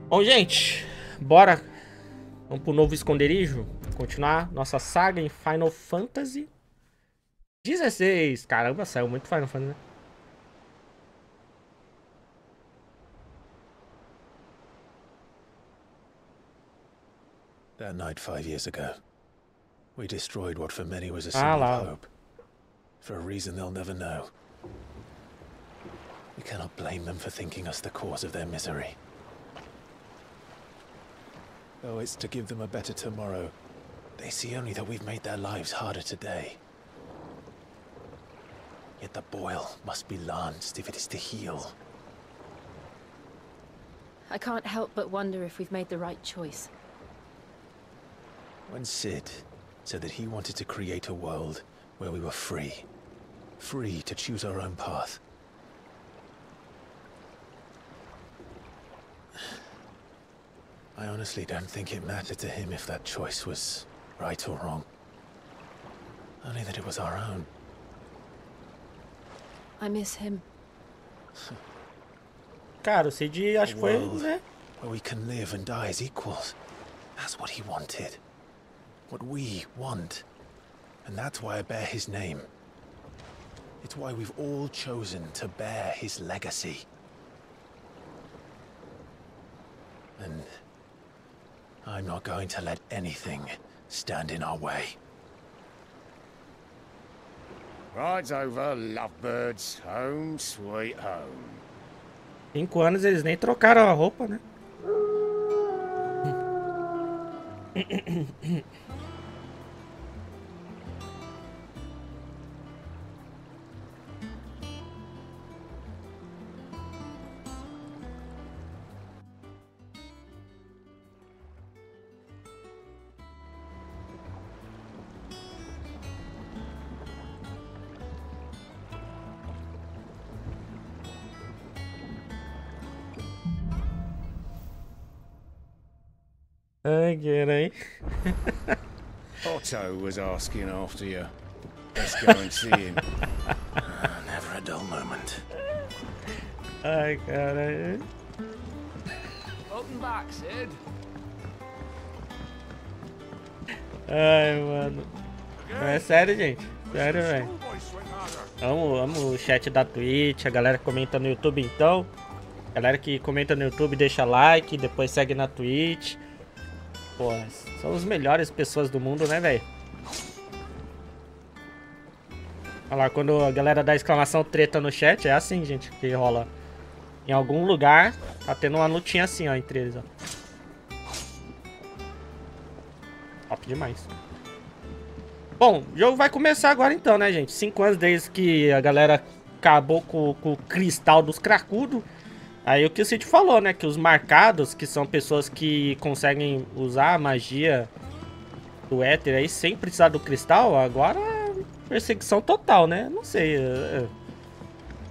Bom, gente, bora. Vamos pro novo esconderijo. Continuar nossa saga em Final Fantasy 16. Caramba, saiu muito Final Fantasy, né? That night 5 years ago, we destroyed what for many was a Ah symbol of lá. hope. For a reason they'll never know. We cannot blame them for thinking us the cause of their misery. Though it's to give them a better tomorrow, they see only that we've made their lives harder today. Yet the boil must be lanced if it is to heal. I can't help but wonder if we've made the right choice. When Sid said that he wanted to create a world where we were free. Free to choose our own path. I honestly don't think it mattered to him if that choice was right or wrong. Only that it was our own. I miss him. Cara, o Cid acho que foi, né? Where we can live and die as equals. That's what he wanted. What we want. And that's why I bear his name. It's why we've all chosen to bear his legacy. And I'm not going to let anything stand in our way. Rides over, lovebirds, home sweet home. 5 anos eles nem trocaram a roupa, né? Ai, caralho. Otto was asking after you. Let's go and see him. Never a dull moment. Ai, caralho. Welcome back, Sid. Ai, mano. Não, é sério, gente. Sério, velho. Amo o chat da Twitch, a galera que comenta no YouTube, então. Galera que comenta no YouTube, deixa like, depois segue na Twitch. Pô, são as melhores pessoas do mundo, né, velho? Olha lá, quando a galera dá exclamação treta no chat, é assim, gente, que rola. Em algum lugar, tá tendo uma lutinha assim, ó, entre eles, ó. Top demais. Bom, o jogo vai começar agora então, né, gente? 5 anos desde que a galera acabou com o cristal dos cracudos. Aí o que o Cid falou, né? Que os marcados, que são pessoas que conseguem usar a magia do éter aí sem precisar do cristal, agora perseguição total, né? Não sei.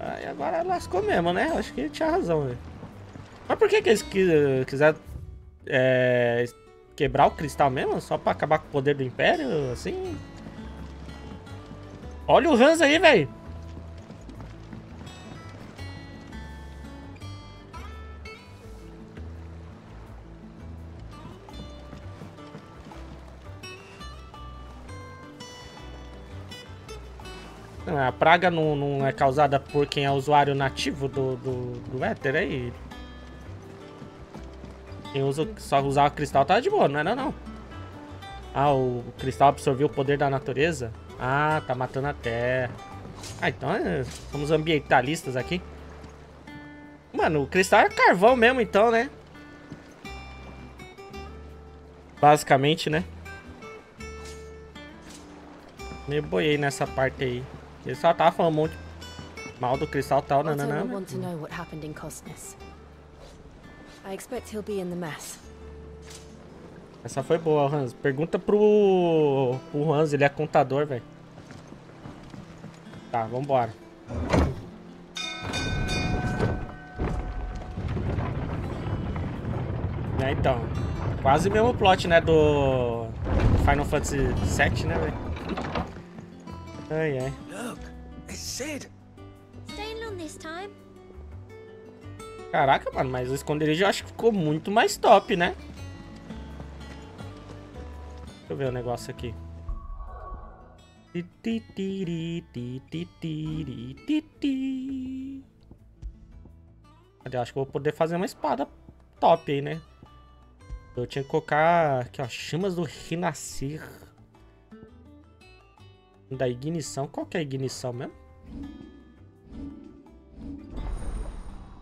Aí agora lascou mesmo, né? Acho que tinha razão, velho. Mas por que eles quiseram quebrar o cristal mesmo? Só pra acabar com o poder do Império, assim? Olha o Hans aí, velho. A praga não é causada por quem é usuário nativo do éter aí. Quem só usar o cristal tá de boa, não é não. Ah, o cristal absorveu o poder da natureza? Ah, tá matando a terra. Ah, então somos ambientalistas aqui. Mano, o cristal é carvão mesmo então, né? Basicamente, né? Me boiei nessa parte aí. Ele só tava falando muito mal do cristal tal, Otto will nananã. want to know what happened in Costness. I expect he'll be in the mess. Essa foi boa, Hans. Pergunta pro Hans, ele é contador, velho. Tá, vambora. É, então. Quase o mesmo plot, né, do Final Fantasy VII, né, velho? Ai, ai. Look, it's Sid. Staying long this time? Caraca, mano, mas o esconderijo eu acho que ficou muito mais top, né? Deixa eu ver o negócio aqui. Cadê? Acho que eu vou poder fazer uma espada top aí, né? Eu tinha que colocar aqui, ó, chamas do renascer. Da ignição. Qual que é a ignição mesmo?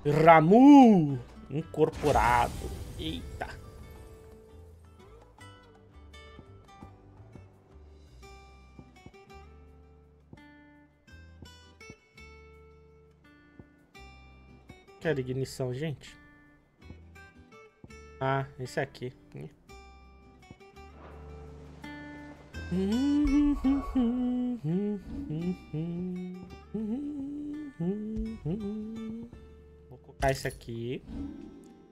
Ramu incorporado. Eita. Quero ignição, gente. Ah, esse aqui. Vou colocar esse aqui.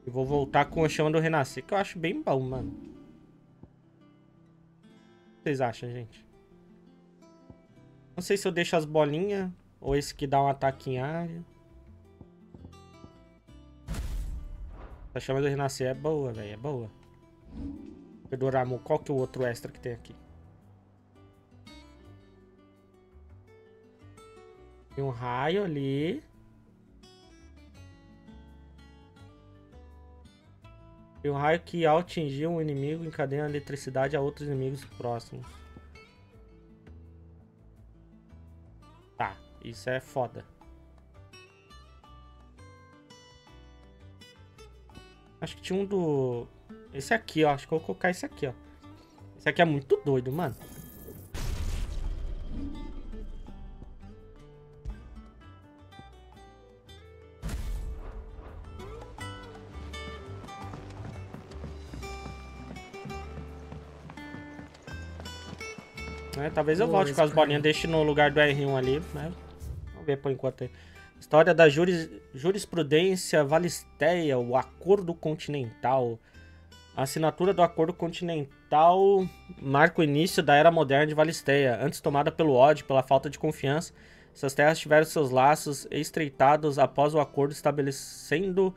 E vou voltar com a chama do renascer, que eu acho bem bom, mano. O que vocês acham, gente? Não sei se eu deixo as bolinhas ou esse que dá um ataque em área. A chama do renascer é boa, velho. É boa. Doramu, qual que é o outro extra que tem aqui? Tem um raio ali. Tem um raio que, ao atingir um inimigo, encadeia a eletricidade a outros inimigos próximos. Tá, isso é foda. Acho que tinha um do... Esse aqui, ó. Acho que eu vou colocar esse aqui, ó. Esse aqui é muito doido, mano. Talvez eu volte com as bolinhas, deixe no lugar do R1 ali, mas vamos ver por enquanto aí. História da jurisprudência Valisteia, o Acordo Continental. A assinatura do Acordo Continental marca o início da Era Moderna de Valisteia. Antes tomada pelo ódio, pela falta de confiança, essas terras tiveram seus laços estreitados após o acordo, estabelecendo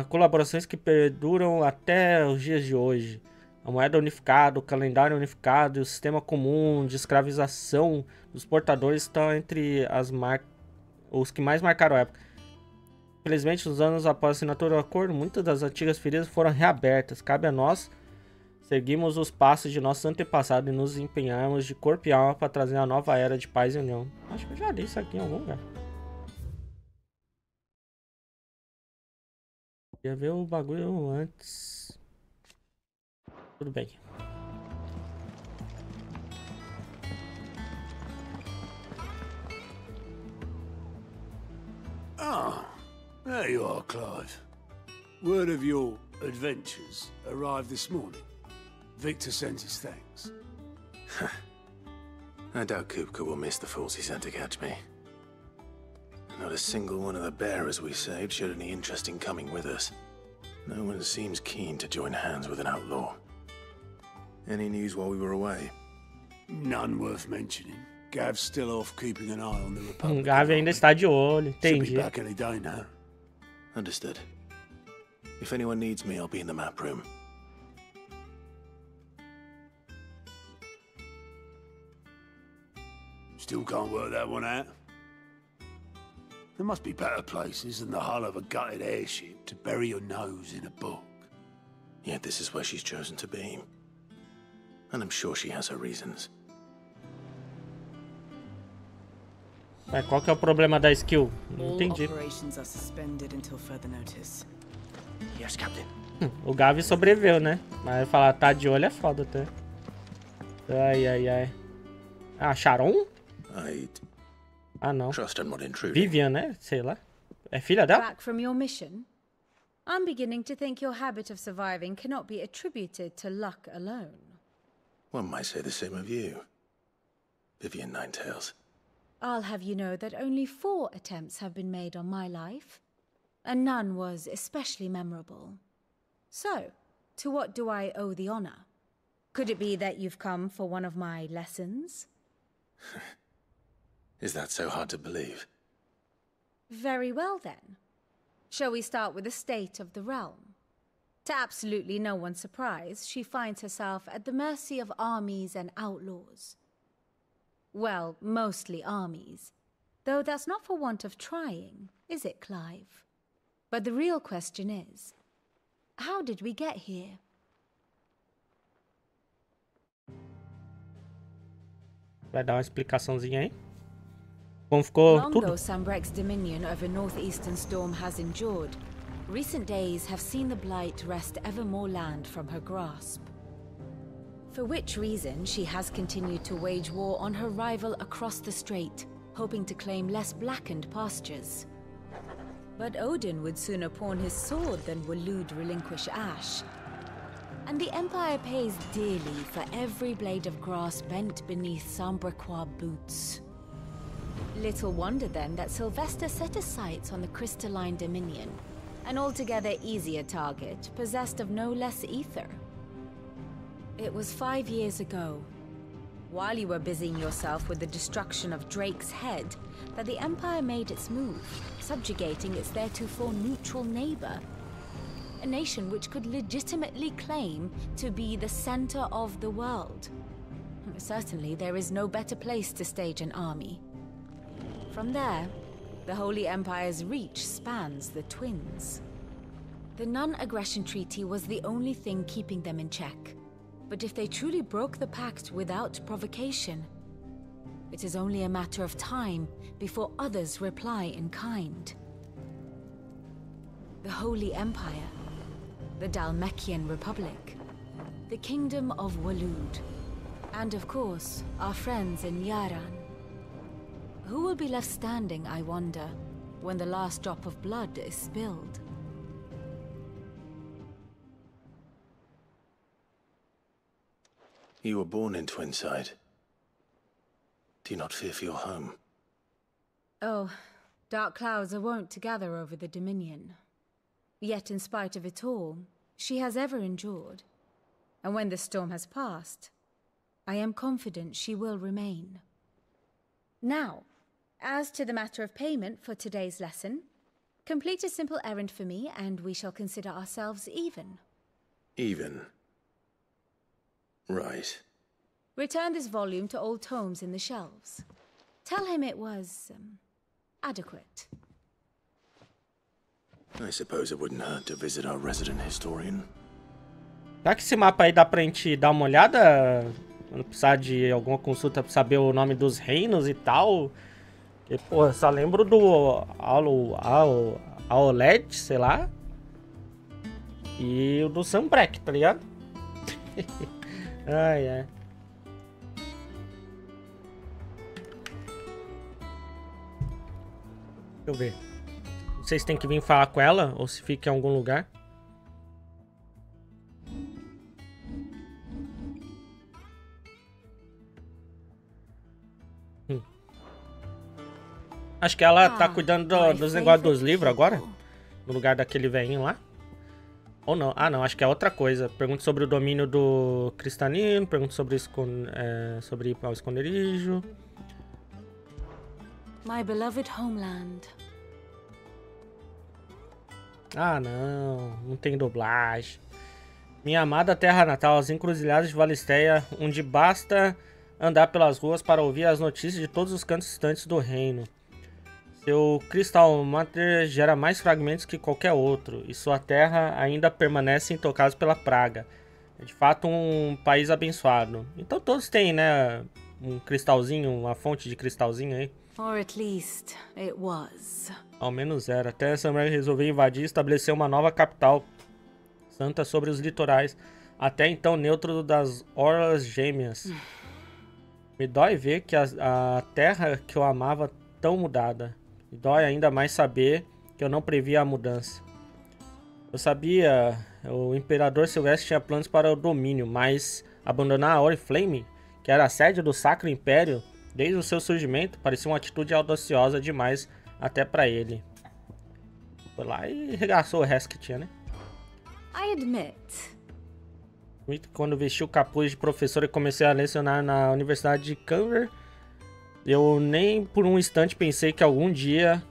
colaborações que perduram até os dias de hoje. A moeda unificada, o calendário unificado e o sistema comum de escravização dos portadores estão entre os que mais marcaram a época. Infelizmente, nos anos após a assinatura do acordo, muitas das antigas feridas foram reabertas. Cabe a nós seguirmos os passos de nossos antepassados e nos empenharmos de corpo e alma para trazer uma nova era de paz e união. Acho que eu já li isso aqui em algum lugar. Queria ver o bagulho antes. Tudo bem. Ah, there you are, Clive. Word of your adventures arrived this morning. Victor sends his thanks. I doubt Kupka will miss the fools he sent to catch me. Not a single one of the bearers we saved showed any interest in coming with us. No one seems keen to join hands with an outlaw. Any news while we were away? None worth mentioning. Gav's still off keeping an eye on the Republic. Gav ainda está de olho, entendi. Should be back any day now. Understood. If anyone needs me, I'll be in the map room. Still can't work that one out. There must be better places than the hull of a gutted airship to bury your nose in a book. Yet this is where she's chosen to be. And I'm sure she has her reasons. Mas qual que é o problema da skill? Não entendi. Yes, Captain. O Gavi sobreviveu, né? Mas falar tá de olho é foda até. Ai, ai, ai. Ah, Sharon? Ah, não. Trust I'm not intruding. Vivian, né? Sei lá. É filha dela? Back from your mission? I'm beginning to think your habit of surviving cannot be attributed to luck alone. One might say the same of you, Vivian Ninetails. I'll have you know that only 4 attempts have been made on my life, and none was especially memorable. So, to what do I owe the honor? Could it be that you've come for one of my lessons? Is that so hard to believe? Very well then. Shall we start with the state of the realm? To absolutely no one's surprise, she finds herself at the mercy of armies and outlaws. Well, mostly armies. Though that's not for want of trying, is it, Clive? But the real question is, how did we get here? Vai dar uma explicaçãozinha aí? Como ficou Long tudo? though Sanbreque's dominion over northeastern Storm has endured, recent days have seen the Blight wrest ever more land from her grasp. For which reason she has continued to wage war on her rival across the strait, hoping to claim less blackened pastures. But Odin would sooner pawn his sword than Waloed relinquish Ash. And the Empire pays dearly for every blade of grass bent beneath Sanbrequois boots. Little wonder then that Sylvester set his sights on the Crystalline Dominion, an altogether easier target, possessed of no less ether. It was 5 years ago, while you were busying yourself with the destruction of Drake's head, that the Empire made its move, subjugating its theretofore neutral neighbor. A nation which could legitimately claim to be the center of the world. Certainly, there is no better place to stage an army. From there, the Holy Empire's reach spans the Twins. The non-aggression treaty was the only thing keeping them in check. But if they truly broke the pact without provocation, it is only a matter of time before others reply in kind. The Holy Empire, the Dhalmekian Republic, the Kingdom of Waloed, and of course, our friends in Yaran. Who will be left standing, I wonder, when the last drop of blood is spilled? You were born in Twinside. Do you not fear for your home? Oh, dark clouds are wont to gather over the Dominion. Yet in spite of it all, she has ever endured. And when the storm has passed, I am confident she will remain. Now, as to the matter of payment for today's lesson, complete a simple errand for me and we shall consider ourselves even. Even? Right. Return this volume to old tomes in the shelves. Tell him it was, adequate. I suppose it wouldn't hurt to visit our resident historian. Será que esse mapa aí dá pra gente dar uma olhada? Quando precisar de alguma consulta pra saber o nome dos reinos e tal. Porque, pô, só lembro do Aoled, sei lá. E o do Sanbreque, tá ligado? Ai, ai. Deixa eu ver. Não sei se tem que vir falar com ela ou se fica em algum lugar. Acho que ela tá cuidando dos negócios dos livros agora. No lugar daquele velhinho lá. Ou não? Ah, não. Acho que é outra coisa. Pergunta sobre o domínio do cristalino. Pergunta sobre, sobre ir ao esconderijo. My beloved homeland. Ah, não. Não tem dublagem. Minha amada terra natal, as encruzilhadas de Valisteia, onde basta andar pelas ruas para ouvir as notícias de todos os cantos distantes do reino. Seu Crystal Matter gera mais fragmentos que qualquer outro, e sua terra ainda permanece intocada pela praga. É de fato um país abençoado. Então todos têm, né, um cristalzinho, uma fonte de cristalzinho aí. Or at least it was. Ao menos era. Até Sanbreque resolveu invadir e estabelecer uma nova capital santa sobre os litorais, até então neutro das Orlas Gêmeas. Me dói ver que a terra que eu amava tão mudada. Me dói ainda mais saber que eu não previa a mudança. Eu sabia, o Imperador Silvestre tinha planos para o domínio, mas abandonar a Oriflame, que era a sede do Sacro Império, desde o seu surgimento, parecia uma atitude audaciosa demais até para ele. Foi lá e regaçou o resto que tinha, né? I admit. Quando vesti o capuz de professor e comecei a lecionar na Universidade de Canver, eu nem por um instante pensei que algum dia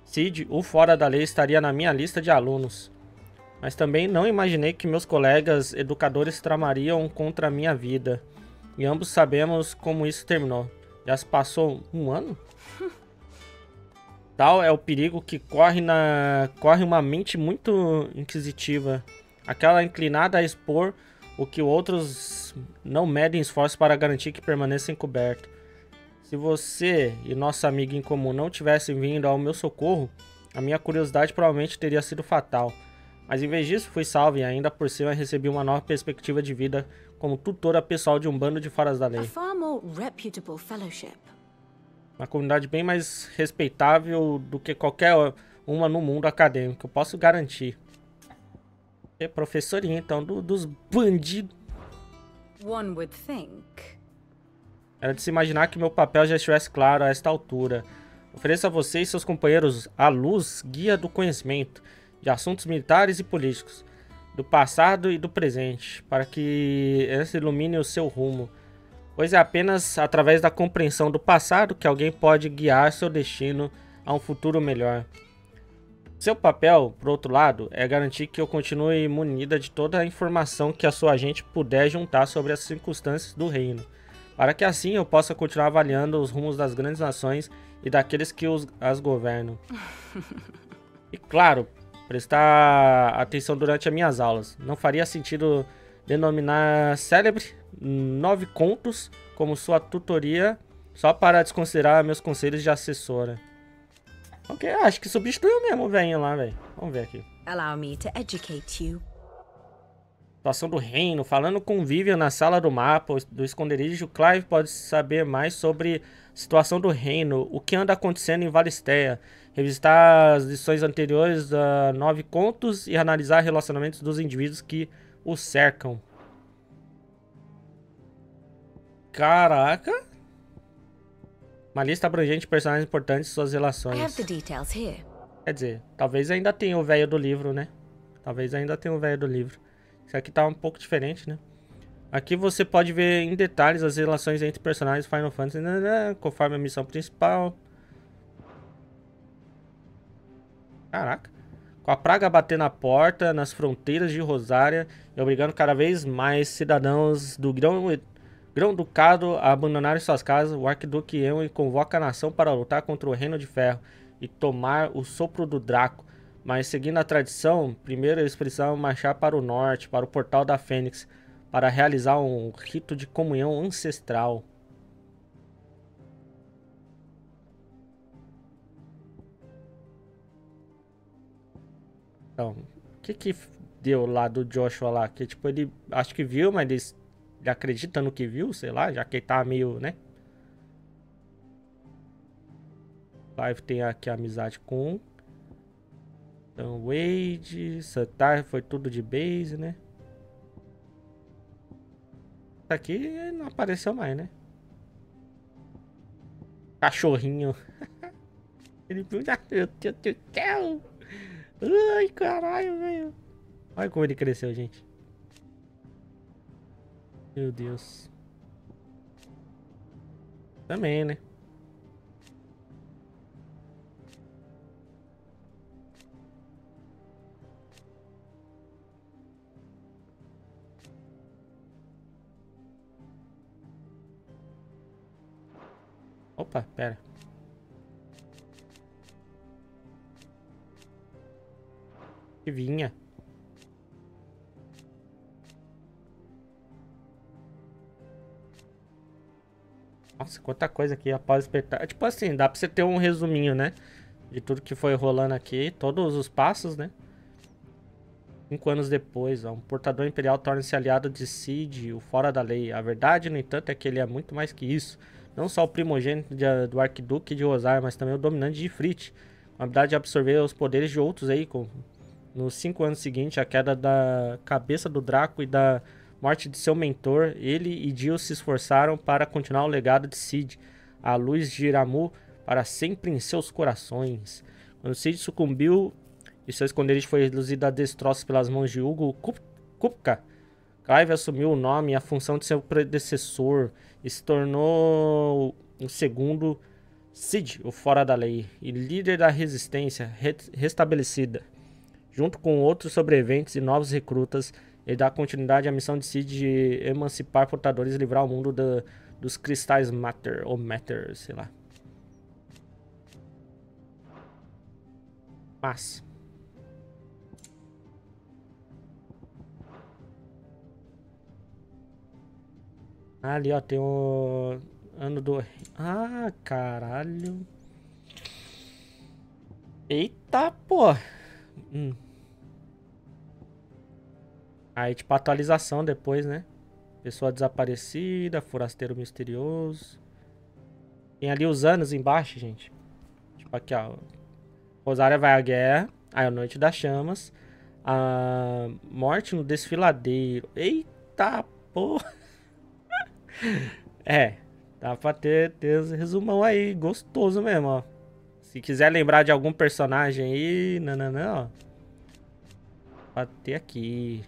Cid, o fora da lei, estaria na minha lista de alunos. Mas também não imaginei que meus colegas educadores tramariam contra a minha vida. E ambos sabemos como isso terminou. Já se passou um ano? Tal é o perigo que corre uma mente muito inquisitiva. Aquela inclinada a expor o que outros não medem esforços para garantir que permaneça encoberto. Se você e nosso amigo em comum não tivessem vindo ao meu socorro, a minha curiosidade provavelmente teria sido fatal. Mas em vez disso, fui salvo e ainda por cima recebi uma nova perspectiva de vida como tutora pessoal de um bando de foras da lei. A far more reputable fellowship. Uma comunidade bem mais respeitável do que qualquer uma no mundo acadêmico, eu posso garantir. É professorinha, então, dos bandidos. One would think. Era de se imaginar que meu papel já estivesse claro a esta altura. Ofereço a você e seus companheiros a luz guia do conhecimento de assuntos militares e políticos, do passado e do presente, para que esse ilumine o seu rumo. Pois é apenas através da compreensão do passado que alguém pode guiar seu destino a um futuro melhor. Seu papel, por outro lado, é garantir que eu continue munida de toda a informação que a sua agente puder juntar sobre as circunstâncias do reino, para que assim eu possa continuar avaliando os rumos das grandes nações e daqueles que as governam. E claro, prestar atenção durante as minhas aulas. Não faria sentido denominar célebre 9 contos como sua tutoria só para desconsiderar meus conselhos de assessora. Ok, acho que substituiu mesmo o velhinho lá, velho. Vamos ver aqui. Allow me to educate you. Situação do reino. Falando com Vivian na sala do mapa do esconderijo, Clive pode saber mais sobre a situação do reino, o que anda acontecendo em Valistea, revisitar as lições anteriores da 9 contos e analisar relacionamentos dos indivíduos que o cercam. Caraca! Uma lista abrangente de personagens importantes e suas relações. I have the details here. Quer dizer, talvez ainda tenha o velho do livro, né? Talvez ainda tenha o velho do livro. Isso aqui tá um pouco diferente, né? Aqui você pode ver em detalhes as relações entre personagens de Final Fantasy, conforme a missão principal. Caraca. Com a praga batendo na porta, nas fronteiras de Rosária, e obrigando cada vez mais cidadãos do Grão-Ducado a abandonarem suas casas, o Arquiduque Eowyn convoca a nação para lutar contra o Reino de Ferro e tomar o sopro do Draco. Mas seguindo a tradição, primeiro eles precisavam marchar para o norte, para o Portal da Fênix, para realizar um rito de comunhão ancestral. Então, o que deu lá do Joshua lá? Que tipo, ele acho que viu, mas ele acredita no que viu, sei lá, já que ele tá meio, né? Clive tem aqui a amizade com então, Wade, Satar, foi tudo de base, né? Isso aqui não apareceu mais, né? Cachorrinho. Ele viu, meu Deus do céu. Ai, caralho, velho. Olha como ele cresceu, gente. Meu Deus. Também, né? Opa, pera. Que vinha. Nossa, quanta coisa aqui após espetar. Tipo assim, dá pra você ter um resuminho, né? De tudo que foi rolando aqui. Todos os passos, né? 5 anos depois, ó, um portador imperial torna-se aliado de Cid, o fora da lei. A verdade, no entanto, é que ele é muito mais que isso. Não só o primogênito do Arquiduque de Rosário, mas também o dominante de Ifrit. Com a habilidade de absorver os poderes de outros aí. Nos 5 anos seguintes, a queda da cabeça do Draco e da morte de seu mentor, ele e Jill se esforçaram para continuar o legado de Cid, a luz de Iramu, para sempre em seus corações. Quando Cid sucumbiu e seu esconderijo foi reduzido a destroços pelas mãos de Hugo Kupka, Clive assumiu o nome e a função de seu predecessor e se tornou o segundo Cid, o fora da lei, e líder da resistência restabelecida. Junto com outros sobreviventes e novos recrutas, ele dá continuidade à missão de Cid de emancipar portadores e livrar o mundo dos cristais Matter, ou Matter, sei lá. Mas... ali, ó, tem o ano do... Ah, caralho. Eita, pô. Aí, tipo, atualização depois, né? Pessoa desaparecida, forasteiro misterioso. Tem ali os anos embaixo, gente. Tipo, aqui, ó. Rosária vai à guerra. Aí, a Noite das Chamas. A morte no desfiladeiro. Eita, porra. É, dá pra ter esse resumão aí, gostoso mesmo, ó. Se quiser lembrar de algum personagem aí, nananã, ó. Pra ter aqui.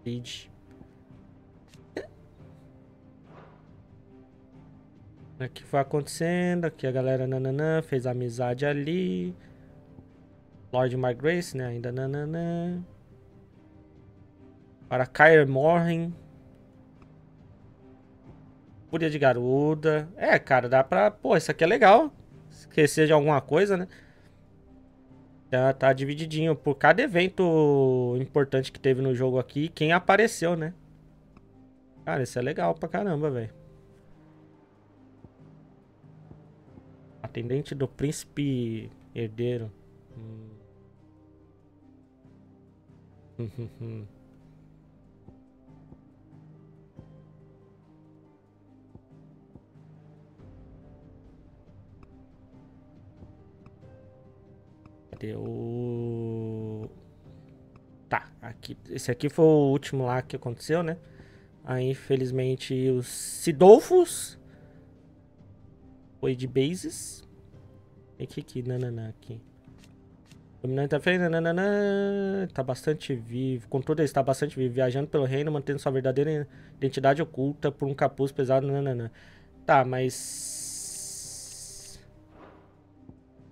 Cid. Aqui foi acontecendo, aqui a galera nananã, fez amizade ali. Lord Margrace, né, ainda nananã. Para Kaer Morhen. Fúria de Garuda. É, cara, dá pra... Pô, isso aqui é legal. Esquecer de alguma coisa, né? Já tá divididinho por cada evento importante que teve no jogo aqui. Quem apareceu, né? Cara, isso é legal pra caramba, velho. Atendente do príncipe herdeiro. Cadê o... Tá, aqui. Esse aqui foi o último lá que aconteceu, né? Aí, infelizmente, os Sidolfos foi de bases. E que nananã aqui. Dominante da feira, nananã. Tá bastante vivo. Contudo, ele está bastante vivo. Viajando pelo reino, mantendo sua verdadeira identidade oculta por um capuz pesado, nananã. Tá, mas...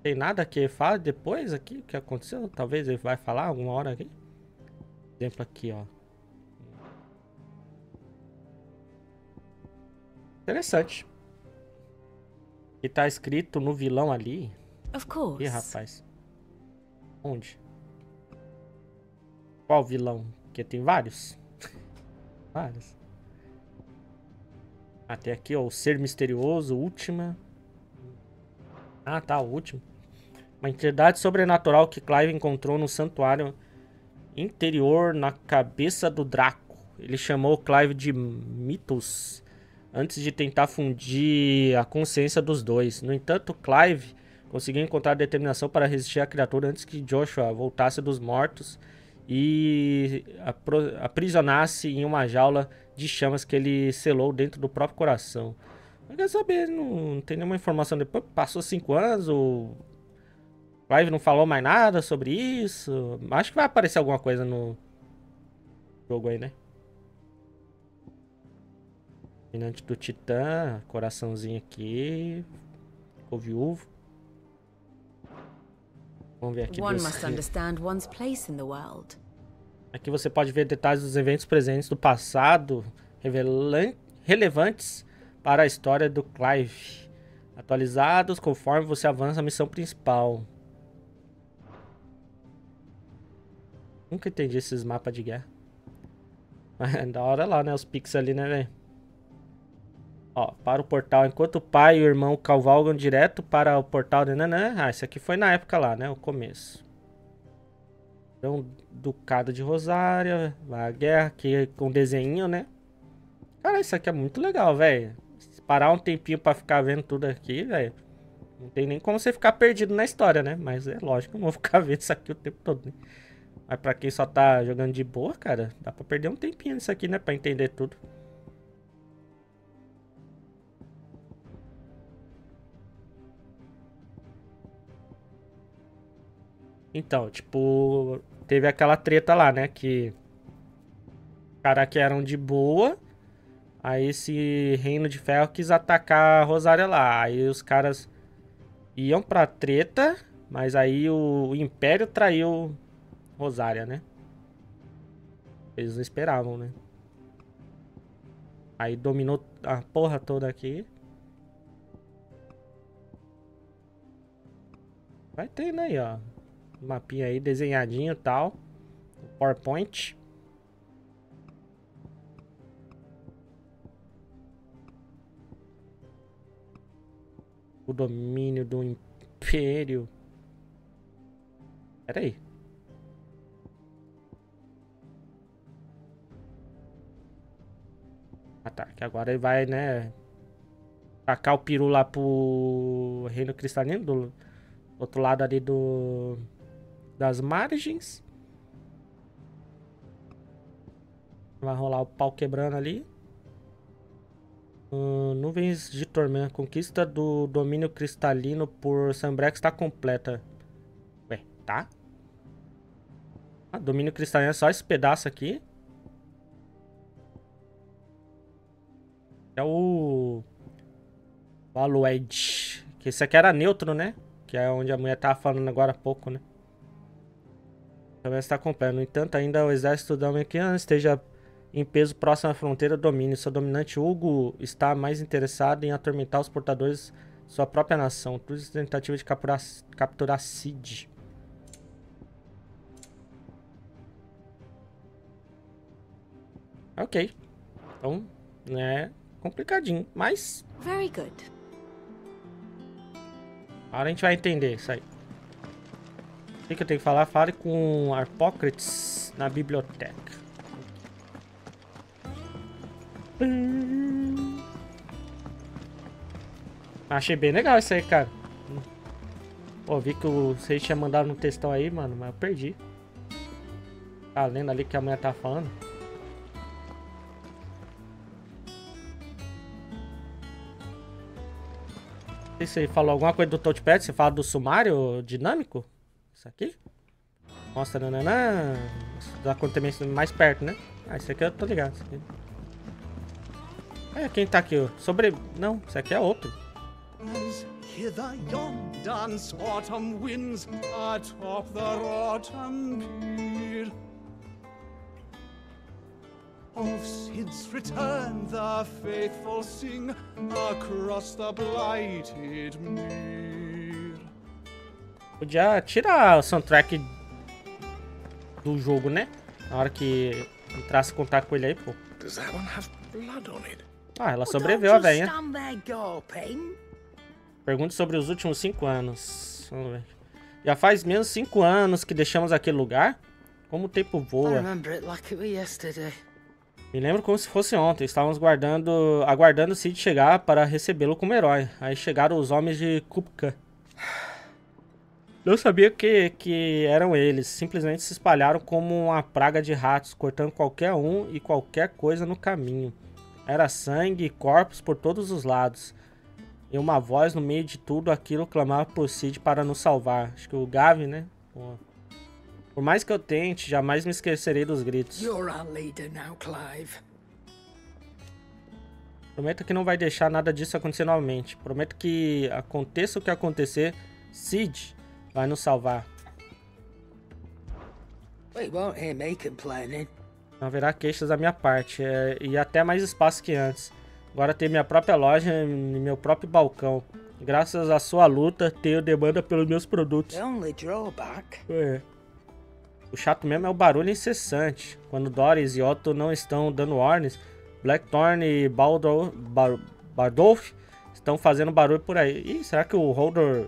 tem nada que fala depois aqui? O que aconteceu? Talvez ele vai falar alguma hora aqui. Exemplo aqui, ó. Interessante. E tá escrito no vilão ali. Of course. Ih, rapaz. Onde? Qual vilão? Porque tem vários. Vários. Até aqui, ó. O Ser Misterioso, Última. Ah, tá, o último. Uma entidade sobrenatural que Clive encontrou no santuário interior na cabeça do Draco. Ele chamou Clive de Mythos antes de tentar fundir a consciência dos dois. No entanto, Clive conseguiu encontrar determinação para resistir à criatura antes que Joshua voltasse dos mortos e aprisionasse em uma jaula de chamas que ele selou dentro do próprio coração. Mas quer saber, não tem nenhuma informação depois. Passou 5 anos, o Clive não falou mais nada sobre isso. Acho que vai aparecer alguma coisa no jogo aí, né? Dominante do Titã, coraçãozinho aqui. Ficou viúvo. Vamos ver aqui. One must understand one's place in the world. Aqui você pode ver detalhes dos eventos presentes do passado, relevantes para a história do Clive, atualizados conforme você avança a missão principal. Nunca entendi esses mapas de guerra. É da hora lá, né? Os pixels ali, né, velho? Ó, para o portal. Enquanto o pai e o irmão cavalgam direto para o portal de Nanã. Ah, isso aqui foi na época lá, né? O começo. Então, Ducado de Rosária. Vai à guerra aqui com desenho, né? Cara, isso aqui é muito legal, velho. Parar um tempinho pra ficar vendo tudo aqui, velho. Não tem nem como você ficar perdido na história, né? Mas é lógico que eu não vou ficar vendo isso aqui o tempo todo, né? Mas pra quem só tá jogando de boa, cara, dá pra perder um tempinho nisso aqui, né? Pra entender tudo. Então, tipo, teve aquela treta lá, né? Que caras que eram de boa, Aí esse Reino de Ferro quis atacar a Rosária lá. Aí os caras iam pra treta, mas aí o Império traiu Rosária, né? Eles não esperavam, né? Aí dominou a porra toda aqui. Vai tendo aí, ó. Mapinha aí, desenhadinho e tal. PowerPoint. O domínio do Império. Pera aí. Ah tá, que agora ele vai, né, tacar o peru lá pro Reino Cristalino, do outro lado ali das margens. Vai rolar o pau quebrando ali. Nuvens de tormenta. Conquista do domínio cristalino por Sanbrex está completa. Ué, tá? Ah, domínio cristalino é só esse pedaço aqui. É o Alued. Que esse aqui era neutro, né? Que é onde a mulher tava falando agora há pouco, né? Também está completo. No entanto, ainda o exército da Mequiana esteja em peso próximo à fronteira do domínio. Seu dominante Hugo está mais interessado em atormentar os portadores de sua própria nação. Tudo isso tentativa de capturar Cid. Ok. Então, né, complicadinho, mas Very good. agora a gente vai entender isso aí. O que eu tenho que falar? Fale com Harpócrates na biblioteca. Achei bem legal isso aí, cara. Pô, vi que vocês tinham mandado no textão aí, mano, mas eu perdi. Tá lendo ali que a mulher tá falando. Não sei se você falou alguma coisa do touchpad. Você fala do sumário dinâmico? Isso aqui? Mostra, nananã. Os acontecimentos mais perto, né? Ah, isso aqui eu tô ligado. Isso aqui. É, quem tá aqui? Não, isso aqui é outro. As hither yon dance autumn winds atop the rotten pier. Of Sid's return the faithful sing across the blighted mere. Podia tirar o soundtrack do jogo, né? Na hora que entrasse em contato com ele aí, pô. Does that one have blood on it? Ah, ela sobreviveu, a velha. Stand there gawping. Pergunta sobre os últimos 5 anos. Vamos ver. Já faz menos 5 anos que deixamos aquele lugar? Como o tempo I voa. remember it like it were yesterday. Me lembro como se fosse ontem. Estávamos aguardando Cid chegar para recebê-lo como herói. Aí chegaram os homens de Kupka. Não sabia que eram eles. Simplesmente se espalharam como uma praga de ratos, cortando qualquer um e qualquer coisa no caminho. Era sangue e corpos por todos os lados. E uma voz no meio de tudo aquilo clamava por Cid para nos salvar. Acho que o Gavin, né? Pô. Por mais que eu tente, jamais me esquecerei dos gritos. You're our leader now, Clive. Prometo que não vai deixar nada disso acontecer novamente. Prometo que aconteça o que acontecer, Cid vai nos salvar. We won't hear me complaining. Não haverá queixas da minha parte. E até mais espaço que antes. Agora tenho minha própria loja e meu próprio balcão. Graças à sua luta, tenho demanda pelos meus produtos. The only drawback. É. O chato mesmo é o barulho incessante. Quando Doris e Otto não estão dando ordens, Blackthorn e Bardolph estão fazendo barulho por aí. Ih, será que o Holdor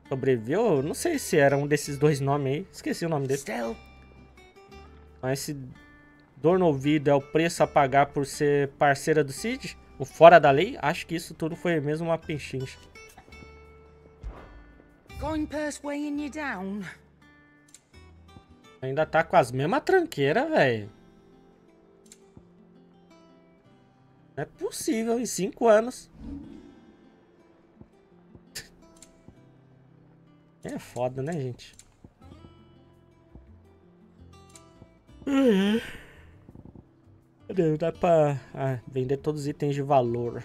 sobreviveu? Não sei se era um desses dois nomes aí. Esqueci o nome dele. Still, Mas se dor no ouvido é o preço a pagar por ser parceira do Cid, o fora da lei, acho que isso tudo foi mesmo uma pechincha. Goingpurse weighing you down. Ainda tá com as mesmas tranqueiras, velho. Não é possível, em 5 anos. É foda, né, gente? Deus, dá pra vender todos os itens de valor.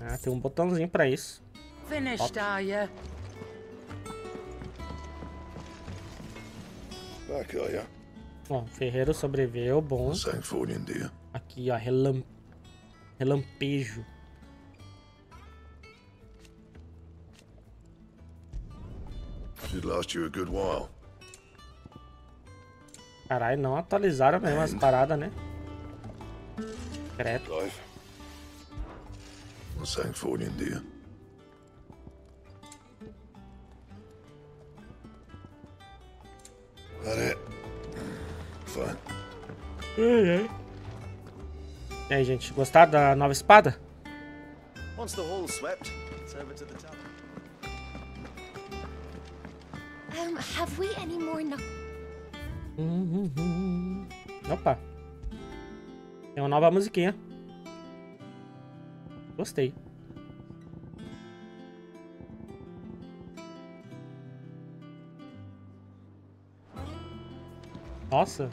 Ah, tem um botãozinho pra isso. Finished, are you? Back, are ya? Ó, ferreiro sobreviveu, bom. Sanctfordian dear. Aqui, ó, relampejo. Should last you a good while. Caralho, não atualizaram mesmo as paradas, né? Credo. Clive. Sanctfordian dear. That it? Fine. E aí, gente, gostaram da nova espada? Once the hall's swept, it's over to the tower. Have we any more Opa. Tem uma nova musiquinha. Gostei. Nossa.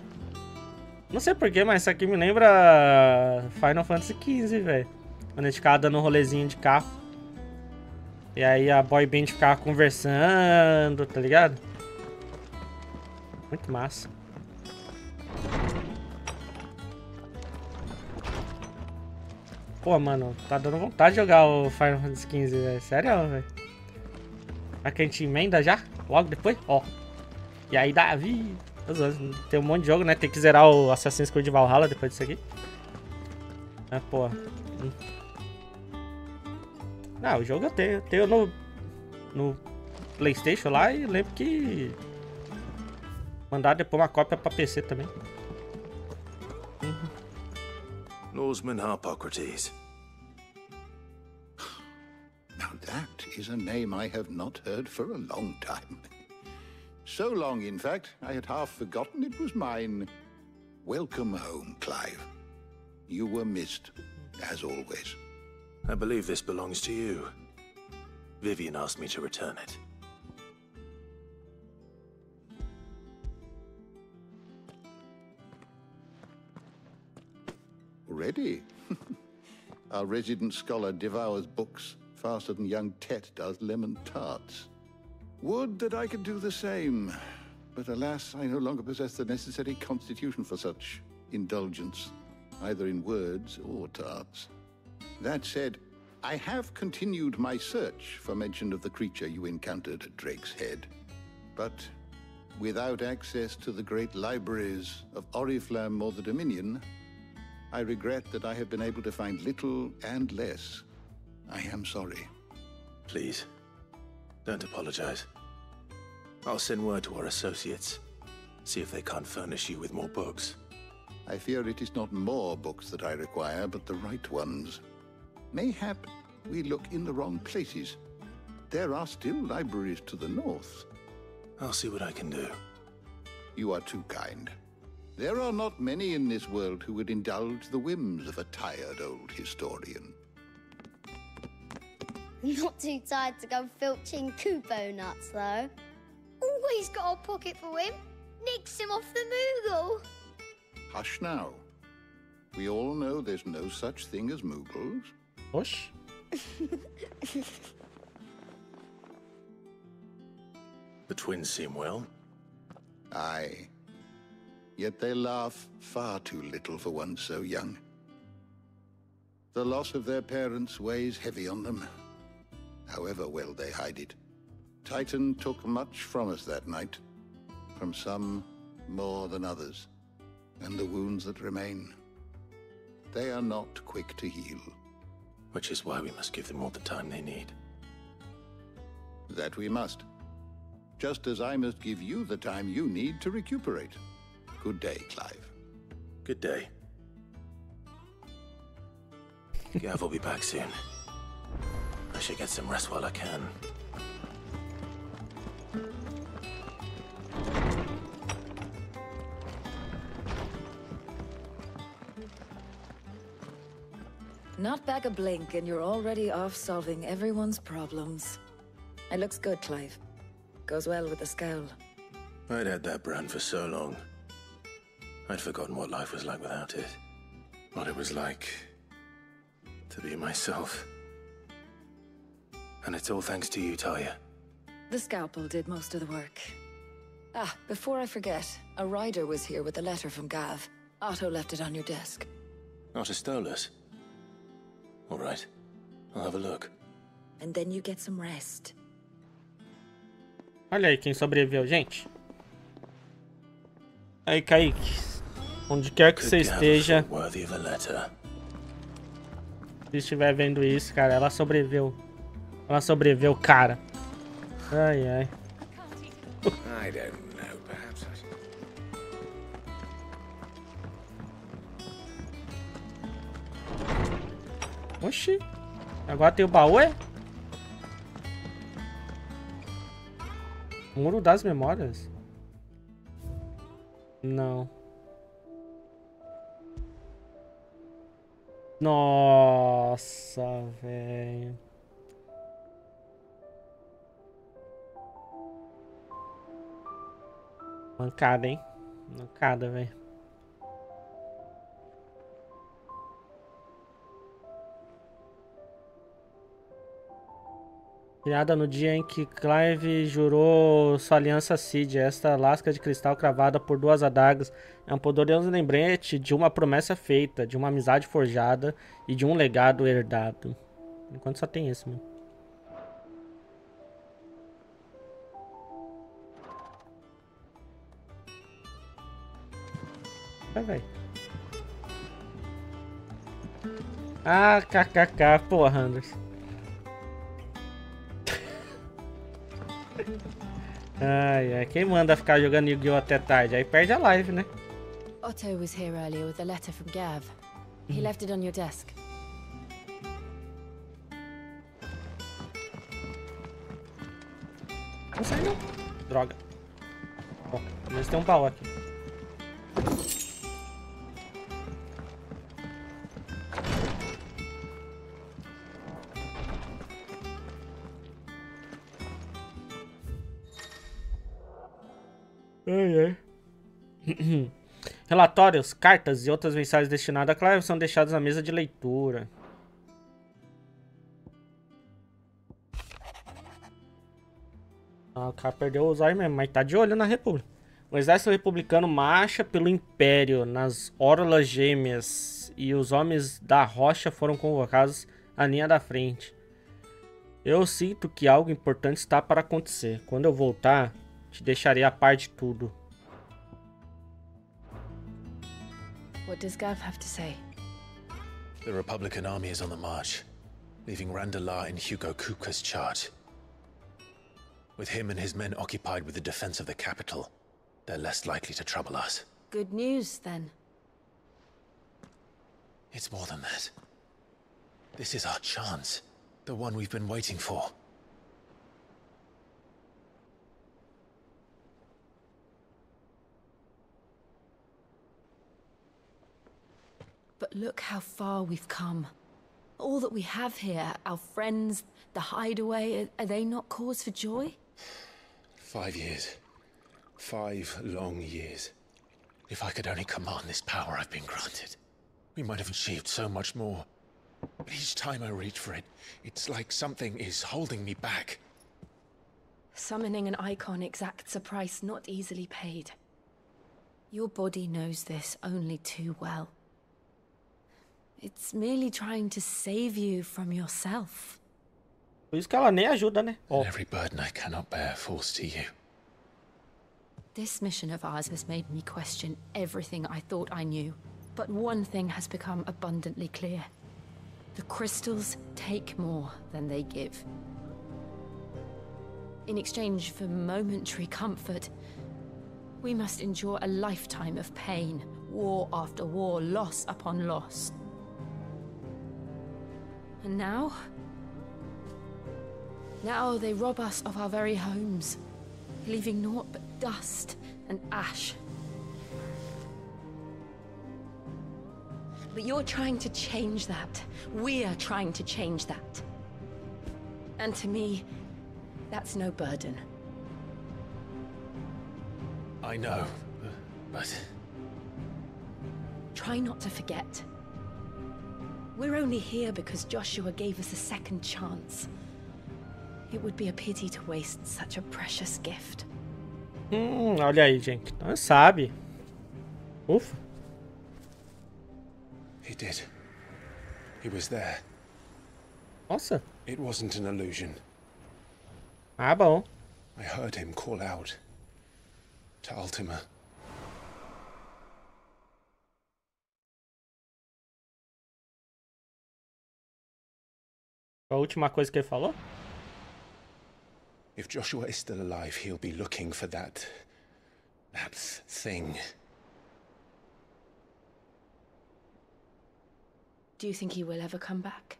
Não sei porquê, mas isso aqui me lembra Final Fantasy XV, velho. Quando a gente ficava dando um rolezinho de carro. E aí a boy band ficava conversando, tá ligado? Muito massa. Pô, mano, tá dando vontade de jogar o Final Fantasy XV, velho. Sério, velho. Será que a gente emenda já? Logo depois? Ó. E aí, Davi. Tem um monte de jogo, né? Tem que zerar o Assassin's Creed Valhalla depois disso aqui. Ah, pô. Não, o jogo eu tenho. Eu tenho no PlayStation lá e lembro que mandar depois uma cópia pra PC também. Norseman Harpocrates. Now that is a name I have not heard for a long time. So long, in fact, I had half forgotten it was mine. Welcome home, Clive. You were missed, as always. I believe this belongs to you. Vivian asked me to return it. Already? Our resident scholar devours books faster than young Tet does lemon tarts. Would that I could do the same. But alas, I no longer possess the necessary constitution for such indulgence, either in words or tarts. That said, I have continued my search for mention of the creature you encountered at Drake's Head. But without access to the great libraries of Oriflamme or the Dominion, I regret that I have been able to find little and less. I am sorry. Please, don't apologize. I'll send word to our associates. See if they can't furnish you with more books. I fear it is not more books that I require, but the right ones. Mayhap we look in the wrong places. There are still libraries to the north. I'll see what I can do. You are too kind. There are not many in this world who would indulge the whims of a tired old historian. Not too tired to go filching Kupo nuts, though. Always got a pocket for him. Nicks him off the Moogle. Hush now. We all know there's no such thing as Moogles. Hush. The twins seem well. Aye. Yet they laugh far too little for one so young. The loss of their parents weighs heavy on them, however well they hide it. Titan took much from us that night, from some more than others, and the wounds that remain, they are not quick to heal. Which is why we must give them all the time they need. That we must. Just as I must give you the time you need to recuperate. Good day, Clive. Good day. Gav will be back soon. I should get some rest while I can. Not back a blink and you're already off solving everyone's problems. It looks good, Clive. Goes well with the scowl. I'd had that brand for so long. I'd forgotten what life was like without it. what it was like to be myself. And it's all thanks to you, Talia. The scalpel did most of the work. Ah, before I forget, a rider was here with a letter from Gav. Otto left it on your desk. Otto stole us. All right, I'll have a look. And then you get some rest. Olha aí quem sobreviveu, gente. Aí, Kaique. Onde quer que você esteja, se estiver vendo isso, cara, ela sobreviveu. Ela sobreviveu, cara. Ai, ai. I don't know, perhaps Oxi. Agora tem o baú, é? Muro das memórias? Não. Nossa, velho. Mancada, hein? Mancada, velho. Criada no dia em que Clive jurou sua aliança Cid, esta lasca de cristal cravada por 2 adagas é um poderoso lembrete de uma promessa feita, de uma amizade forjada e de um legado herdado. Enquanto só tem esse, mano. Vai, vai. Ah, kkk, porra, Anderson. Ai, ai, quem manda ficar jogando Yu-Gi-Oh até tarde? Aí perde a live, né? Otto was here earlier with a letter from Gav. He left it on your desk. Não sai não. Droga. Bom, mas tem um baú aqui. Ai, ai. Relatórios, cartas e outras mensagens destinadas a Clive são deixadas na mesa de leitura. Ah, o cara perdeu os olhos mesmo, mas tá de olho na República. O exército republicano marcha pelo Império nas Orlas Gêmeas e os homens da Rocha foram convocados à linha da frente. Eu sinto que algo importante está para acontecer. Quando eu voltar, te deixarei a par de tudo. What does Gav have to say? The Republican army is on the march, leaving Randalar in Hugo Kupka's charge. With him and his men occupied with the defense of the capital, they're less likely to trouble us. Good news, then. It's more than that. This is our chance, the one we've been waiting for. But look how far we've come. All that we have here, our friends, the hideaway, are they not cause for joy? 5 years. 5 long years. If I could only command this power I've been granted, we might have achieved so much more. But each time I reach for it, it's like something is holding me back. Summoning an icon exacts a price not easily paid. Your body knows this only too well. It's merely trying to save you from yourself. Por isso que ela nem ajuda, né? And every burden I cannot bear falls to you. This mission of ours has made me question everything I thought I knew. But one thing has become abundantly clear. The crystals take more than they give. In exchange for momentary comfort, we must endure a lifetime of pain, war after war, loss upon loss. And now they rob us of our very homes, leaving naught but dust and ash. But you're trying to change that. We're trying to change that. And to me, that's no burden. I know, but... Try not to forget. We're only here because Joshua gave us a second chance. It would be a pity to waste such a precious gift. Olha aí, gente. Então sabe. Ufa. He did. He was there. Nossa. It wasn't an illusion. Ah, bom. I heard him call out to Ultima. A última coisa que ele falou? If Joshua is still alive, he'll be looking for that thing. Do you think he will ever come back?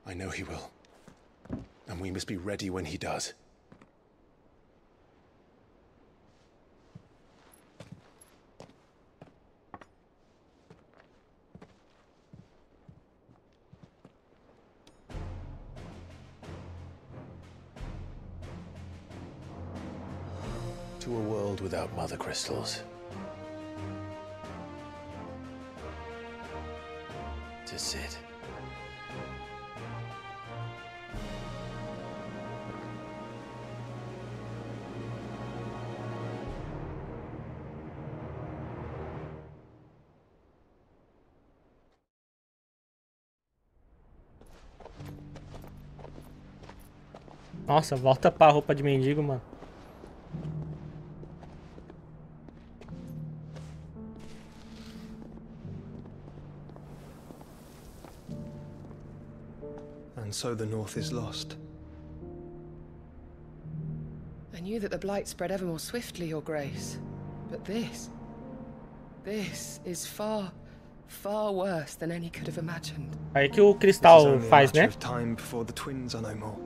I know he will. And we must be ready when he does. To a world without mother crystals. To Cid. Nossa, volta pra roupa de mendigo, mano. And so the North is lost. I knew that the Blight spread ever more swiftly, Your Grace. But this is far, far worse than any could have imagined. Aí que o Cristal faz, né? Time before the twins are no more.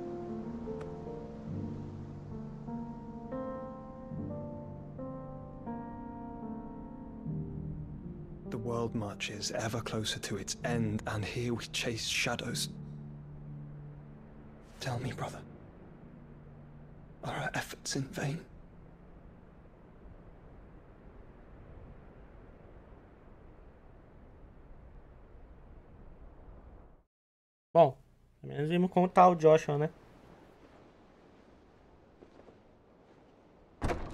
The world marches ever closer to its end, and here we chase shadows. Tell me, brother, are our efforts in vain? Bom, pelo menos vimos como tá o Joshua, né?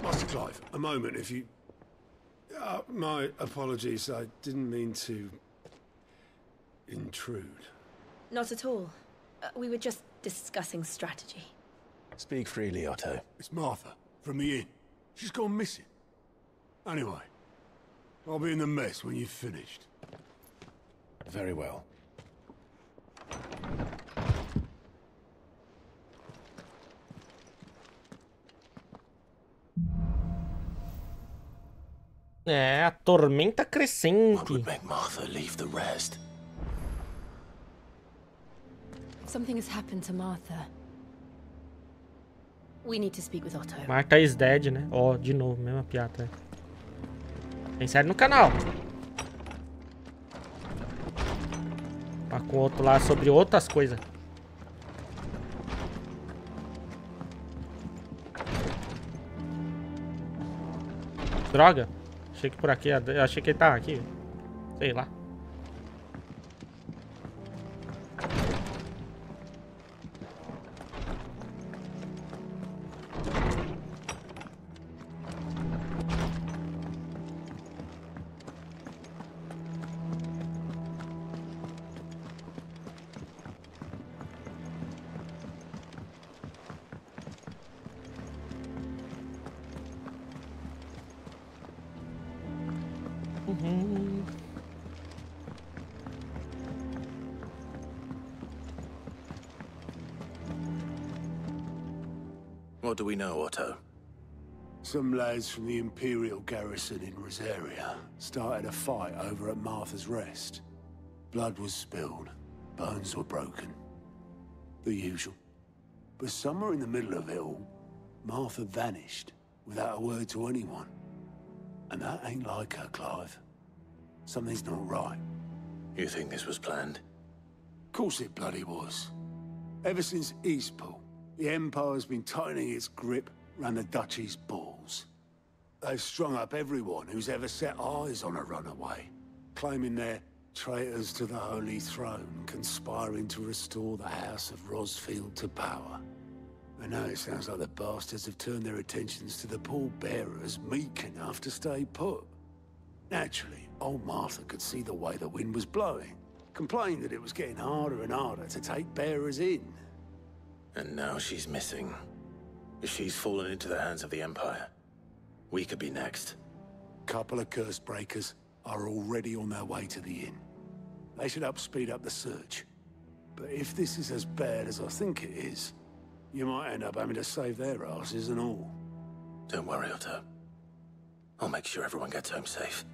Master Clive, a moment, if you... my apologies, I didn't mean to... intrude. Not at all. We were just discussing strategy. Speak freely, Otto. It's Martha, from the inn. She's gone missing. Anyway, I'll be in the mess when you've finished. Very well. É, a tormenta crescente. What would make Martha leave the rest? Something has happened to Martha. We need to speak with Otto. Martha is dead, né? Ó, de novo, mesma piada. Tem série no canal. Tá com outro lá sobre outras coisas. Droga. Achei que por aqui, eu achei que ele tava aqui. Sei lá. What do we know, Otto? Some lads from the Imperial garrison in Rosaria started a fight over at Martha's Rest. Blood was spilled, bones were broken. The usual. But somewhere in the middle of it all, Martha vanished without a word to anyone. And that ain't like her, Clive. Something's not right. You think this was planned? Of course it bloody was. Ever since Eastpool, the Empire's been tightening its grip round the Duchy's balls. They've strung up everyone who's ever set eyes on a runaway, claiming they're Traitors to the Holy Throne, conspiring to restore the House of Rosfield to power. And now it sounds like the bastards have turned their attentions to the pallbearers meek enough to stay put. Naturally, old Martha could see the way the wind was blowing, complained that it was getting harder and harder to take bearers in. And now she's missing. If she's fallen into the hands of the Empire, we could be next. Couple of curse breakers are already on their way to the inn. They should help speed up the search. But if this is as bad as I think it is, you might end up having to save their asses and all. Don't worry, Otto. I'll make sure everyone gets home safe.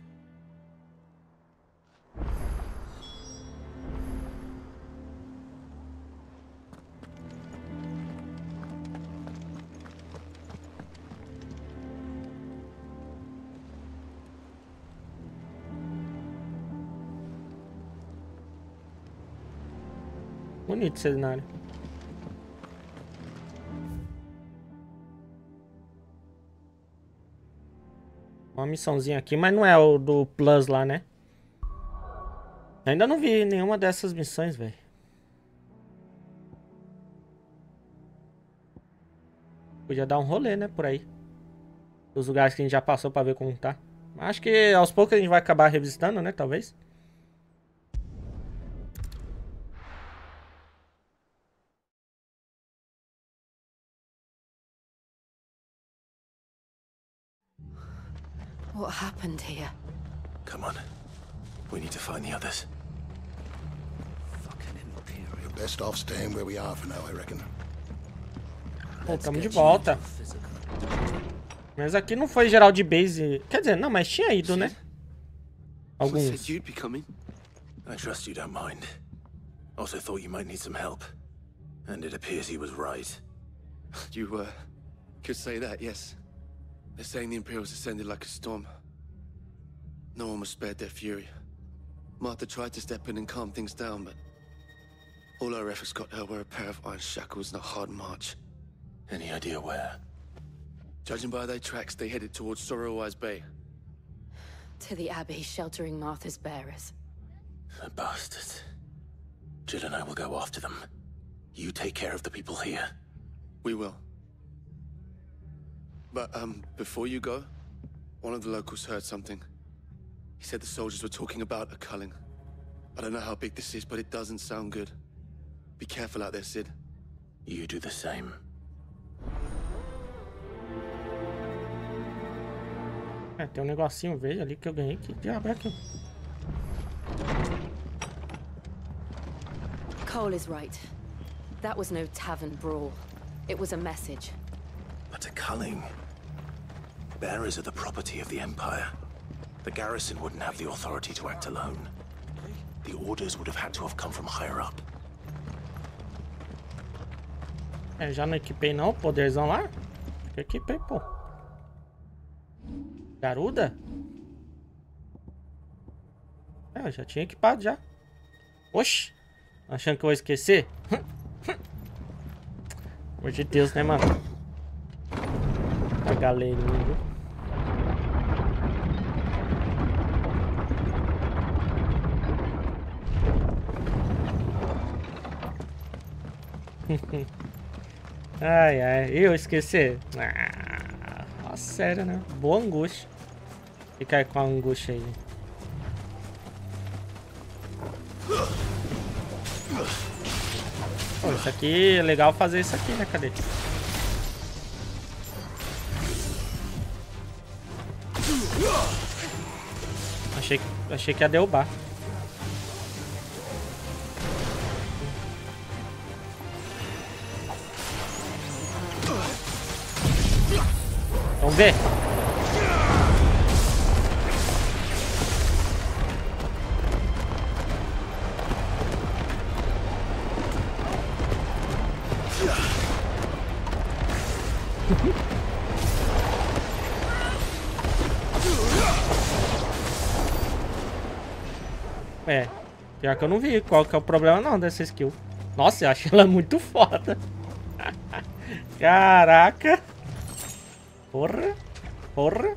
Bonito cenário. Uma missãozinha aqui, mas não é o do Plus lá, né? Ainda não vi nenhuma dessas missões, velho. Podia dar um rolê, né, por aí. Os lugares que a gente já passou pra ver como tá. Acho que aos poucos a gente vai acabar revisitando, né, talvez. What happened here? Come on. We need to find the others. We're best off staying where we are for now, I reckon. Pô, tamo de volta. Mas aqui não foi geral de base. Quer dizer, não, mas tinha ido, né? Alguns. I trust you don't mind. Also thought you might need some help. And it appears he was right. You, could say that, yes. They're saying the Imperials ascended like a storm. No one was spared their fury. Martha tried to step in and calm things down, but all our efforts got her were a pair of iron shackles and a hard march. Any idea where? Judging by their tracks, they headed towards Sorrowwise Bay. To the Abbey sheltering Martha's bearers. The bastards. Jill and I will go after them. You take care of the people here. We will. But, before you go, one of the locals heard something. He said the soldiers were talking about a culling. I don't know how big this is, but it doesn't sound good. Be careful out there, Sid. You do the same. É, tem um negocinho verde ali que eu ganhei. Que diabo é aquilo? Cole is right. That was no tavern brawl. It was a message. But a culling. Bearers are the property of the Empire. The garrison wouldn't have the authority to act alone. The orders would have had to have come from higher up. É, já não equipei não, poderzão lá. Eu equipei, pô. Garuda? É, eu já tinha equipado já. Oxi. Achando que eu vou esquecer? Pelo amor de Deus, né, mano? A galerinha, viu? Ai, ai, eu esqueci? Ah, sério, né? Boa angústia. Fica aí com a angústia aí. Pô, isso aqui é legal fazer isso aqui, né? Cadê? Achei que ia derrubar. Vamos ver. É, pior que eu não vi qual que é o problema não dessa skill. Nossa, eu acho ela muito foda. Caraca. Porra. Porra.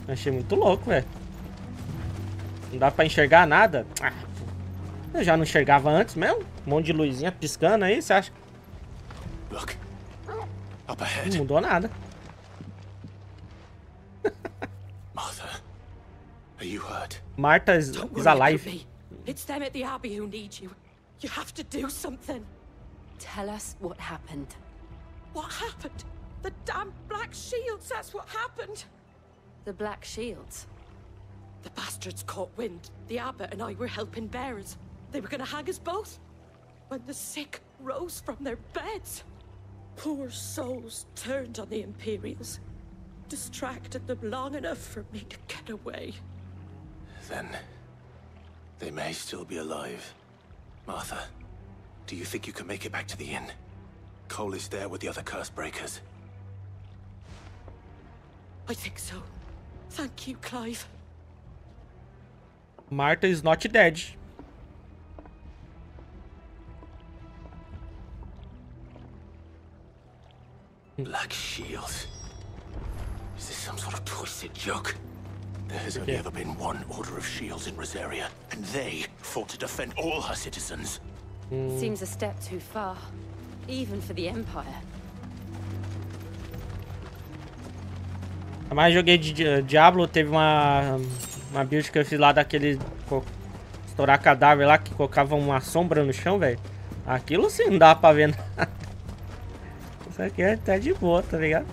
Achei muito louco, velho. Não dá pra enxergar nada? Ah, eu já não enxergava antes mesmo. Um monte de luzinha piscando aí, você acha? Look. Up ahead. Não mudou nada. Martha, are you hurt? Martha is alive. It's them at the Abbey who need you. You have to do something. Tell us what happened. What happened? The damn Black Shields, that's what happened. The Black Shields? The bastards caught wind. The Abbot and I were helping bearers. They were gonna hang us both. When the sick rose from their beds. Poor souls turned on the Imperials. Distracted them long enough for me to get away. Then they may still be alive. Martha, do you think you can make it back to the inn? Cole is there with the other curse breakers. I think so. Thank you, Clive. Martha is not dead. Black Shields. Is this some sort of twisted joke? There has only ever been one Order of Shields in Rosaria, and they fought to defend all her citizens. Seems a step too far, even for the Empire. Mas joguei de Diablo, teve uma build que eu fiz lá daquele estourar cadáver lá que colocava uma sombra no chão, velho. Aquilo sim não dá pra ver nada. Isso aqui é até de boa, tá ligado?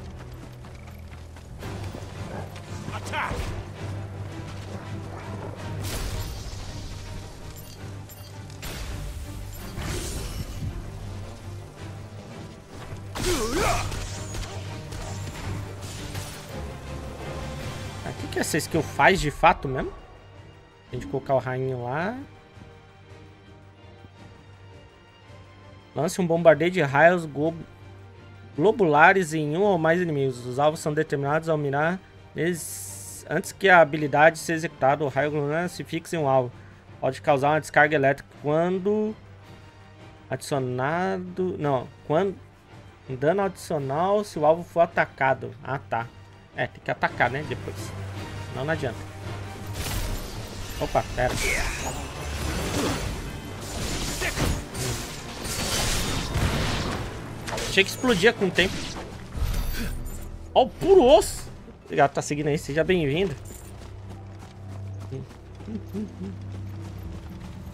O que essa skill faz de fato mesmo? A gente colocar o rainho lá. Lance um bombardeio de raios globulares em um ou mais inimigos. Os alvos são determinados ao mirar eles antes que a habilidade seja executada. O raio globular se fixa em um alvo. Pode causar uma descarga elétrica quando adicionado... Não, quando... Um dano adicional se o alvo for atacado. Ah, tá. É, tem que atacar, né? Depois. Não adianta. Opa, pera. Achei que explodia com o tempo. Ó, o puro osso. Obrigado, tá seguindo aí. Seja bem-vindo.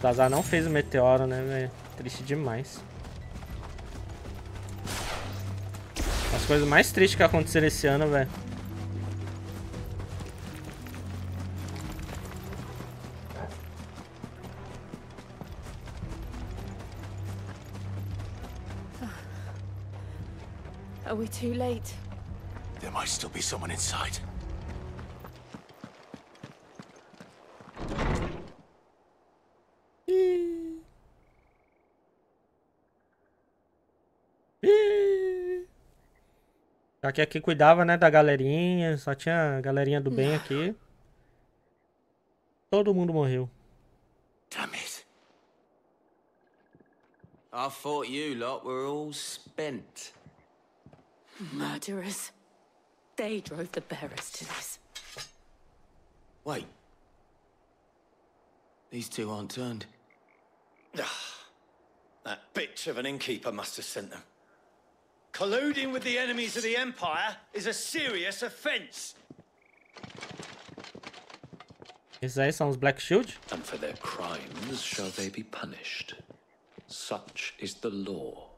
O Azar não fez o meteoro, né, velho? Triste demais. As coisas mais tristes que aconteceram esse ano, velho. Are we too late? There might still be someone inside. Já que aqui cuidava, né, da galerinha, só tinha a galerinha do bem aqui. Todo mundo morreu. Damn it. I thought you lot were all spent. Murderers. They drove the bearers to this. Wait. These two aren't turned. That bitch of an innkeeper must have sent them. Colluding with the enemies of the Empire is a serious offense. Esses aí são os Black Shield? And for their crimes shall they be punished. Such is the law.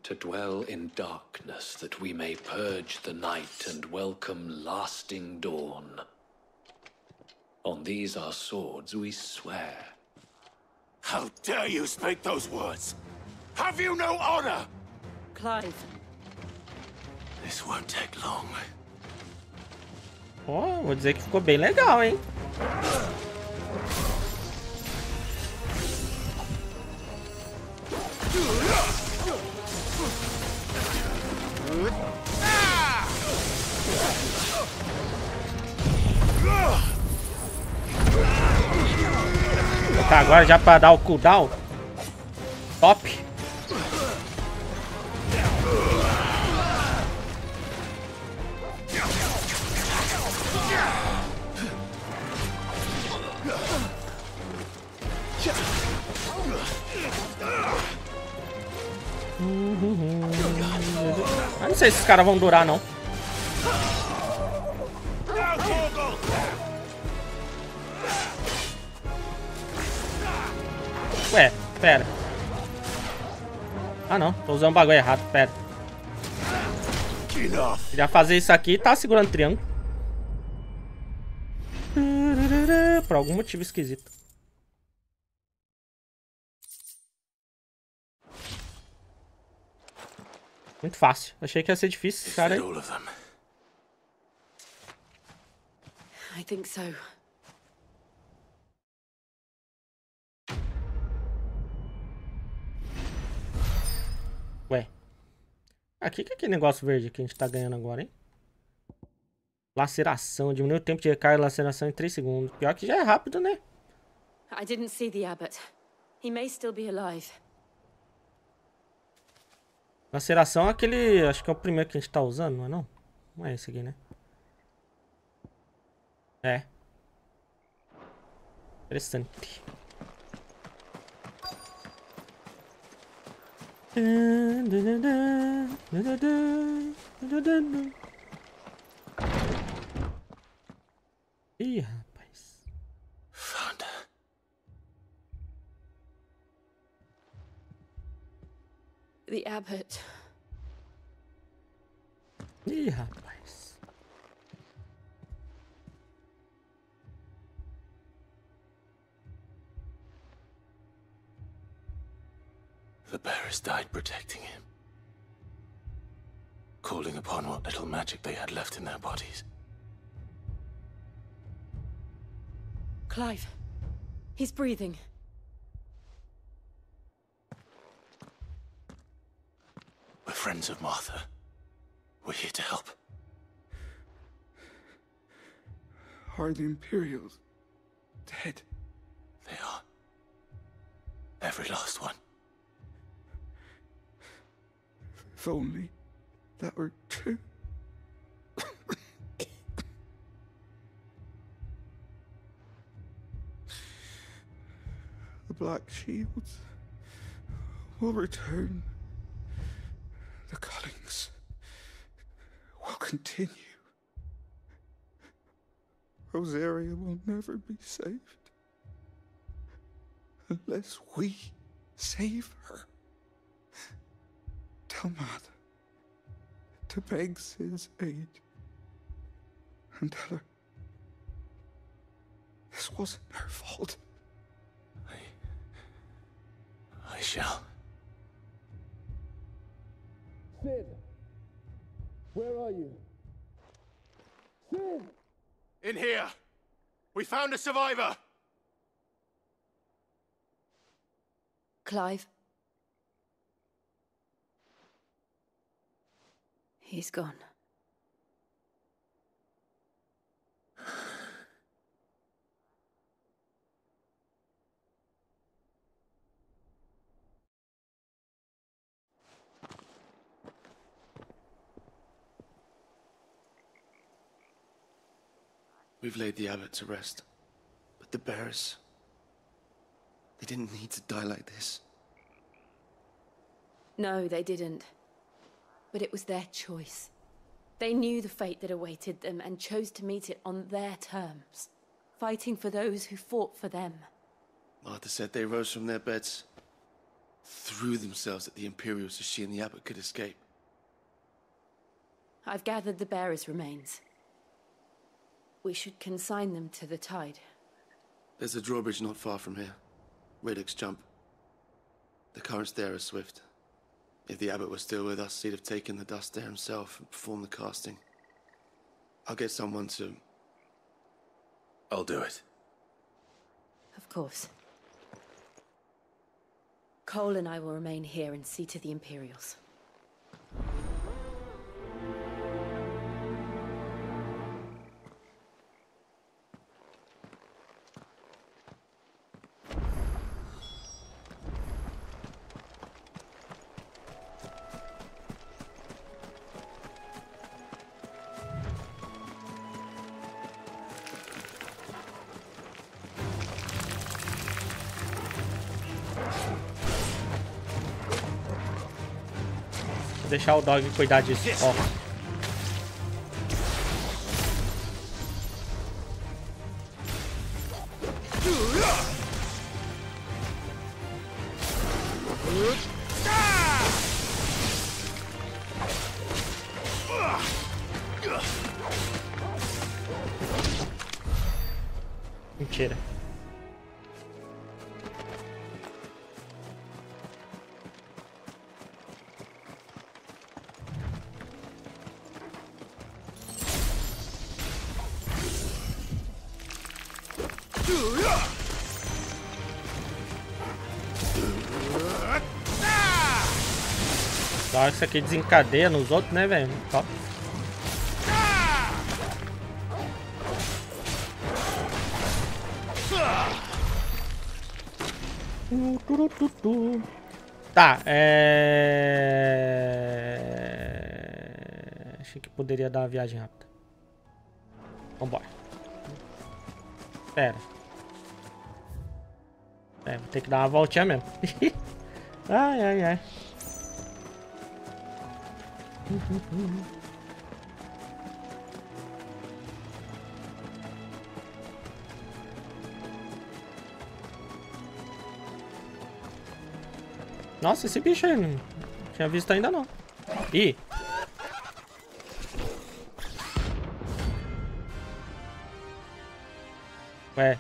To dwell in darkness that we may purge the night and welcome lasting dawn. On these our swords we swear. How dare you speak those words? Have you no honor? Clive. This won't take long. Oh, vou dizer que ficou bem legal, hein? Tá, agora já pra dar o cooldown. Top. sei se esses caras vão durar, não. Ué, pera. Ah, não. Tô usando o bagulho errado. Pera. Já fazer isso aqui, tá segurando triângulo. Por algum motivo esquisito. Muito fácil. Achei que ia ser difícil, esse cara aí. I think so. Ué. Aqui que é aquele negócio verde que a gente tá ganhando agora, hein? Laceração. Diminui o tempo de recarga da laceração em 3 segundos. Pior que já é rápido, né? I didn't see the abbot. He may still be alive. Laceração é aquele... Acho que é o primeiro que a gente tá usando, não é não? Não é esse aqui, né? É. Interessante. Ih, rapaz. Found her. The abbot. Ih, rapaz. The bearers died protecting him. Calling upon what little magic they had left in their bodies. Clive. He's breathing. We're friends of Martha. We're here to help. Are the Imperials dead? They are. Every last one. If only that were true. The Black Shields will return. The Cullings will continue. Rosaria will never be saved unless we save her. Tell Martha to beg Cid's aid and tell her this wasn't her fault. I shall. Cid! Where are you? Cid! In here! We found a survivor! Clive. He's gone. We've laid the abbot to rest. But the bearers... they didn't need to die like this. No, they didn't. But it was their choice. They knew the fate that awaited them and chose to meet it on their terms, fighting for those who fought for them. Martha said they rose from their beds, threw themselves at the Imperials so she and the abbot could escape. I've gathered the bearers' remains. We should consign them to the tide. There's a drawbridge not far from here. Radix Jump. The currents there are swift. If the abbot was still with us, he'd have taken the dust there himself and performed the casting. I'll get someone to... I'll do it. Of course. Cole and I will remain here and see to the Imperials. deixar o dog cuidar disso. Ó. Mentira. Só que isso aqui desencadeia nos outros, né, velho? Top. Tá, achei que poderia dar uma viagem rápida. Vambora. Pera. Vou ter que dar uma voltinha mesmo. Ai, ai, ai. Nossa, esse bicho aí não tinha visto ainda não. Ih. Ué.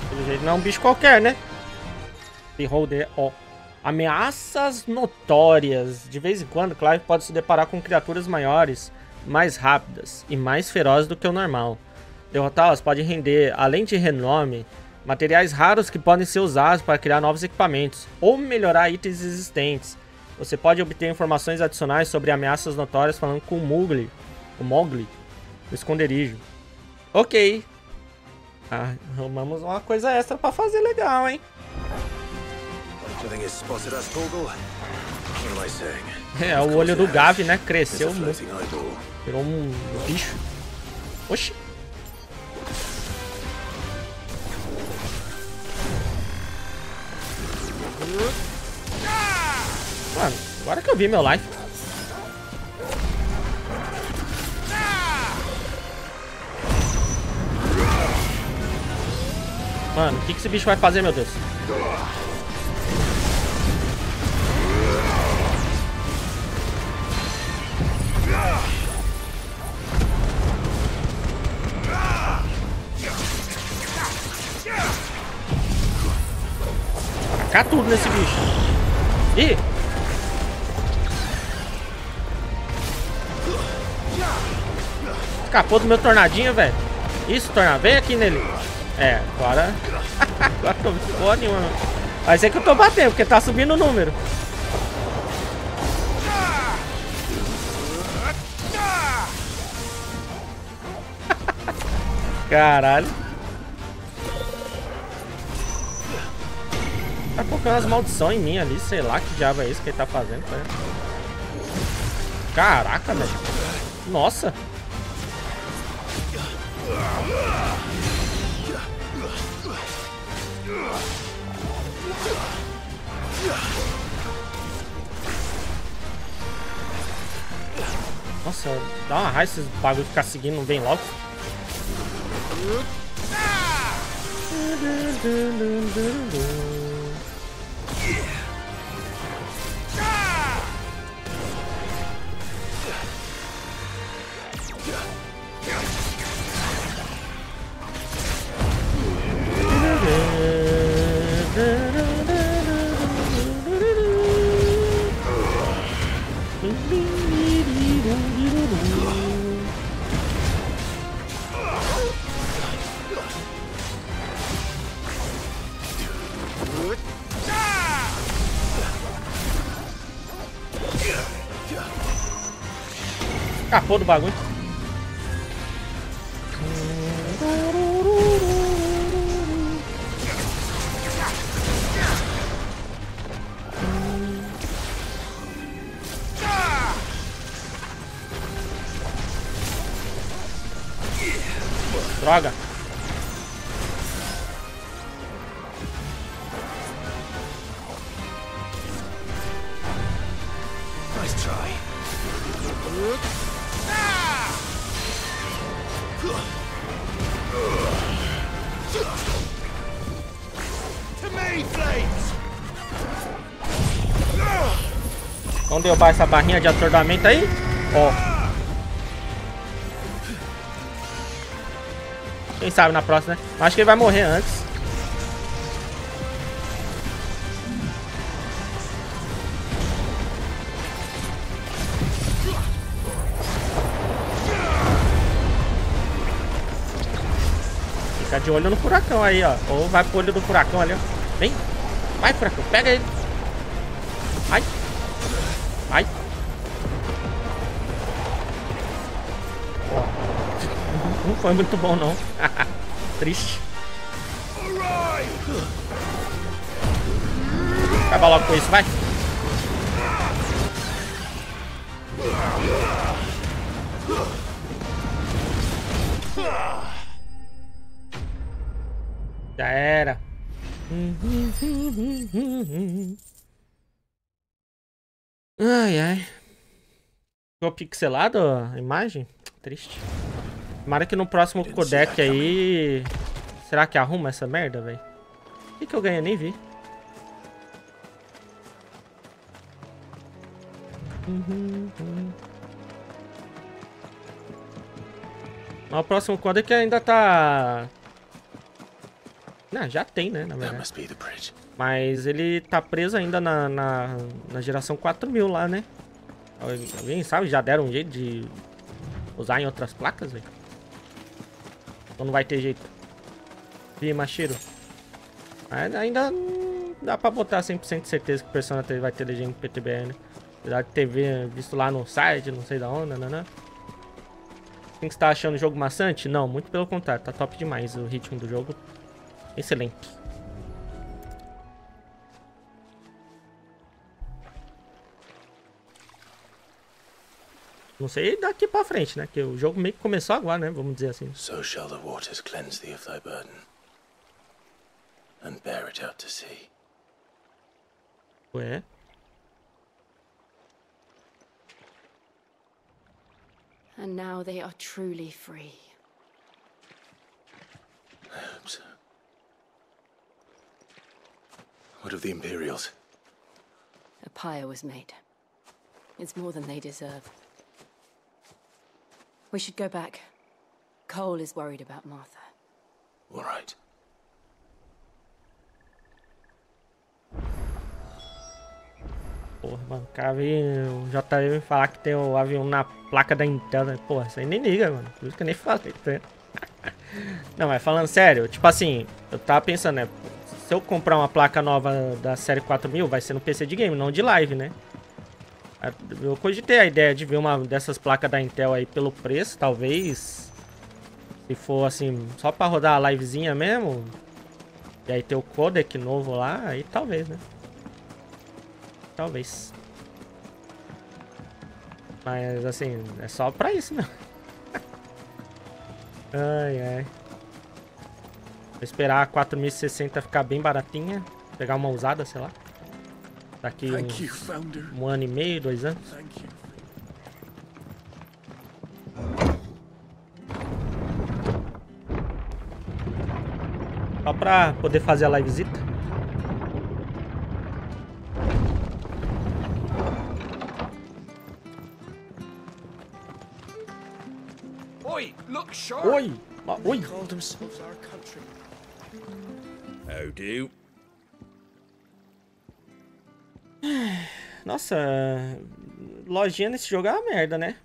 Pelo jeito não é um bicho qualquer, né? Beholder, ó. Ameaças notórias. De vez em quando, Clive pode se deparar com criaturas maiores, mais rápidas e mais ferozes do que o normal. Derrotá-las pode render, além de renome, materiais raros que podem ser usados para criar novos equipamentos ou melhorar itens existentes. Você pode obter informações adicionais sobre ameaças notórias falando com o Mowgli, no esconderijo. Ok. Arrumamos uma coisa extra para fazer legal, hein? É, o olho do Gavi, né? Cresceu muito. Virou um bicho. Oxi. Mano, agora que eu vi meu life. Mano, o que esse bicho vai fazer, meu Deus? Tacar tudo nesse bicho. Ih! Escapou do meu tornadinho, velho. Isso, tornado. Vem aqui nele. É, agora... agora tô boa nenhuma. Vai ser que eu tô batendo, porque tá subindo o número. Caralho. Tá colocando as maldições em mim ali, sei lá que diabo é isso que ele tá fazendo. Caraca, velho. Nossa. Nossa, dá uma raiva esses bagulho ficar seguindo, não vem logo. Escapou do bagulho. Droga. Vamos derrubar essa barrinha de atordoamento aí. Ó. Quem sabe na próxima, né? Acho que ele vai morrer antes. Fica de olho no furacão aí, ó. Ou vai pro olho do furacão ali, ó. Vem. Vai, furacão. Pega ele. Ai. Ai. Não foi muito bom, não. Triste. Acaba logo com isso, vai. Já era. Ai, ai. Ficou pixelado a imagem? Triste. Tomara que no próximo codec aí... Será que arruma essa merda, velho? O que eu ganhei? Nem vi. Mas o próximo codec ainda tá... Não, já tem, né, na verdade. Mas ele tá preso ainda na geração 4000 lá, né? Alguém sabe? Já deram um jeito de usar em outras placas, velho? Ou não vai ter jeito? Vi, Machiro. Ainda dá pra botar 100% de certeza que o Persona 3 vai ter legenda em PTBR, né? Apesar de ter visto lá no site, não sei da onde, né? Quem que você tá achando o jogo maçante? Não, muito pelo contrário. Tá top demais o ritmo do jogo. Excelente. Não sei daqui pra frente, né? Que o jogo meio que começou agora, né? Vamos dizer assim. So shall the waters cleanse thee of thy burden, and bear it out to sea. Ué? And now they are truly free. I hope so. What of the Imperials? A pyre was made. It's more than they deserve. We should go back. Cole is worried about Martha. All right. Porra, mano, o cara veio o JV falar que tem o avião na placa da Intel, né? Porra, isso aí nem liga, mano. Por isso que eu nem falei, tá? Não, mas falando sério, tipo assim, eu tava pensando, né? Se eu comprar uma placa nova da série 4000, vai ser no PC de game, não de live, né? Eu cogitei a ideia de ver uma dessas placas da Intel aí pelo preço, talvez. Se for assim, só pra rodar a livezinha mesmo. E aí ter o codec novo lá, aí talvez, né? Talvez. Mas assim, é só pra isso, né? Ai, ai. Vou esperar a 4060 ficar bem baratinha. Pegar uma usada, sei lá. Daqui um ano e meio, 2 anos. Só pra poder fazer a livezita. Oi, look sharp. Oi, oi. Called themselves our country. How do? Nossa, lojinha nesse jogo é uma merda, né?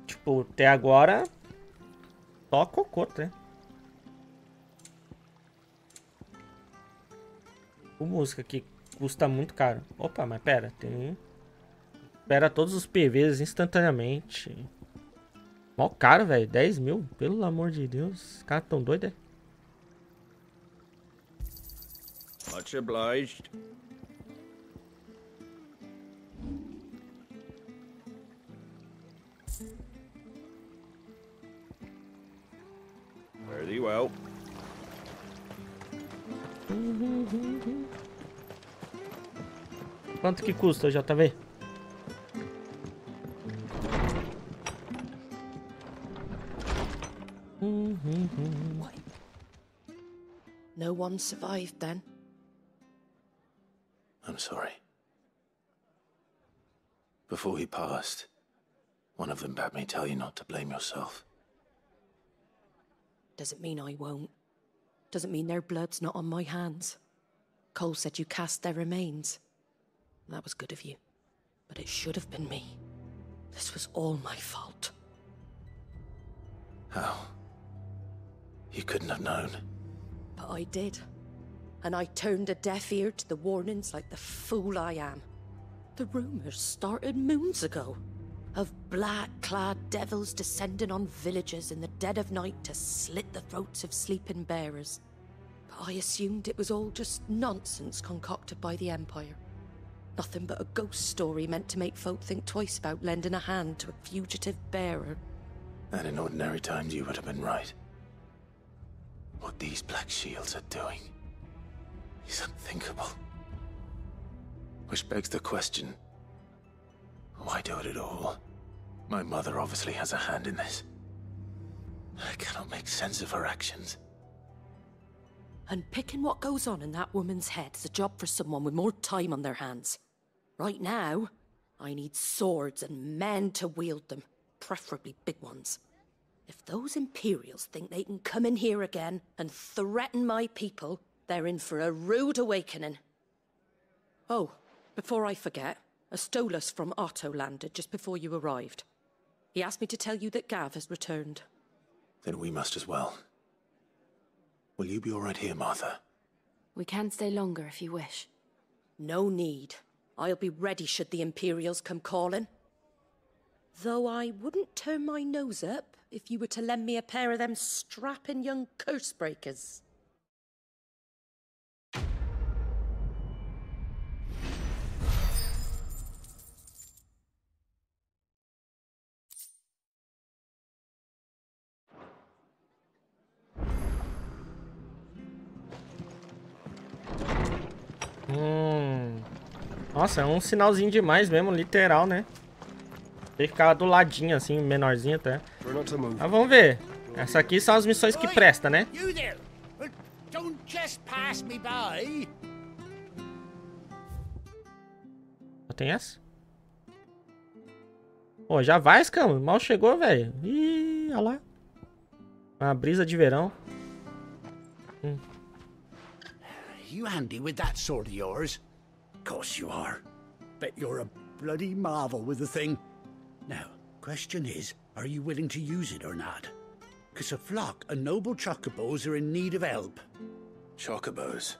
Tipo, até agora só cocô, né? O música que custa muito caro. Opa, mas pera, tem... Espera todos os PVs instantaneamente. Mó caro, velho. 10 mil, pelo amor de Deus. Os caras tão doidos, é? Much obliged. Very well. Quanto que custa, JV? What? No one survived then? I'm sorry. Before he passed, one of them bade me tell you not to blame yourself. Doesn't mean I won't. Doesn't mean their blood's not on my hands. Cole said you cast their remains. That was good of you. But it should have been me. This was all my fault. How? You couldn't have known. But I did. And I turned a deaf ear to the warnings like the fool I am. The rumors started moons ago. Of black-clad devils descending on villages in the dead of night to slit the throats of sleeping bearers. But I assumed it was all just nonsense concocted by the Empire. Nothing but a ghost story meant to make folk think twice about lending a hand to a fugitive bearer. And in ordinary times you would have been right. What these Black Shields are doing is unthinkable. Which begs the question, why do it at all? My mother obviously has a hand in this. I cannot make sense of her actions. And picking what goes on in that woman's head is a job for someone with more time on their hands. Right now, I need swords and men to wield them, preferably big ones. If those Imperials think they can come in here again and threaten my people, they're in for a rude awakening. Oh, before I forget, Astolas from Otto landed just before you arrived. He asked me to tell you that Gav has returned. Then we must as well. Will you be all right here, Martha? We can stay longer if you wish. No need. I'll be ready should the Imperials come calling. Though I wouldn't turn my nose up if you were to lend me a pair of them strapping young curse breakers. Nossa, é um sinalzinho demais mesmo, literal, né? Tem que ficar do ladinho, assim, menorzinho até. Mas vamos ver. Essas aqui são as missões que prestam, né? You there! Don't just pass me by! Tem essa? Pô, já vai, Escama. Mal chegou, velho. Ih, olha lá. Uma brisa de verão. You handy with that sword of yours? Course you are. Bet you're a bloody marvel with the thing. Now, question is, are you willing to use it or not? 'Cause a flock of noble chocobos are in need of help. Chocobos?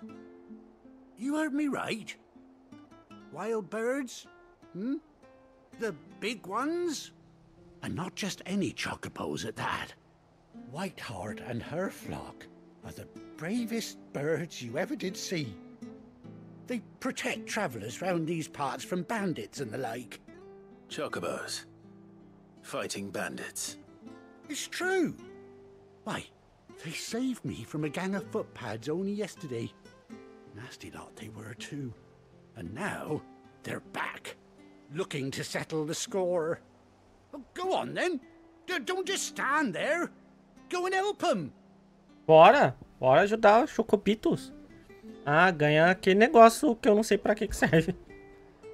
You heard me right. Wild birds? The big ones? And not just any chocobos at that. Whiteheart and her flock are the bravest birds you ever did see. They protect travellers round these parts from bandits and the like. Chocobos. Fighting bandits. It's true. Why, they saved me from a gang of footpads only yesterday. Nasty lot they were too. And now, they're back, looking to settle the score. Oh, go on then. Don't just stand there. Go and help them. Bora. Bora ajudar os Chocopitos. Ah, ganha aquele negócio que eu não sei pra que serve.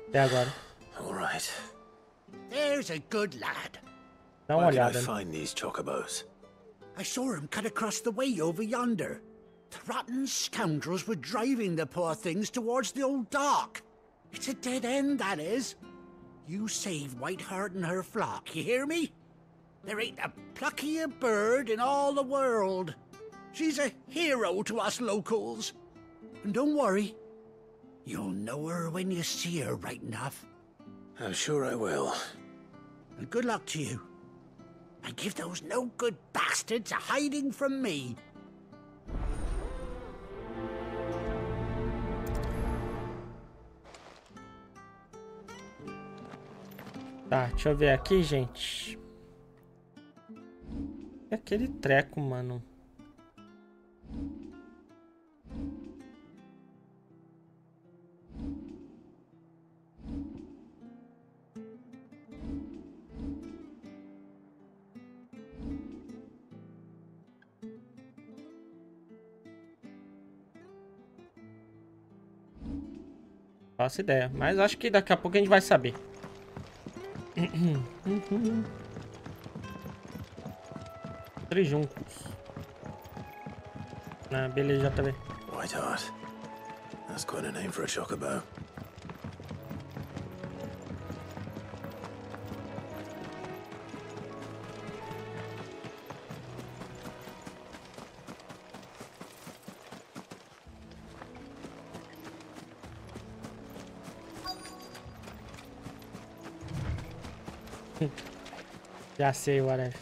Até agora. All right. There's a good lad. Dá uma olhada. Where can I find these chocobos? I saw him cut across the way over yonder. The rotten scoundrels were driving the poor things towards the old dock. It's a dead end, that is. You save Whiteheart and her flock, you hear me? There ain't a pluckier bird in all the world. She's a hero to us locals. And don't worry, you'll know her when you see her right enough. I'm sure I will. And good luck to you. And give those no-good bastards a hiding from me. Tá, deixa eu ver aqui, gente. É aquele treco, mano. Faço ideia, mas acho que daqui a pouco a gente vai saber. Três juntos. Ah, beleza, JV. Whiteheart. That's quite a name for a chocobo. Já sei, whatever.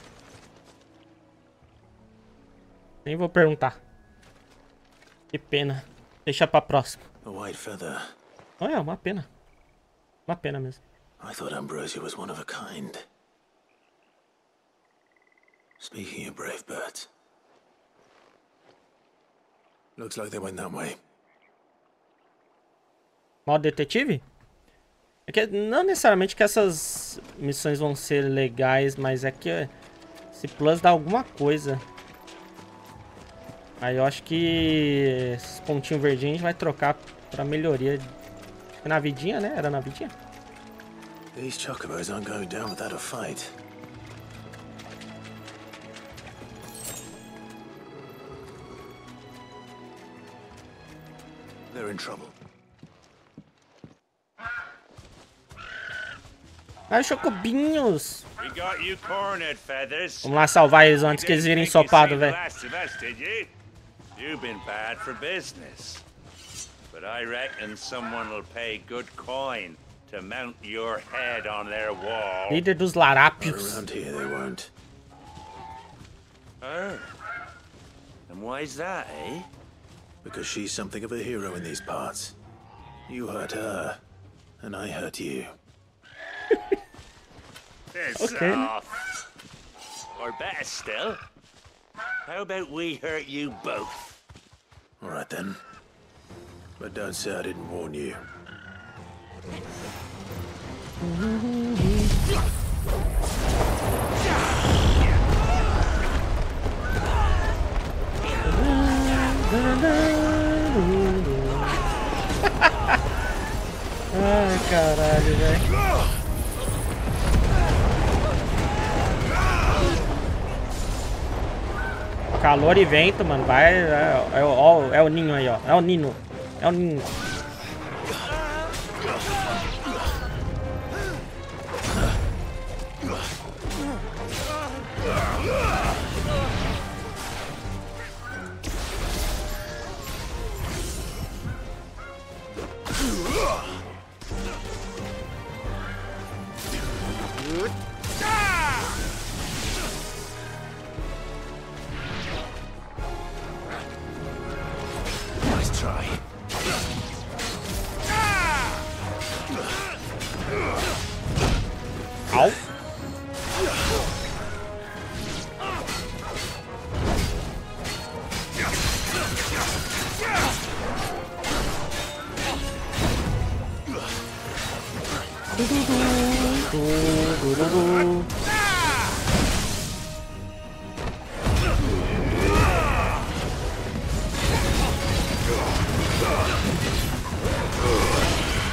Nem vou perguntar. Que pena. Deixa pra próxima. A white feather. Olha, uma pena. Uma pena mesmo. I thought Ambrosia was one of a kind. Speaking of brave birds. Looks like they went that way. Modo detetive? É que não necessariamente que essas missões vão ser legais, mas é que esse plus dá alguma coisa. Aí eu acho que esses pontinhos verdinhos a gente vai trocar pra melhoria. Acho que na vidinha, né? Era na vidinha. These chocobos aren't going down without a fight. They're in trouble. Ai, chocobinhos! We got you cornered, Feathers. Vamos lá salvar eles antes que eles virem ensopados, velho. You've been bad for business. But I reckon someone will pay good coin to mount your head on their wall. Líder dos larápios. Around here they won't. Oh. And why's that, eh? Because she's something of a hero in these parts. You hurt her, and I hurt you. Okay. Or better still, how about we hurt you both? All right then. But don't say I didn't warn you. Ai, caralho, velho. Calor e vento, mano. Vai. É o ninho aí, ó. É o Nino. É o Ninho. Au.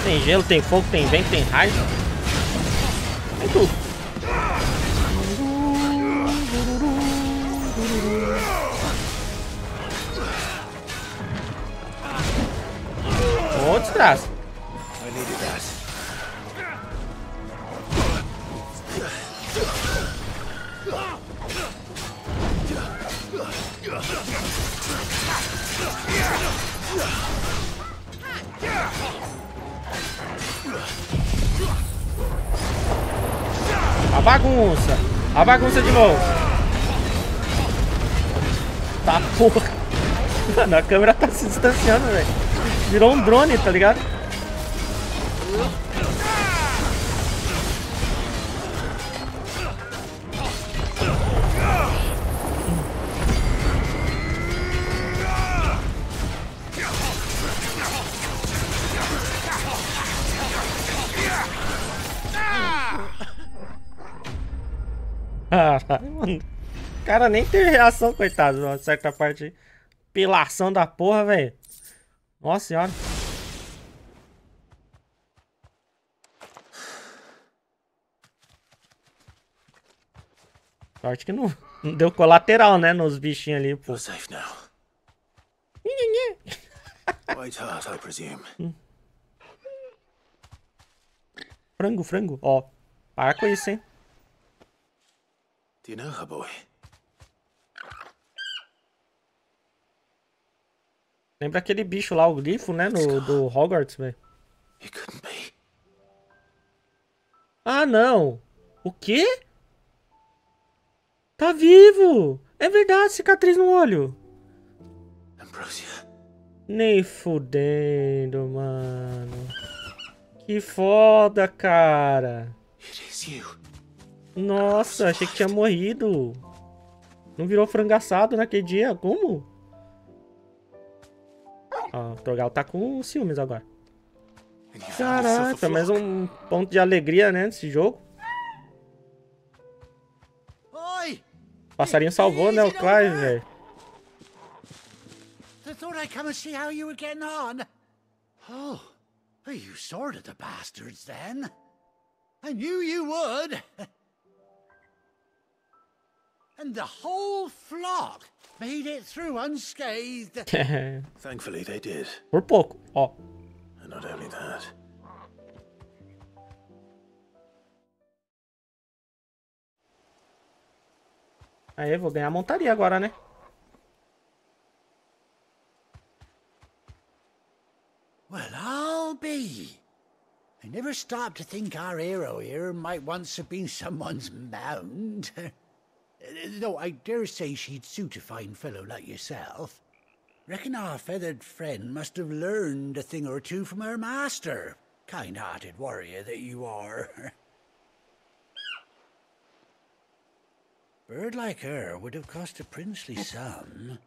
Tem gelo, tem fogo, tem vento, tem raio. Tem tudo. Ô, desgraça. A bagunça! A bagunça de novo! Tá porra! Mano, a câmera tá se distanciando, velho. Virou um drone, tá ligado? Caralho, mano. O cara nem teve reação, coitado, numa certa parte. Pilação da porra, velho. Nossa senhora. Sorte que não deu colateral, né? Nos bichinhos ali, pô. You're safe now. Whiteheart, I presume. Frango, frango. Ó, para com isso, hein? Do you know her, boy? Lembra aquele bicho lá, o glifo, né? Do Hogwarts, velho. Ah, não. O quê? Tá vivo. É verdade, cicatriz no olho. Ambrosia. Nem fudendo, mano. Que foda, cara. It is you. Nossa, achei que tinha morrido. Não virou frango assado naquele dia? Como? Ó, o Torgal tá com ciúmes agora. Caraca, mais um ponto de alegria, né, nesse jogo. Oi! O passarinho salvou, né, o Clive, velho. I thought I'd come and see how you were getting on. Oh, you sorted the bastards then. I knew you would. And the whole flock made it through unscathed. Thankfully they did. Por pouco, ó. And not only that. Aí, vou ganhar a montaria agora, né? Well, I'll be. I never stopped to think our hero here might once have been someone's mount. Though I dare say she'd suit a fine fellow like yourself. Reckon our feathered friend must have learned a thing or two from her master. Kind-hearted warrior that you are. Bird like her would have cost a princely sum.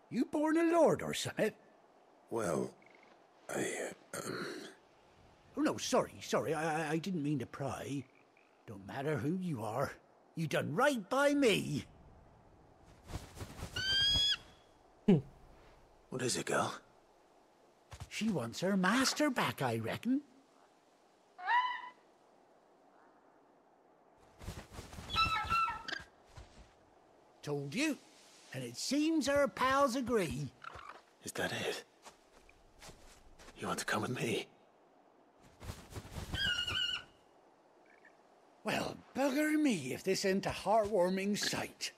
You born a lord or something? Well, Oh, no, sorry. I didn't mean to pry. Don't matter who you are. You done right by me. What is it, girl? She wants her master back, I reckon. Told you. And it seems her pals agree. Is that it? You want to come with me? Well, bugger me if this ain't a heartwarming sight.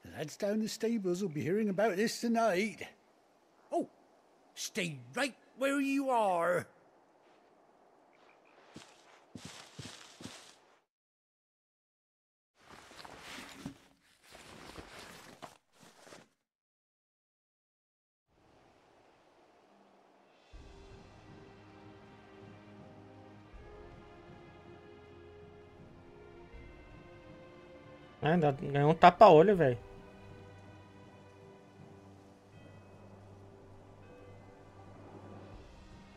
The lads down the stables will be hearing about this tonight. Oh, stay right where you are. Ainda ganhou um tapa-olho, velho.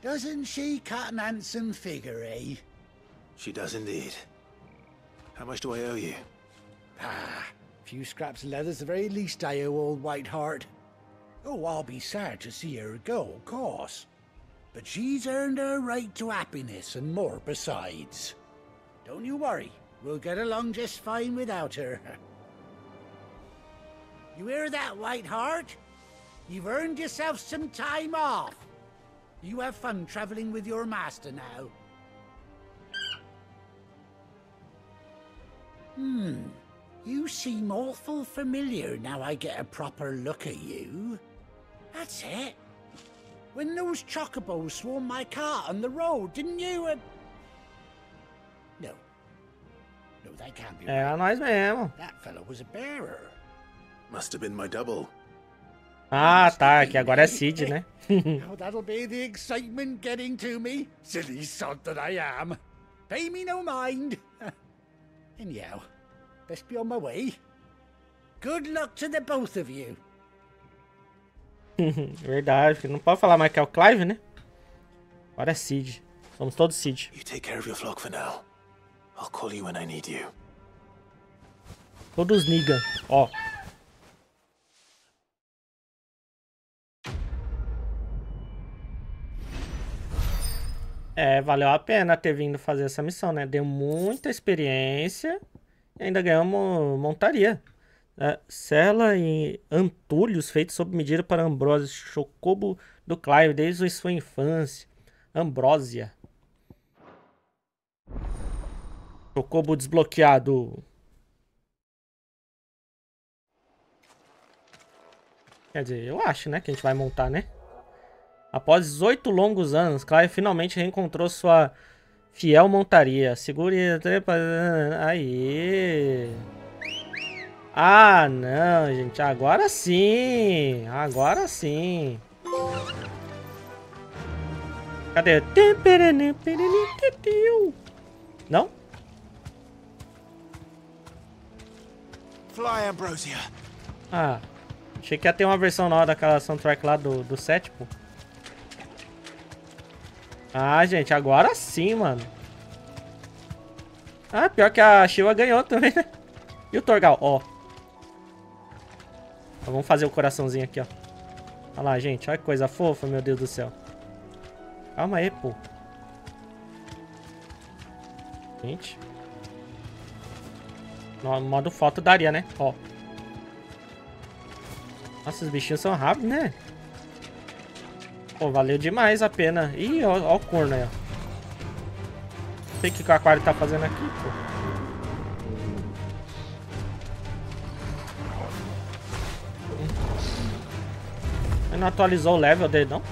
Doesn't she cut an handsome figure, eh? She does indeed. How much do I owe you? Ah, a few scraps of leather's the very least I owe old Whiteheart. Oh, I'll be sad to see her go, of course. But she's earned her right to happiness and more besides. Don't you worry. We'll get along just fine without her. You hear that, Whiteheart? You've earned yourself some time off. You have fun traveling with your master now. You seem awful familiar now I get a proper look at you. That's it. When those chocobos swarmed my cart on the road, didn't you? No. No, that can't be Era nós mesmo. That fellow was a bearer. Must have been my double. Ah, tá. Que agora é Cid, né? Oh, that'll be the excitement getting to me. Silly sod that I am. Pay me no mind. Anyhow, best be on my way. Good luck to the both of you. Verdade, não pode falar mais que é o Clive, né? Agora é Cid. Somos todos Cid. You take care of your flock for now. I'll call you when I need you. Todos Negan, ó. É, valeu a pena ter vindo fazer essa missão, né? Deu muita experiência. E ainda ganhamos montaria. Cela e antulhos feitos sob medida para Ambrose. Chocobo do Clive desde sua infância. Ambrósia. Chocobo desbloqueado. Quer dizer, eu acho, né, que a gente vai montar, né? Após 18 longos anos, Clive finalmente reencontrou sua fiel montaria. Segure... Aí. Ah, não, gente. Agora sim. Agora sim. Cadê? Não? Fly, Ambrosia. Ah, achei que ia ter uma versão nova daquela soundtrack lá do 7, pô. Ah, gente, agora sim, mano. Ah, pior que a Shiva ganhou também, né? E o Torgal, ó. Vamos fazer o coraçãozinho aqui, ó. Olha lá, gente, olha que coisa fofa, meu Deus do céu. Calma aí, pô. Gente. No modo foto daria, né? Ó. Nossa, os bichinhos são rápidos, né? Pô, valeu demais a pena. Ih, ó o corno aí, ó. Não sei o que o aquário tá fazendo aqui, pô. Ele não atualizou o level dele, não?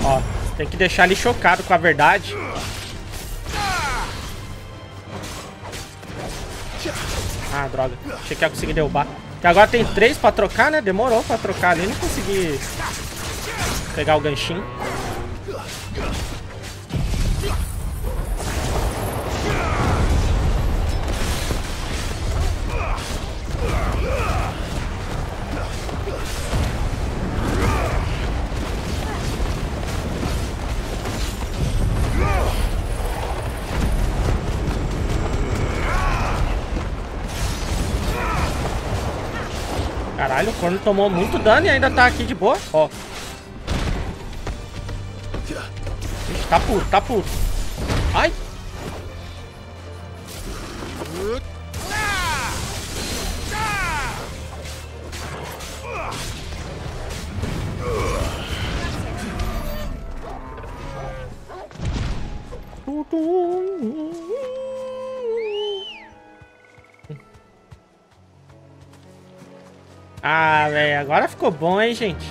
Ó, tem que deixar ele chocado com a verdade. Ah, droga. Achei que ia conseguir derrubar. Porque agora tem 3 pra trocar, né? Demorou pra trocar ali. Não consegui pegar o ganchinho. Caralho, o corno tomou muito dano e ainda tá aqui de boa. Ó. Ixi, tá puto, tá puto. Ai. Ah, velho, agora ficou bom, hein, gente?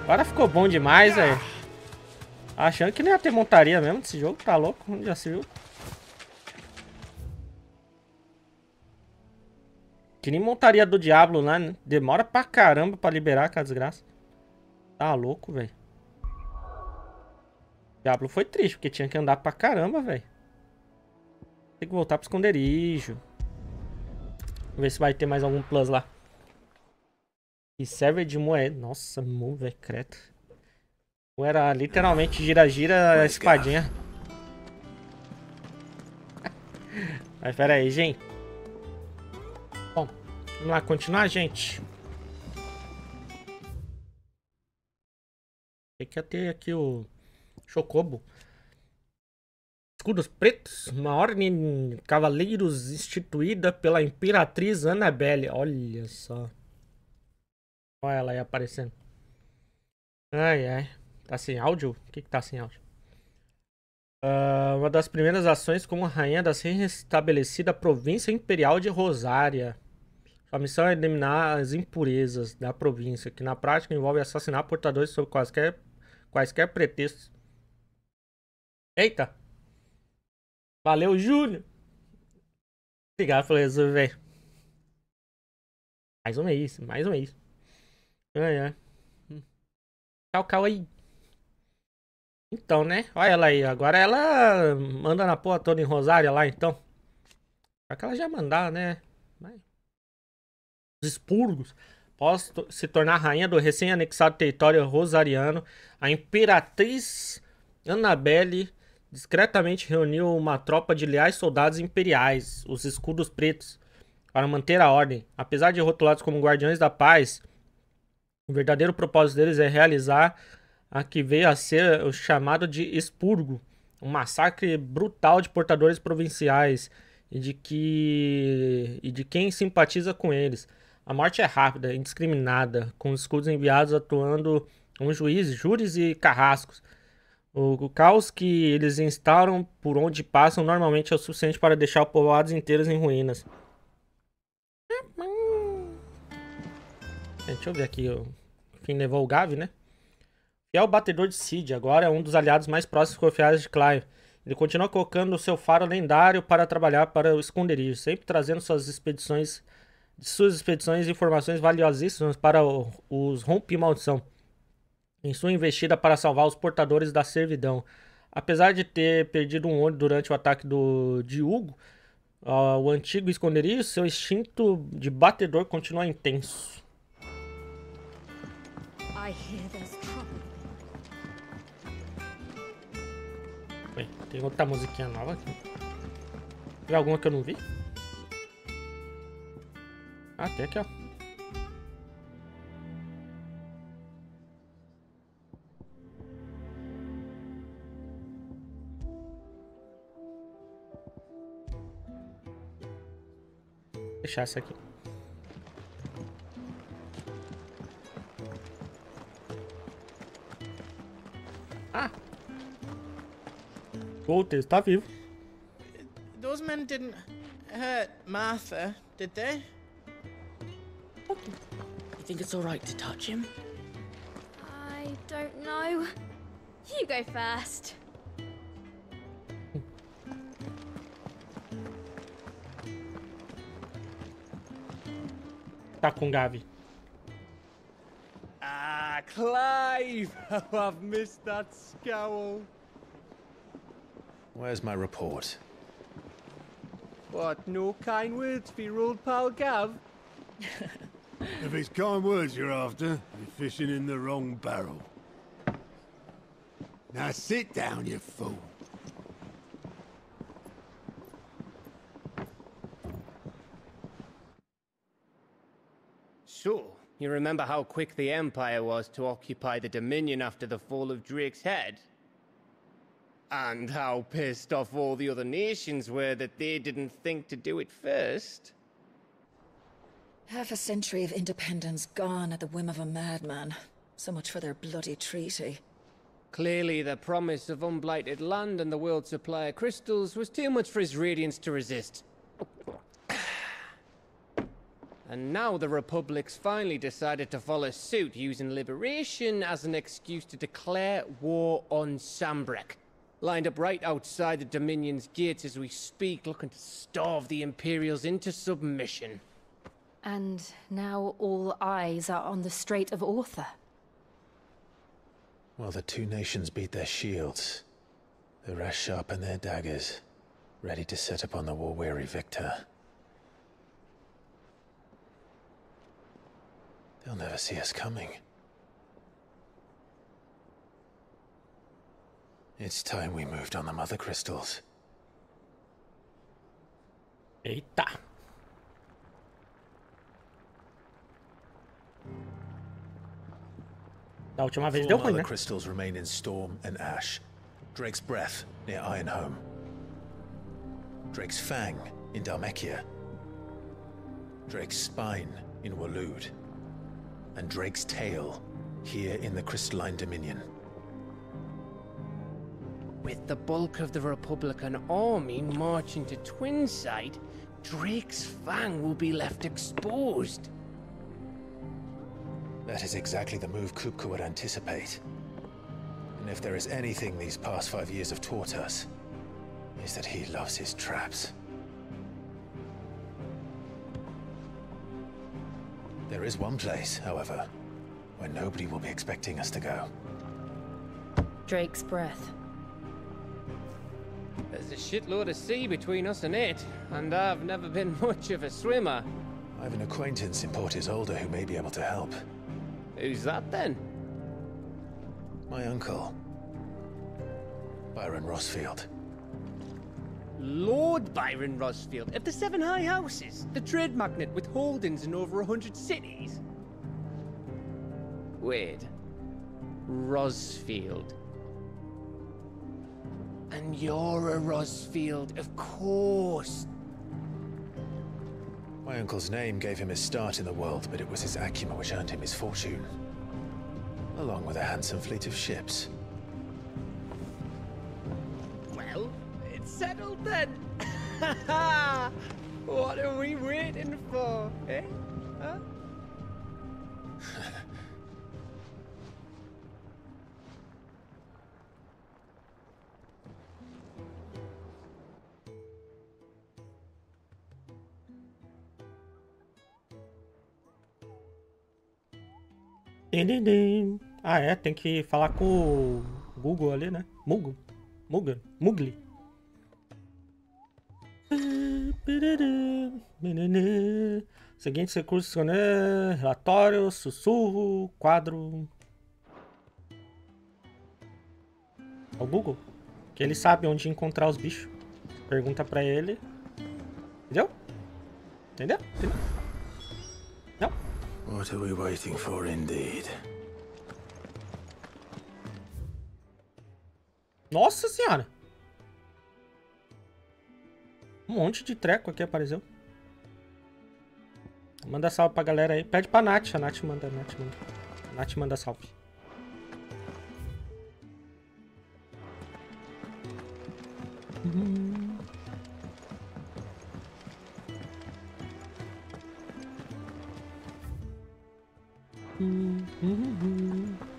Agora ficou bom demais, velho. Achando que não ia ter montaria mesmo desse jogo, tá louco? Já se viu? Que nem montaria do Diablo lá, né? Demora pra caramba pra liberar aquela desgraça. Tá louco, velho. Diablo foi triste, porque tinha que andar pra caramba, velho. Tem que voltar pro esconderijo. Vamos ver se vai ter mais algum plus lá. E server de moeda. Nossa, Mu, velho, credo. Era literalmente gira-gira a espadinha. Mas pera aí, gente. Bom, vamos lá continuar, gente. Tem que ter aqui o Chocobo. Escudos pretos. Uma ordem de cavaleiros instituída pela Imperatriz Annabelle. Olha só. Olha ela aí aparecendo. Ai, ai. Tá sem áudio? O que tá sem áudio? Uma das primeiras ações como rainha da restabelecida província imperial de Rosária. Sua missão é eliminar as impurezas da província, que na prática envolve assassinar portadores sob quaisquer pretextos. Eita! Valeu, Júnior! Obrigado pelo resolver, velho. Mais um mês, mais um mês. É. Cal aí. Então, né? Olha ela aí. Agora ela manda na porra toda em Rosária lá, então. Só que ela já mandava, né? Os expurgos. Após se tornar rainha do recém-anexado território rosariano, a Imperatriz Annabelle discretamente reuniu uma tropa de leais soldados imperiais, os Escudos Pretos, para manter a ordem. Apesar de rotulados como guardiões da paz, O verdadeiro propósito deles é realizar a que veio a ser o chamado de expurgo, um massacre brutal de portadores provinciais e de quem simpatiza com eles. A morte é rápida, indiscriminada, com os escudos enviados atuando como juízes, júris e carrascos. O caos que eles instauram por onde passam normalmente é o suficiente para deixar povoados inteiros em ruínas. Deixa eu ver aqui. Quem levou o Gavi, né? Fiel batedor de Cid, agora é um dos aliados mais próximos e confiáveis de Clive. Ele continua colocando o seu faro lendário para trabalhar para o esconderijo, sempre trazendo suas expedições e informações valiosíssimas para os Rompe-Maldição, em sua investida para salvar os portadores da servidão. Apesar de ter perdido um olho durante o ataque de Hugo, o antigo esconderijo, seu instinto de batedor continua intenso. I hear there's trouble. Tem outra musiquinha nova aqui. Tem alguma que eu não vi? Ah, tem aqui, ó. Vou deixar essa aqui. Ah! Walter está vivo. Those men didn't hurt Martha, did they? You think it's all right to touch him? I don't know. You go first. Tá com Gavi. Ah, Clive! Oh, I've missed that scowl. Where's my report? What, no kind words for your old pal Gav? If it's kind words you're after, you're fishing in the wrong barrel. Now sit down, you fool. So, you remember how quick the Empire was to occupy the Dominion after the fall of Drake's Head? And how pissed off all the other nations were that they didn't think to do it first? Half a century of independence gone at the whim of a madman. So much for their bloody treaty. Clearly, the promise of unblighted land and the world's supply of crystals was too much for his radiance to resist. And now the Republic's finally decided to follow suit, using liberation as an excuse to declare war on Sambrek. Lined up right outside the Dominion's gates as we speak, looking to starve the Imperials into submission. And now all eyes are on the Strait of Arthur. Well, the two nations beat their shields. The rest sharpen their daggers, ready to set upon the war-weary victor. They'll never see us coming. It's time we moved on the Mother Crystals. Eita. Da última vez deu ruim, Mother né? Crystals remain in Storm and Ash. Drake's Breath near Ironhome. Drake's Fang in Dhalmekia. Drake's Spine in Waloed. And Drake's Tail here in the Crystalline Dominion. With the bulk of the Republican army marching to Twinside, Drake's Fang will be left exposed. That is exactly the move Kupka would anticipate. And if there is anything these past 5 years have taught us, is that he loves his traps. There is one place, however, where nobody will be expecting us to go. Drake's Breath. There's a shitload of sea between us and it, and I've never been much of a swimmer. I have an acquaintance in Port Isolde who may be able to help. Who's that then? My uncle, Byron Rosfield. Lord Byron Rosfield of the Seven High Houses, the trade magnate with holdings in over 100 cities. Wait. Rosfield. And you're a Rosfield, of course. My uncle's name gave him his start in the world, but it was his acumen which earned him his fortune. Along with a handsome fleet of ships. Well, it's settled then. What are we waiting for, eh? Huh? Ah, é, tem que falar com o Google ali, né? Mugli. Seguintes recursos, né? Relatório, sussurro, quadro. O Google, que ele sabe onde encontrar os bichos. Pergunta pra ele. Entendeu? Entendeu? Não? What are we waiting for indeed? Nossa senhora! Um monte de treco aqui apareceu. Manda salve pra galera aí. Pede pra Nath. A Nath manda. A Nath manda salve.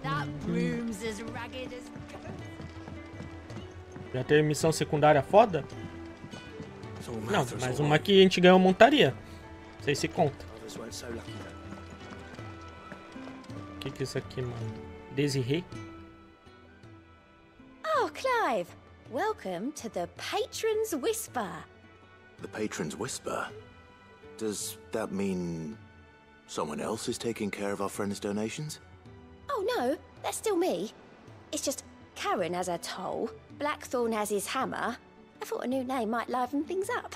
That room's as ragged as... Já teve missão secundária foda? Não, mas uma que a gente ganhou montaria. Não sei se conta. O que é isso aqui, mano? Desiree? Oh, Clive! Welcome to the Patron's Whisper. The Patron's Whisper? Does that mean someone else is taking care of our friend's donations? Oh no, that's still me. It's just Karen has her toll, Blackthorn has his hammer. I thought a new name might liven things up.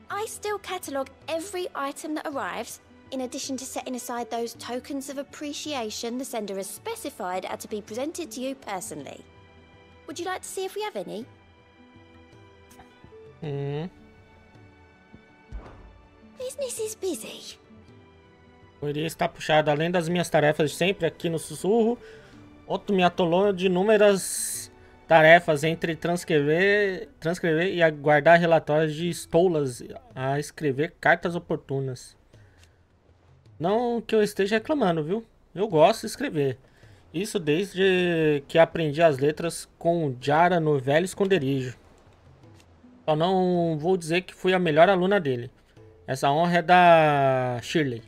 I still catalogue every item that arrives, in addition to setting aside those tokens of appreciation the sender has specified are to be presented to you personally. Would you like to see if we have any? Business is busy. Poderia estar puxado, além das minhas tarefas de sempre aqui no Sussurro. Outro me atolou de inúmeras tarefas entre transcrever e aguardar relatórios de estoulas a escrever cartas oportunas. Não que eu esteja reclamando, viu? Eu gosto de escrever. Isso desde que aprendi as letras com o Jara no velho esconderijo. Só não vou dizer que fui a melhor aluna dele. Essa honra é da Shirley.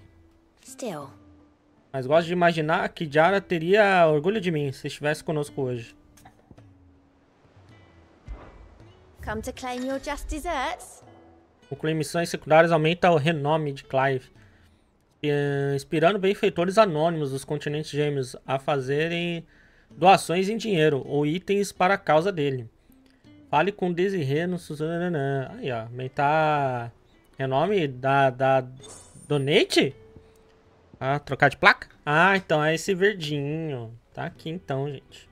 Still. Mas gosto de imaginar que Jara teria orgulho de mim se estivesse conosco hoje. Come to claim your just desserts? Concluir missões secundárias aumenta o renome de Clive, inspirando benfeitores anônimos dos continentes gêmeos a fazerem doações em dinheiro ou itens para a causa dele. Fale com Desiree no Suzanã. Aí, ó. Aumentar renome da Donate? Ah, trocar de placa? Ah, então é esse verdinho. Tá aqui então, gente.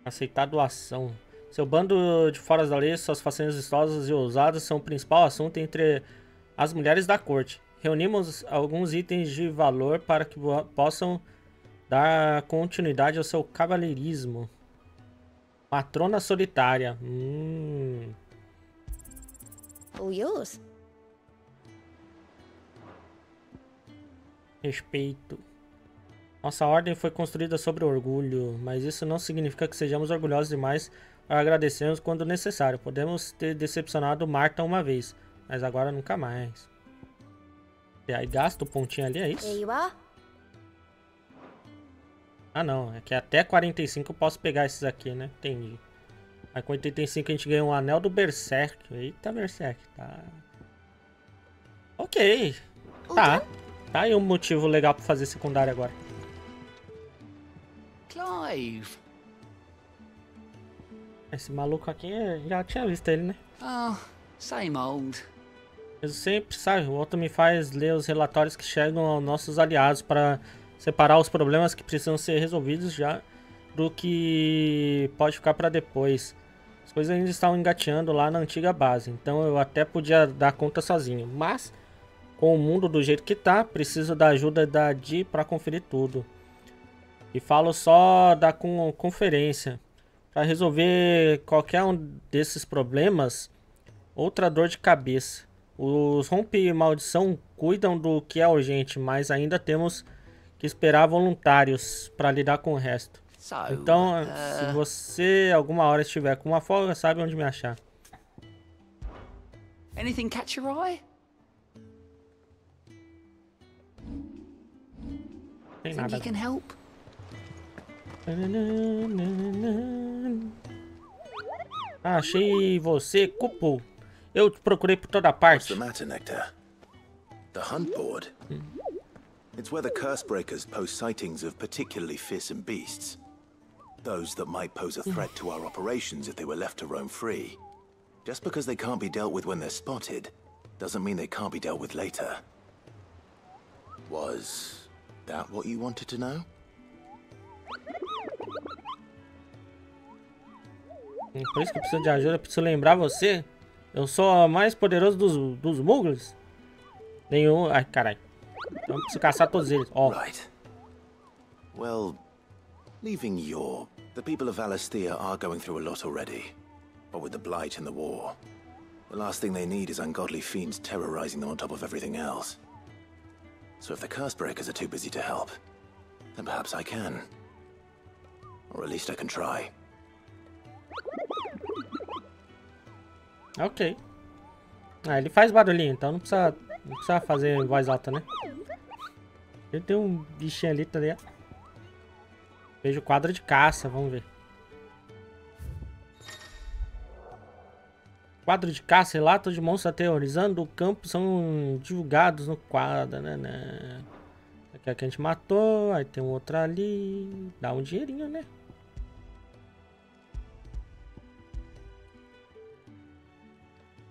Aceitar doação. Seu bando de foras da lei, suas façanhas vistosas e ousadas são o principal assunto entre as mulheres da corte. Reunimos alguns itens de valor para que possam dar continuidade ao seu cavalheirismo. Matrona solitária. All yours. Respeito. Nossa ordem foi construída sobre orgulho, mas isso não significa que sejamos orgulhosos demais para agradecermos quando necessário. Podemos ter decepcionado Marta uma vez, mas agora nunca mais. E aí gasta o pontinho ali, é isso? Here you are. Ah não, é que até 45 eu posso pegar esses aqui, né? Entendi. Aí com 85 a gente ganha um anel do Berserk. Eita, Berserk, tá. Ok. Tá. Tá aí um motivo legal pra fazer secundário agora. Clive. Esse maluco aqui, já tinha visto ele, né? Oh, same old. Eu sempre, sabe, o outro me faz ler os relatórios que chegam aos nossos aliados para separar os problemas que precisam ser resolvidos já do que pode ficar para depois. As coisas ainda estão engateando lá na antiga base, então eu até podia dar conta sozinho, mas com o mundo do jeito que tá, preciso da ajuda da Di para conferir tudo. E falo só da conferência. Para resolver qualquer um desses problemas, outra dor de cabeça. Os rompe-maldição cuidam do que é urgente, mas ainda temos que esperar voluntários para lidar com o resto. Então, se você alguma hora estiver com uma folga, sabe onde me achar. Anything catch your eye? Tem Think nada. you can help? Ah, achei você, Cupo. Eu te procurei por toda parte. What's the matter, Nectar? The hunt board? It's where the Cursebreakers post sightings of particularly fearsome beasts. Those that might pose a threat to our operations if they were left to roam free. Just because they can't be dealt with when they're spotted, doesn't mean they can't be dealt with later. Was that what you wanted to know? Por isso que eu preciso de ajuda, eu preciso lembrar você. Eu sou o mais poderoso dos Muggles. Nenhum... Ai, caralho. Então eu preciso caçar todos eles. Ó. Right. Well, leaving Yor, the people of Valisthea are going through a lot already. But with the Blight and the war, the last thing they need is ungodly fiends terrorizing them on top of everything else. So if the Cursebreakers are too busy to help, then perhaps I can. Or at least I can try. Ok. Ah, ele faz barulhinho, então não precisa fazer em voz alta, né? Ele tem um bichinho ali, tá ligado? Vejo quadro de caça, vamos ver. Quadro de caça, relatos de monstros aterrorizando o campo são divulgados no quadro, né? Aqui é que a gente matou, aí tem um outro ali. Dá um dinheirinho, né?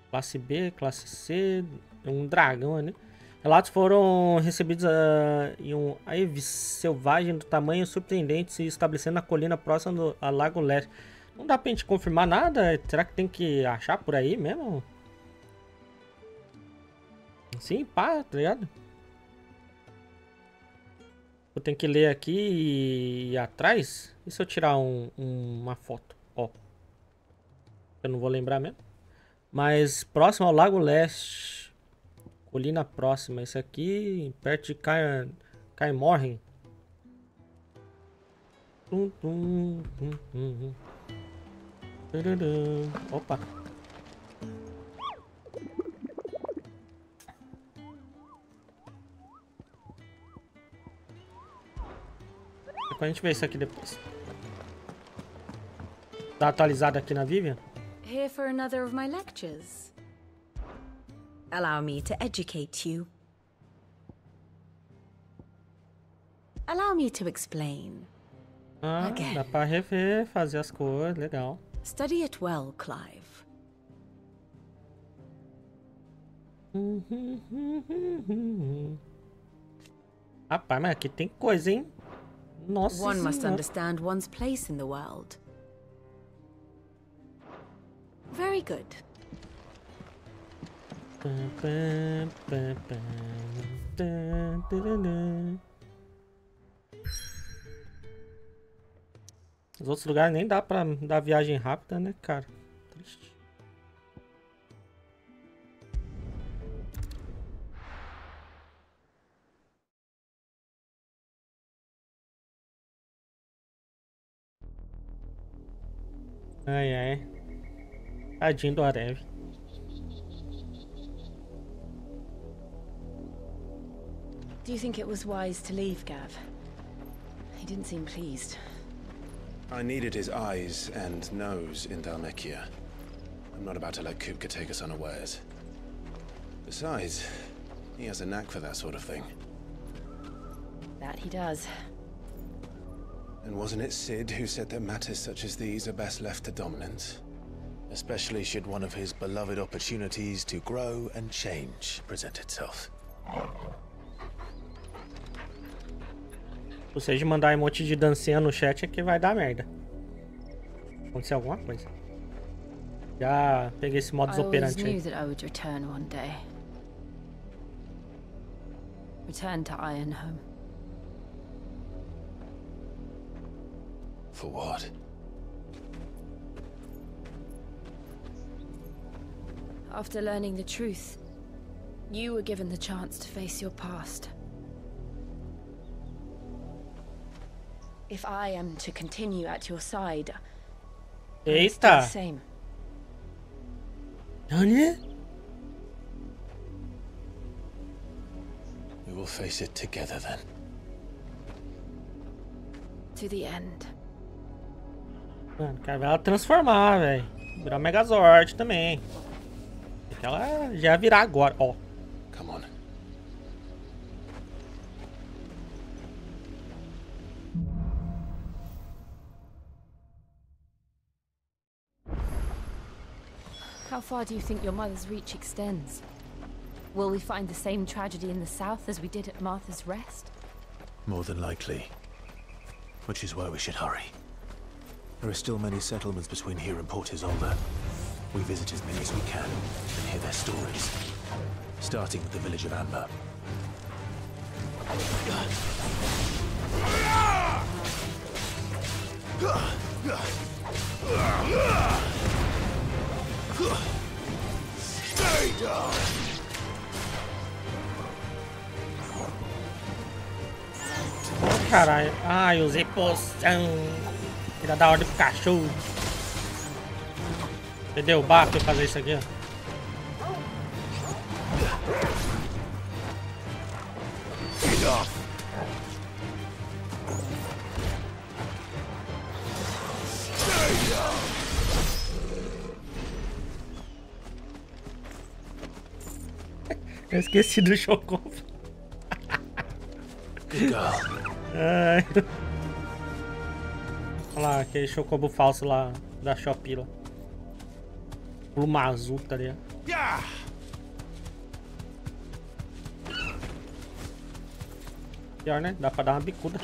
Classe B, classe C, um dragão, né? Relatos foram recebidos em um ave selvagem do tamanho surpreendente se estabelecendo na colina próxima do Lago Leste. Não dá pra gente confirmar nada? Será que tem que achar por aí mesmo? Sim, pá, tá ligado? Eu tenho que ler aqui e ir atrás? E se eu tirar uma foto? Ó. Eu não vou lembrar mesmo. Mas próximo ao Lago Leste. Colina próxima. Esse aqui, perto de Kaimorhen. Opa. A gente vê isso aqui depois. Tá atualizado aqui na Vivian? Here for another of my lectures. Allow me to educate you. Allow me to explain. Ah, Again. Dá pra rever, fazer as cores, legal. Study it well, Clive. Rapaz, mas aqui tem coisa, hein? Nossa One must senhora. understand one's place in the world. Very good. Os outros lugares nem dá pra dar viagem rápida, né, cara? Triste. Ai, ai. Tadinho do Arev. Do you think it was wise to leave, Gav? He didn't seem pleased. I needed his eyes and nose in Dhalmekia. I'm not about to let Kupka take us unawares. Besides, he has a knack for that sort of thing. That he does. And wasn't it Sid who said that matters such as these are best left to dominance? Especially should one of his beloved opportunities to grow and change present itself. Se vocês mandar emote de dancinha no chat é que vai dar merda. Aconteceu alguma coisa. Já peguei esse modus operandi aí. That I would return one day. Return to Ironhome. For what? After learning the truth, you were given the chance to face your past. If I am to continue at your side, it's the Eita! same. Nani? We will face it together then. To the end. Mano, quero ver ela transformar, velho. Virar Megazord também. Tem que ela já virar agora, ó. Come on. How far do you think your mother's reach extends? Will we find the same tragedy in the south as we did at Martha's Rest? More than likely. Which is why we should hurry. There are still many settlements between here and Port Isolde. We visit as many as we can and hear their stories. Starting with the village of Amber. Stay down! Caralho. Ai, usei poção. Filha da ordem pro cachorro. Entendeu? O barco pra fazer isso aqui, ó. Eu esqueci do Chocobo. Ai. Olha lá, aquele Chocobo falso lá da Shopee lá. Pluma azul, tá ligado? Pior, né? Dá pra dar uma bicuda.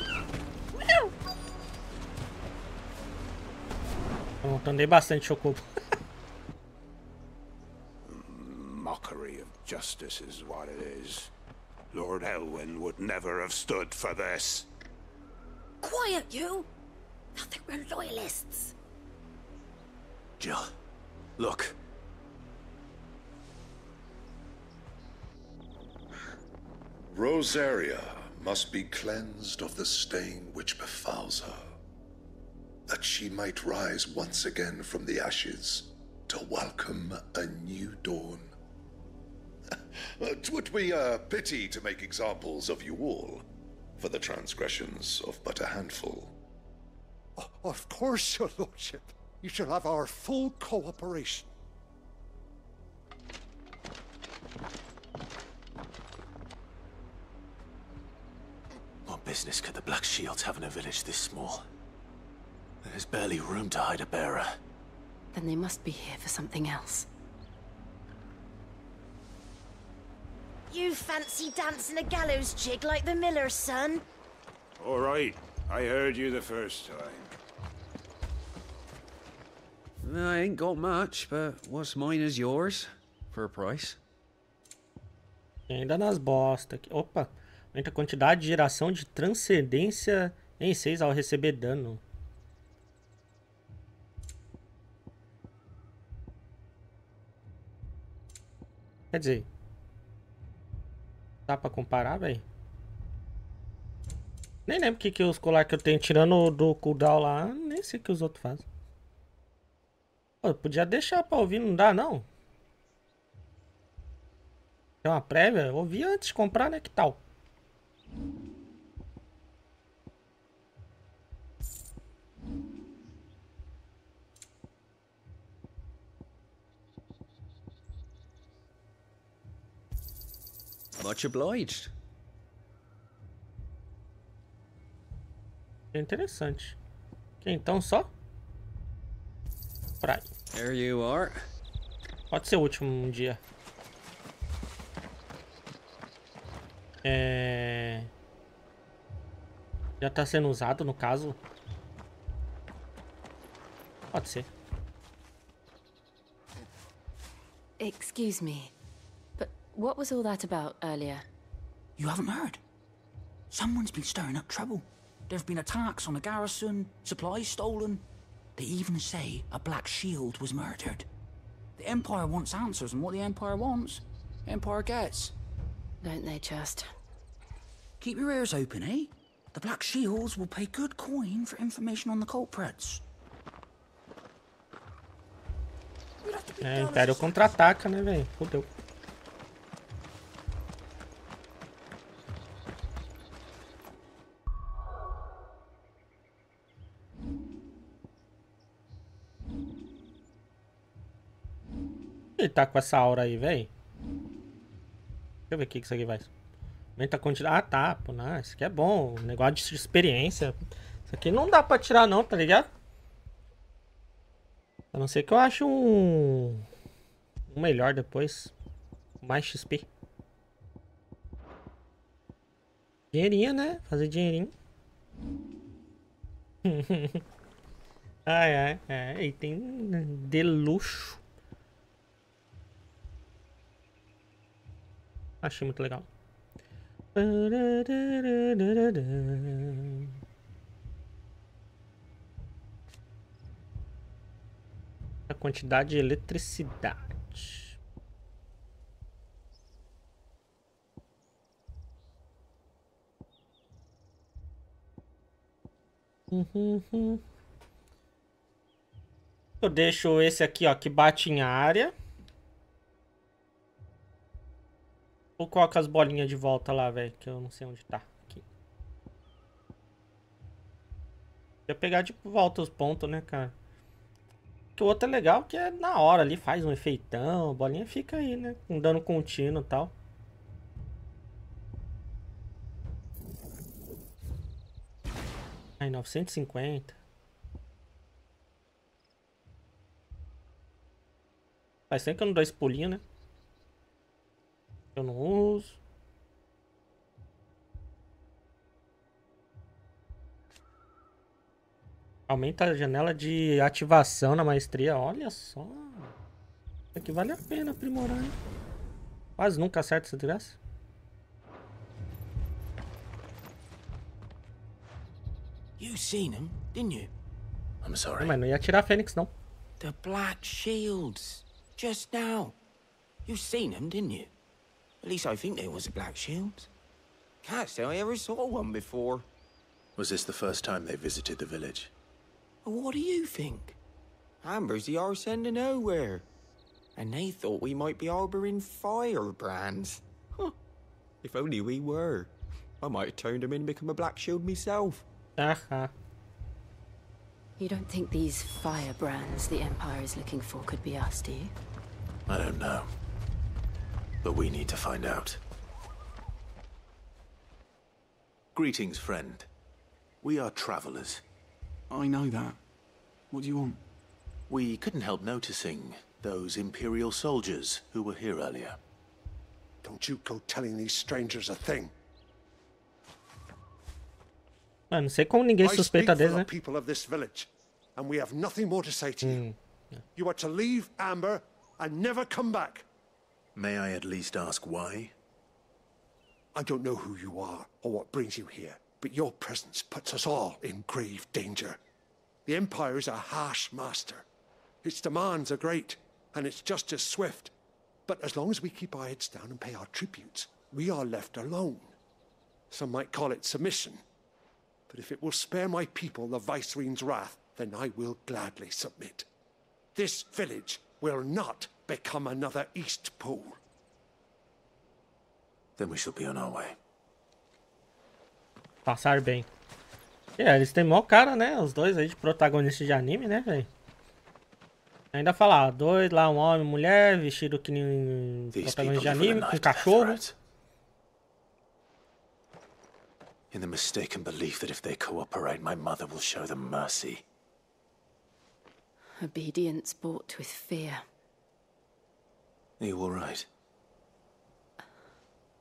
Eu andei bastante Chocobo. Mockery of justice is what it is. Lord Elwyn would never have stood for this. Quiet, you! I think we're loyalists. Jill, look. Rosaria must be cleansed of the stain which befouls her, that she might rise once again from the ashes to welcome a new dawn. 'Twould be a pity to make examples of you all, for the transgressions of but a handful. Of course, your lordship. You shall have our full cooperation. What business could the Black Shields have in a village this small? There's barely room to hide a bearer. Then they must be here for something else. You fancy dancing a gallows jig like the miller's son? All right, I heard you the first time. I ain't got much, but what's mine is yours, for a price. E ainda nas bosta aqui. Opa, aumenta a quantidade de geração de transcendência em 6 ao receber dano. Quer dizer, dá pra comparar, velho? Nem lembro o que os colar que eu tenho tirando do cooldown lá. Nem sei o que os outros fazem. Pô, podia deixar pra ouvir, não dá não? Tem uma prévia? Ouvi antes de comprar, né? Que tal? Much obliged. É interessante. Ok, então só? Pra aí. There you are. Pode ser o último um dia. Já tá sendo usado, no caso. Pode ser. Excuse me, but what was all that about earlier? You haven't heard? Someone's been stirring up trouble. There have been attacks on the garrison, supplies stolen. They even say a Black Shield was murdered. The Empire wants answers, and what the Empire wants, Empire gets. Don't they just? Keep your ears open, eh? The Black Shields will pay good coin for information on the culprits. É, o Império contra-ataca, né, velho? Fudeu. Ele tá com essa aura aí, velho. Deixa eu ver o que isso aqui vai. Aumenta a quantidade. Ah, tá. Pô, não, isso aqui é bom. Negócio de experiência. Isso aqui não dá pra tirar, não, tá ligado? A não ser que eu ache um melhor depois. Mais XP. Dinheirinho, né? Fazer dinheirinho. Ai, ai, é. Item de luxo. Achei muito legal. A quantidade de eletricidade. Eu deixo esse aqui, ó, que bate em área. Ou coloca as bolinhas de volta lá, velho, que eu não sei onde tá. Aqui. Ia pegar de volta os pontos, né, cara? Que o outro é legal, que é na hora ali, faz um efeitão, a bolinha fica aí, né? Com dano contínuo e tal. Aí, 950. Faz tempo que eu não dou esse pulinho, né? Eu não uso. Aumenta a janela de ativação na maestria. Olha só. Isso aqui vale a pena aprimorar, hein? Quase nunca acerta essa desgraça. You seen him, didn't you? I'm sorry. Mas não ia atirar a Fênix, não. The Black Shields. Just now. You seen them, didn't you? At least I think there was a Black Shield. Can't say I ever saw one before. Was this the first time they visited the village? What do you think? Amber's the arse end of nowhere. And they thought we might be harboring firebrands. Huh. If only we were. I might have turned them in and become a Black Shield myself. You don't think these firebrands the Empire is looking for could be us, do you? I don't know. But we need to find out. Greetings, friend. We are travelers. I know that. What do you want? We couldn't help noticing those Imperial soldiers who were here earlier. Don't you go telling these strangers a thing. Não sei como ninguém suspeita deles, né? People of this village, and we have nothing more to say to you. You are to leave Amber and never come back. May I at least ask why? I don't know who you are or what brings you here, but your presence puts us all in grave danger. The Empire is a harsh master. Its demands are great, and its justice swift. But as long as we keep our heads down and pay our tributes, we are left alone. Some might call it submission. But if it will spare my people the Viceroy's wrath, then I will gladly submit. This village will not become another Eastpool. Then we shall be on our way. Passar bem. Eles têm mó cara, né? Os dois aí de protagonistas de anime, né, velho? Ainda falar, dois lá, um homem e uma mulher, vestido que nem protagonista de anime, com cachorro. In the mistaken belief that if they cooperate, my mother will show them mercy. Obedience bought with fear. Are you all right?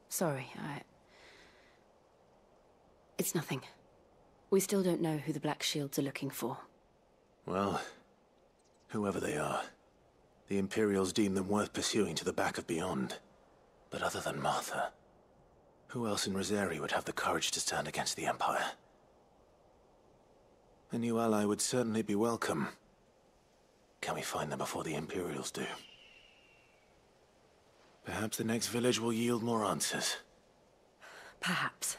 Sorry, It's nothing. We still don't know who the Black Shields are looking for. Well, whoever they are, the Imperials deem them worth pursuing to the back of beyond. But other than Martha, who else in Rosari would have the courage to stand against the Empire? A new ally would certainly be welcome. Can we find them before the Imperials do? Perhaps the next village will yield more answers. Perhaps.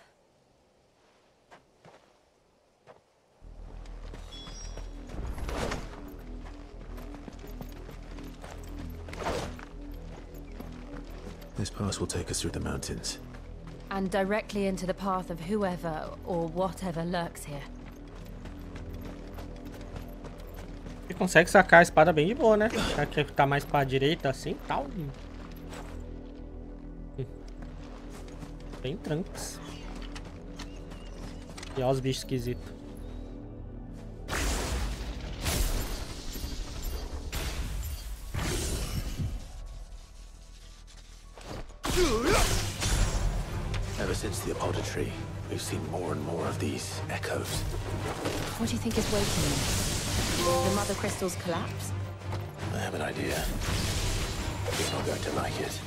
This pass will take us through the mountains. And directly into the path of whoever or whatever lurks here. Você consegue sacar a espada bem de boa, né? Já que tá mais pra direita assim, tal. Bem tranques. E olha os bichos esquisitos. Ever since the Apollo tree, we've seen more and more of these echoes. What do you think is waiting them? The Mother Crystal's collapse? I have an idea. You're not going to like it.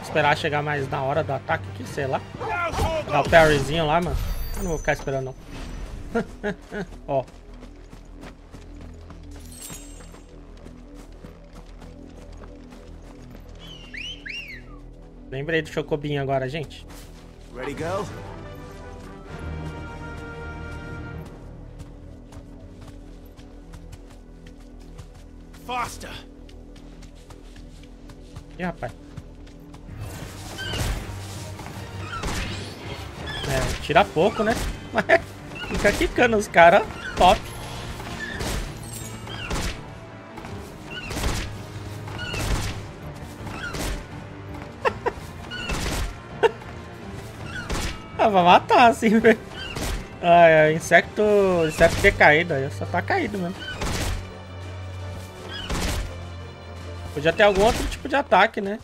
Esperar chegar mais na hora do ataque aqui, sei lá. Dar o parryzinho lá, mano. Eu não vou ficar esperando, não. Ó. Lembrei do Chocobinho agora, gente. Ready, go? Faster! Ih, rapaz. É, tira pouco, né? Mas fica quicando os caras, top. Ah, vai matar assim, velho. Ah, é, inseto decaído, aí só tá caído mesmo. Podia ter algum outro tipo de ataque, né?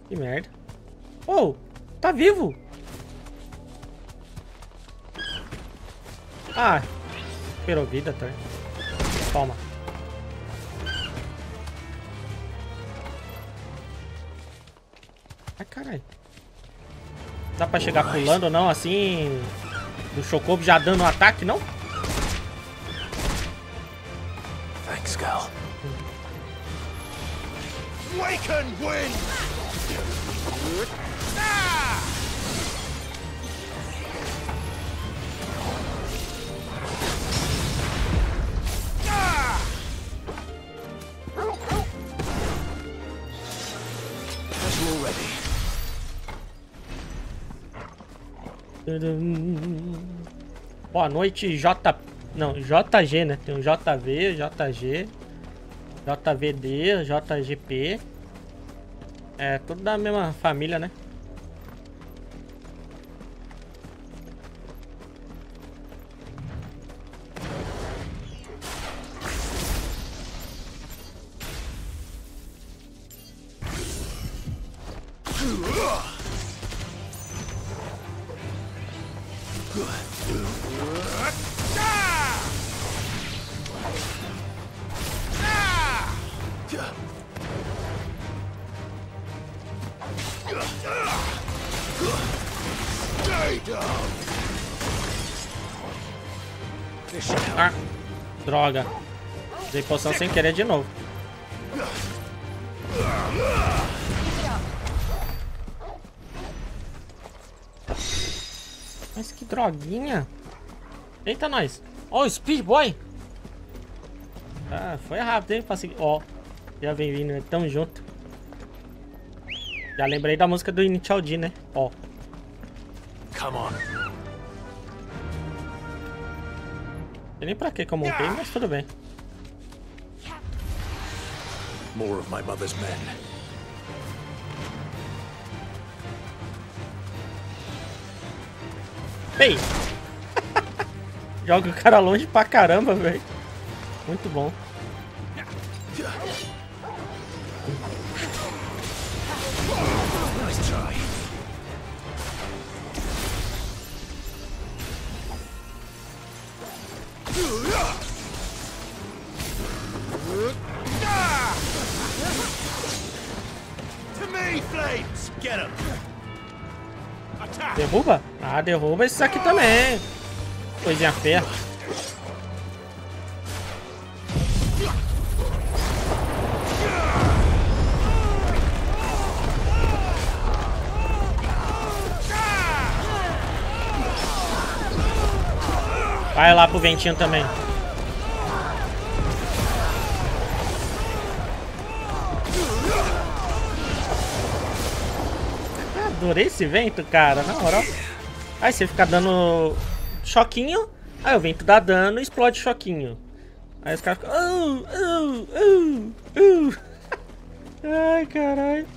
Que merda. Oh, tá vivo! Ah, esperou vida, tá? Toma. Ai, caralho. Dá pra chegar pulando não, assim? Do Chocobo já dando um ataque, não? Thanks, Gal. Wake and win! Boa noite, Não, JG, né? Tem um JV, JG, JVD, JGP. É, tudo da mesma família, né? Ah, droga. Dei poção sem querer de novo. Mas que droguinha. Eita, nós. Ó, o Speed Boy. Ah, foi rápido, hein? Ó, já vem vindo, tamo junto. Já lembrei da música do Initial D, né? Ó. Come on. sei nem pra que eu montei, mas tudo bem. More of my mother's men. Ei! Joga o cara longe pra caramba, velho. Muito bom. Nice try. To me, Flames! Get him! Attack! Derruba? Ah, derruba esses aqui também. Coisinha feia. Vai lá pro ventinho também. Adorei esse vento, cara, na moral. Aí você fica dando choquinho, aí o vento dá dano e explode choquinho. Aí os caras ficam... Ai, caralho.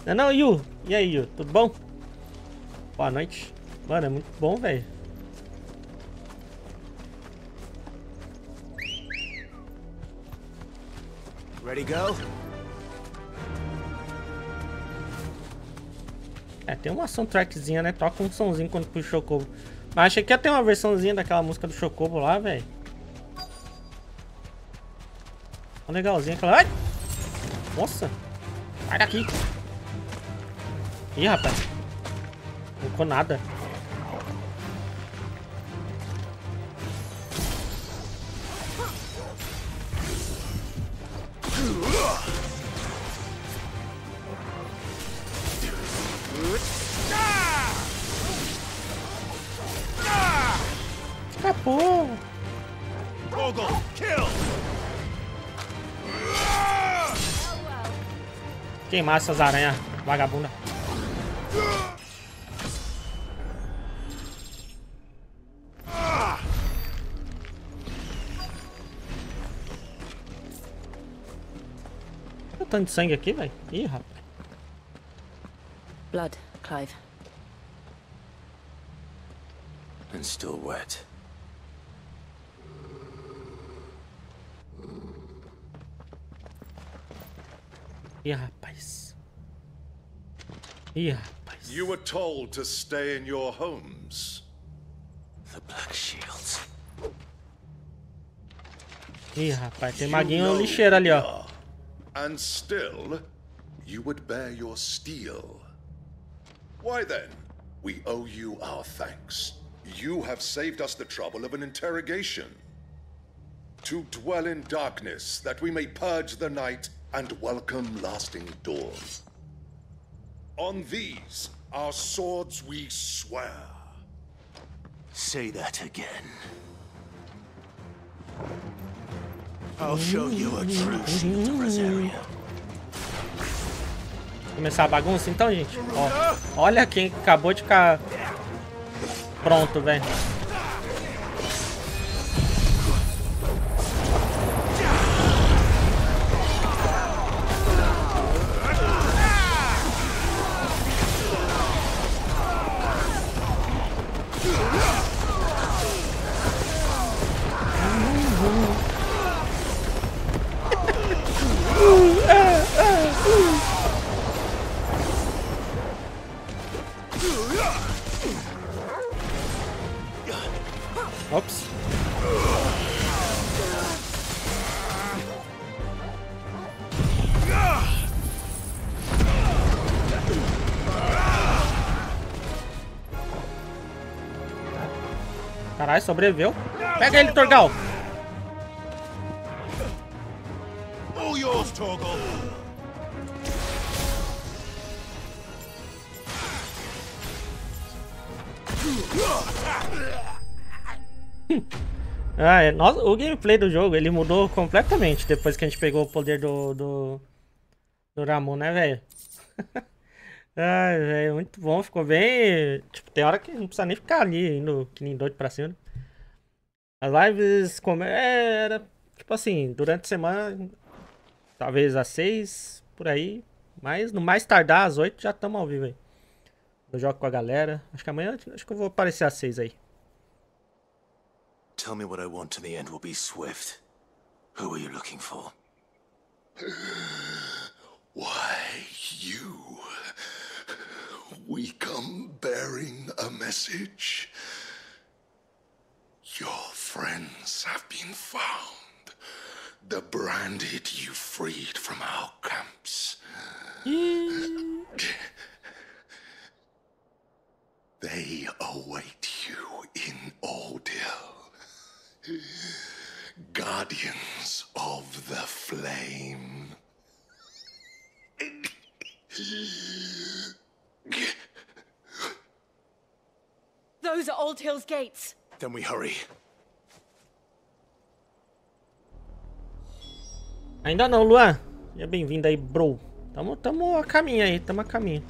Não, Yu. E aí, Yu? Tudo bom? Boa noite. Mano, é muito bom, velho. Ready, go? É, tem uma soundtrackzinha, né? Toca um somzinho quando puxa o Chocobo. Mas achei que ia ter uma versãozinha daquela música do Chocobo lá, velho. Uma legalzinha aquela... Ai! Nossa! Sai daqui! Ih, rapaz. Não ficou nada. Escapou! Torgal, kill! Queimar essas aranhas, vagabunda. Olha o tanto de sangue aqui, velho. Ih, rapaz. Blood, Clive. And still wet. Ih, rapaz. Ih, rapaz. You were told to stay in your homes. The Black Shields. Ih, rapaz, tem maguinho lixeiro ali, ó. And still, you would bear your steel. Why then, we owe you our thanks. You have saved us the trouble of an interrogation. To dwell in darkness, that we may purge the night and welcome lasting dawn. On these, our swords we swear. Say that again. I'll show you a true shield of Rosaria. Começar a bagunça então, gente? Ó, olha quem acabou de ficar pronto, velho. Ops. Caralho, sobreviveu. Pega ele, Torgal. All yours, Torgal. Ah, é, nossa, o gameplay do jogo, ele mudou completamente depois que a gente pegou o poder do Ramon, né, velho? Ai, velho, muito bom, ficou bem... Tipo, tem hora que não precisa nem ficar ali, indo que nem doido pra cima. As lives era tipo assim, durante a semana, talvez às 6, por aí. Mas no mais tardar às 8 já estamos ao vivo aí. Eu jogo com a galera. Acho que amanhã acho que eu vou aparecer às 6 aí. Tell me what I want to the end will be swift. Who are you looking for? Why, you. We come bearing a message. Your friends have been found. The branded you freed from our camps. They await you in Ordil. Guardians of the Flame. Those are Old Hill's gates. Then we hurry. Ainda não, Luan. Seja bem-vindo aí, bro. Tamo a caminho aí, tamo a caminho.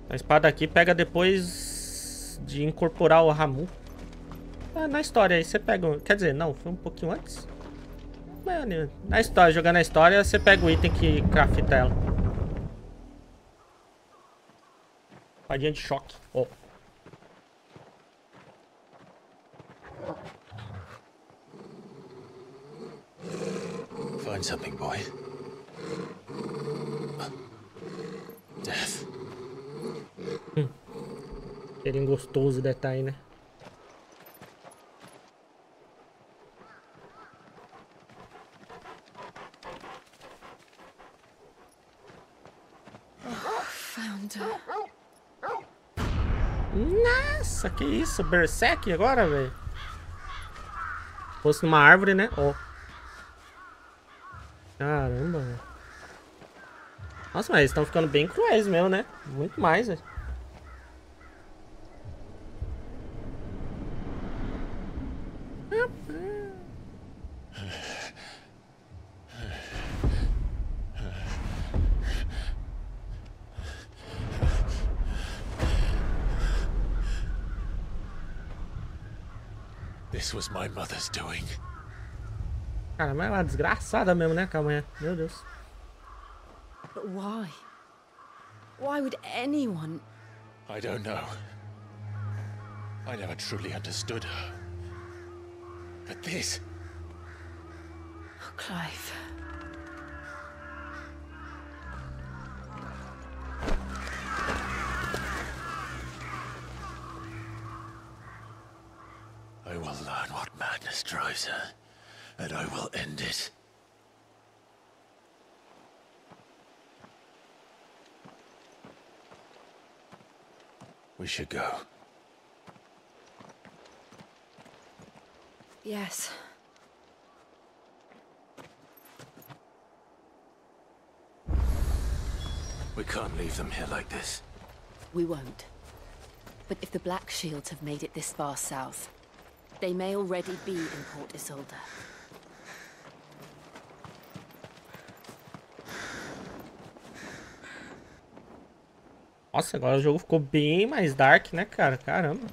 A espada aqui pega depois de incorporar o Ramuh. Na história aí você pega... Quer dizer, não, foi um pouquinho antes. Na história, jogando a história, você pega o item que crafta ela. Espadinha de choque. Ó. Find something, boy. Death. Cheirinho gostoso deve estar aí, né? Nossa, que isso? Berserk agora, velho? Se fosse numa árvore, né? Ó. Caramba, velho. Nossa, mas eles estão ficando bem cruéis mesmo, né? Muito mais, velho. This was my mother's doing. Cara, mas é uma desgraçada mesmo, né, Calma. Meu Deus. But why? Why would anyone... I don't know. I never truly understood her. But this... Oh, Clive. I will learn what madness drives her, and I will end it. We should go. Yes. We can't leave them here like this. We won't. But if the Black Shields have made it this far south, they may already be in Port Isolde. Nossa, agora o jogo ficou bem mais dark, né, cara? Caramba.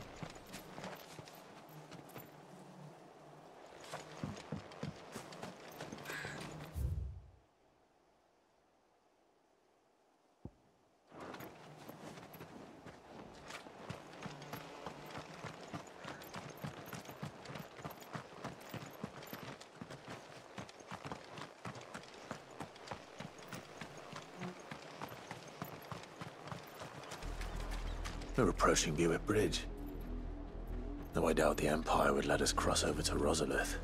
We're approaching Buick Bridge. Though I doubt the Empire would let us cross over to Rosalith.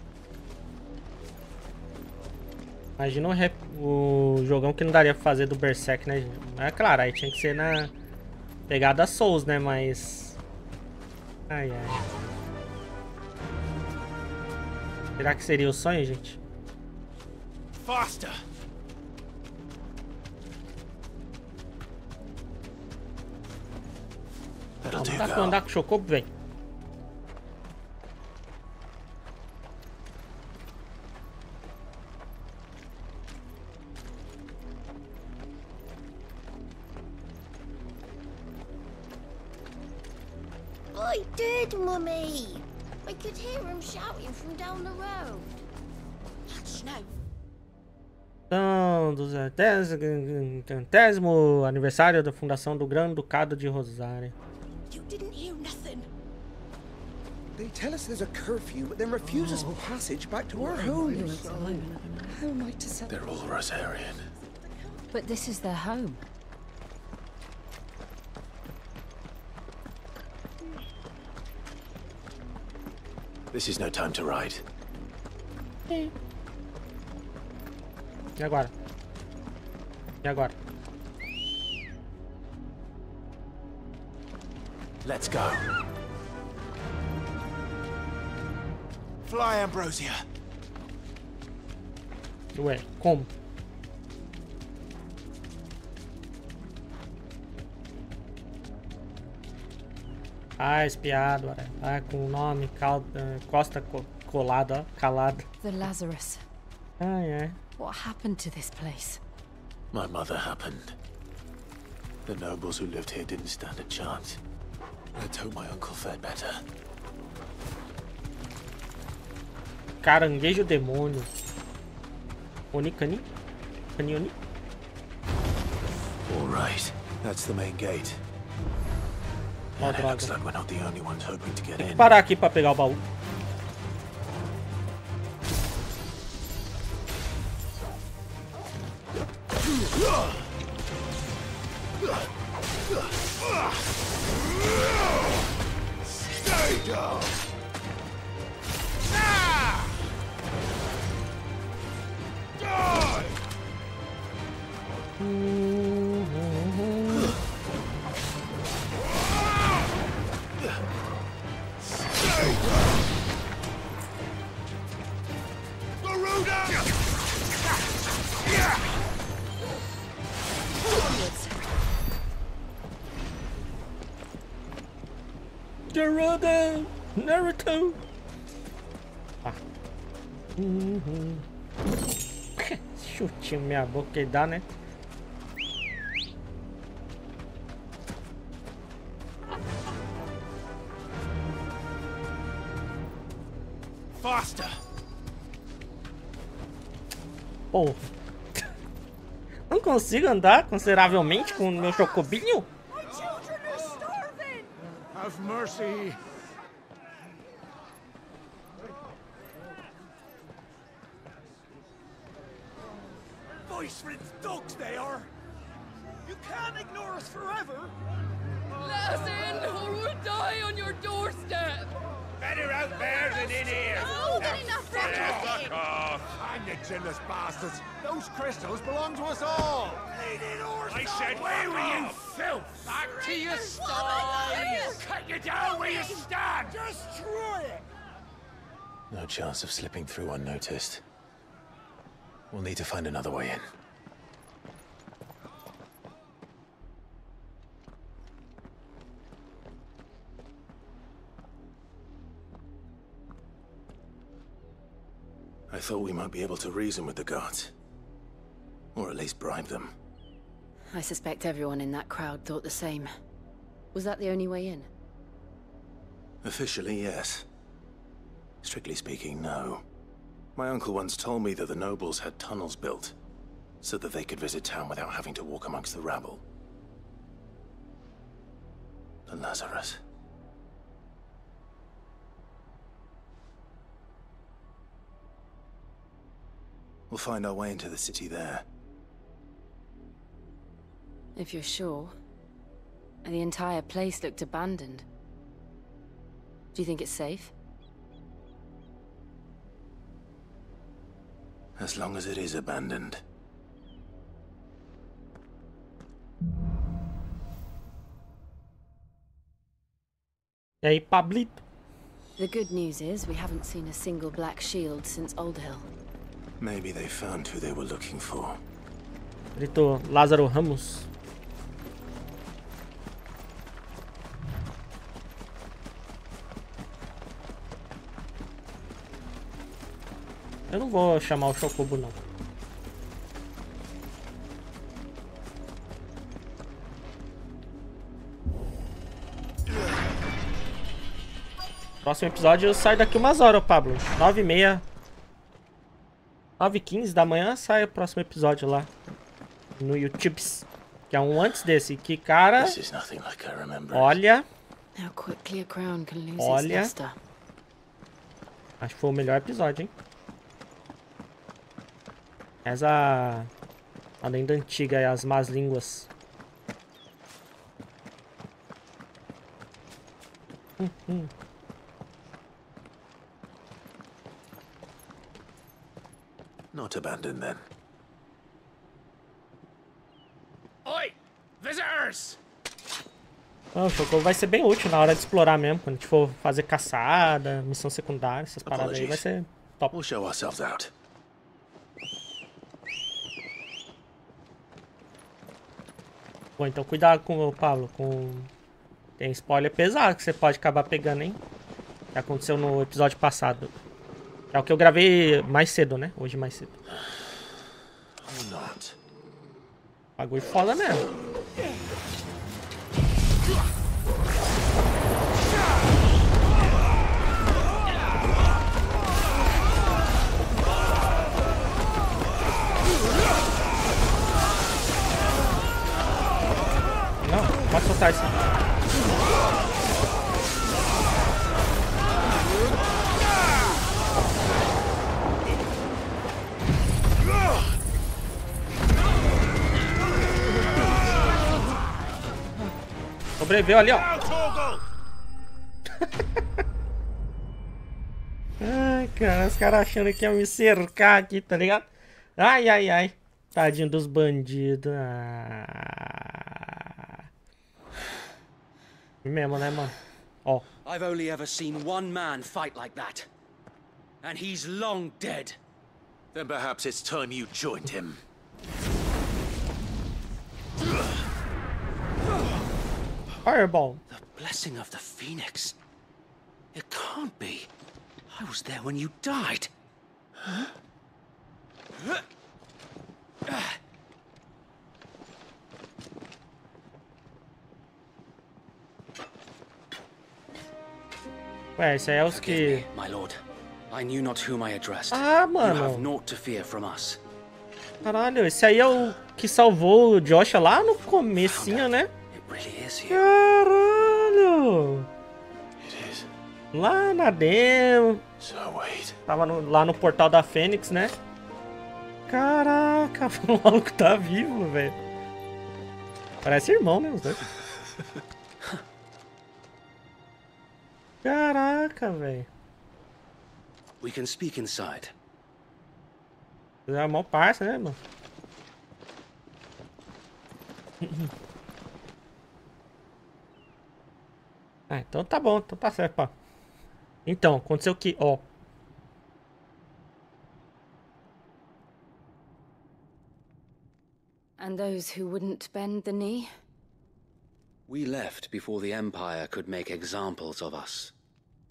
Imagina o jogão que não daria pra fazer do Berserk, né? É claro, aí tinha que ser na pegada Souls, né? Mas... Ai, ai. Será que seria o sonho, gente? Faster! Não dá pra andar com o Chocobo, velho. I did, Mummy. I could hear him shouting from down the road. That's no. Então, do 30º aniversário da fundação do Grande Ducado de Rosária. You didn't hear nothing. They tell us there's a curfew, but then refuse us passage back to our homes. How am I to set? They're all Rosarian. But this is their home. This is no time to ride. E agora? E agora? Let's go. Fly, Ambrosia. Ué, como? Ah, espiado, olha. Ah, com o nome, costa colada, calada. The Lazarus. Ah, yeah. What happened to this place? My mother happened. The nobles who lived here didn't stand a chance. Let's hope my uncle fared better. Caranguejo demônio. Oni. All right, that's the main gate. Oh, And it looks like we're not the only ones hoping to get Tem que in. parar aqui pra pegar o baú. Stay down. Die. Stay down. Garuda. Garuda! Naruto! Ah. Chutinho minha boca que dá, né? Faster. Porra. Não consigo andar consideravelmente com o meu chocobinho? Have mercy. Voice-riddled dogs they are. You can't ignore us forever. Let us in, or we'll die on your doorstep. Better out there than in here. Oh, good enough, Fuck Roger. off. Hang you chinless bastards. Those crystals belong to us all. I said, Away with you, off. filth. Back to your sties. Cut you down where you stand. Destroy it. No chance of slipping through unnoticed. We'll need to find another way in. I thought we might be able to reason with the guards. Or at least bribe them. I suspect everyone in that crowd thought the same. Was that the only way in? Officially, yes. Strictly speaking, no. My uncle once told me that the nobles had tunnels built, so that they could visit town without having to walk amongst the rabble. The Lazarus. We'll find our way into the city there. If you're sure. The entire place looked abandoned. Do you think it's safe? As long as it is abandoned. E aí, Pablito? The good news is we haven't seen a single black shield since Old Hill. Maybe they found who they were looking for. Gritou Lázaro Ramos. Eu não vou chamar o Chocobo, não. Próximo episódio eu saio daqui umas horas, Pablo. 9h30. 9h15 da manhã sai o próximo episódio lá. No YouTube. Que é um antes desse. Que, cara... Olha... Olha... Acho que foi o melhor episódio, hein? Essa... A lenda antiga e as más línguas. Not abandoned then. Oi! Visitors! O jogo vai ser bem útil na hora de explorar mesmo. Quando a gente for fazer caçada, missão secundária, essas paradas aí, vai ser top. We'll show ourselves out. Bom, então cuidado com o Pablo. Tem spoiler pesado que você pode acabar pegando, hein? Que aconteceu no episódio passado. É o que eu gravei mais cedo, né? Hoje mais cedo. Bagulho foda mesmo. Não, pode soltar isso. Sobreviveu ali, ó. Ai, cara, os caras achando que iam me cercar aqui, tá ligado? Ai, ai, ai. Tadinho dos bandidos. Mesmo, né, mano? Ó. I've only ever seen one man fight like that. And he's long dead. Then perhaps it's time you joined him. Fireball. The blessing of the Phoenix. It can't be. I was there when you died. Huh? Ué, esse aí é os que... My lord, I knew not whom I addressed. Ah, You have mano. naught to fear from us. Caralho, esse aí é o que salvou o Joshua lá no comecinho, né? Caralho! Lá na demo. Tava lá no portal da Fênix, né? Caraca, o maluco tá vivo, velho. Parece irmão, né, os dois. Caraca, velho. We can speak inside. É mó parça, né, mano? Ah, então tá bom, então tá certo, pá. Então, aconteceu que, ó. And those who wouldn't bend the knee? We left before the Empire could make examples of us,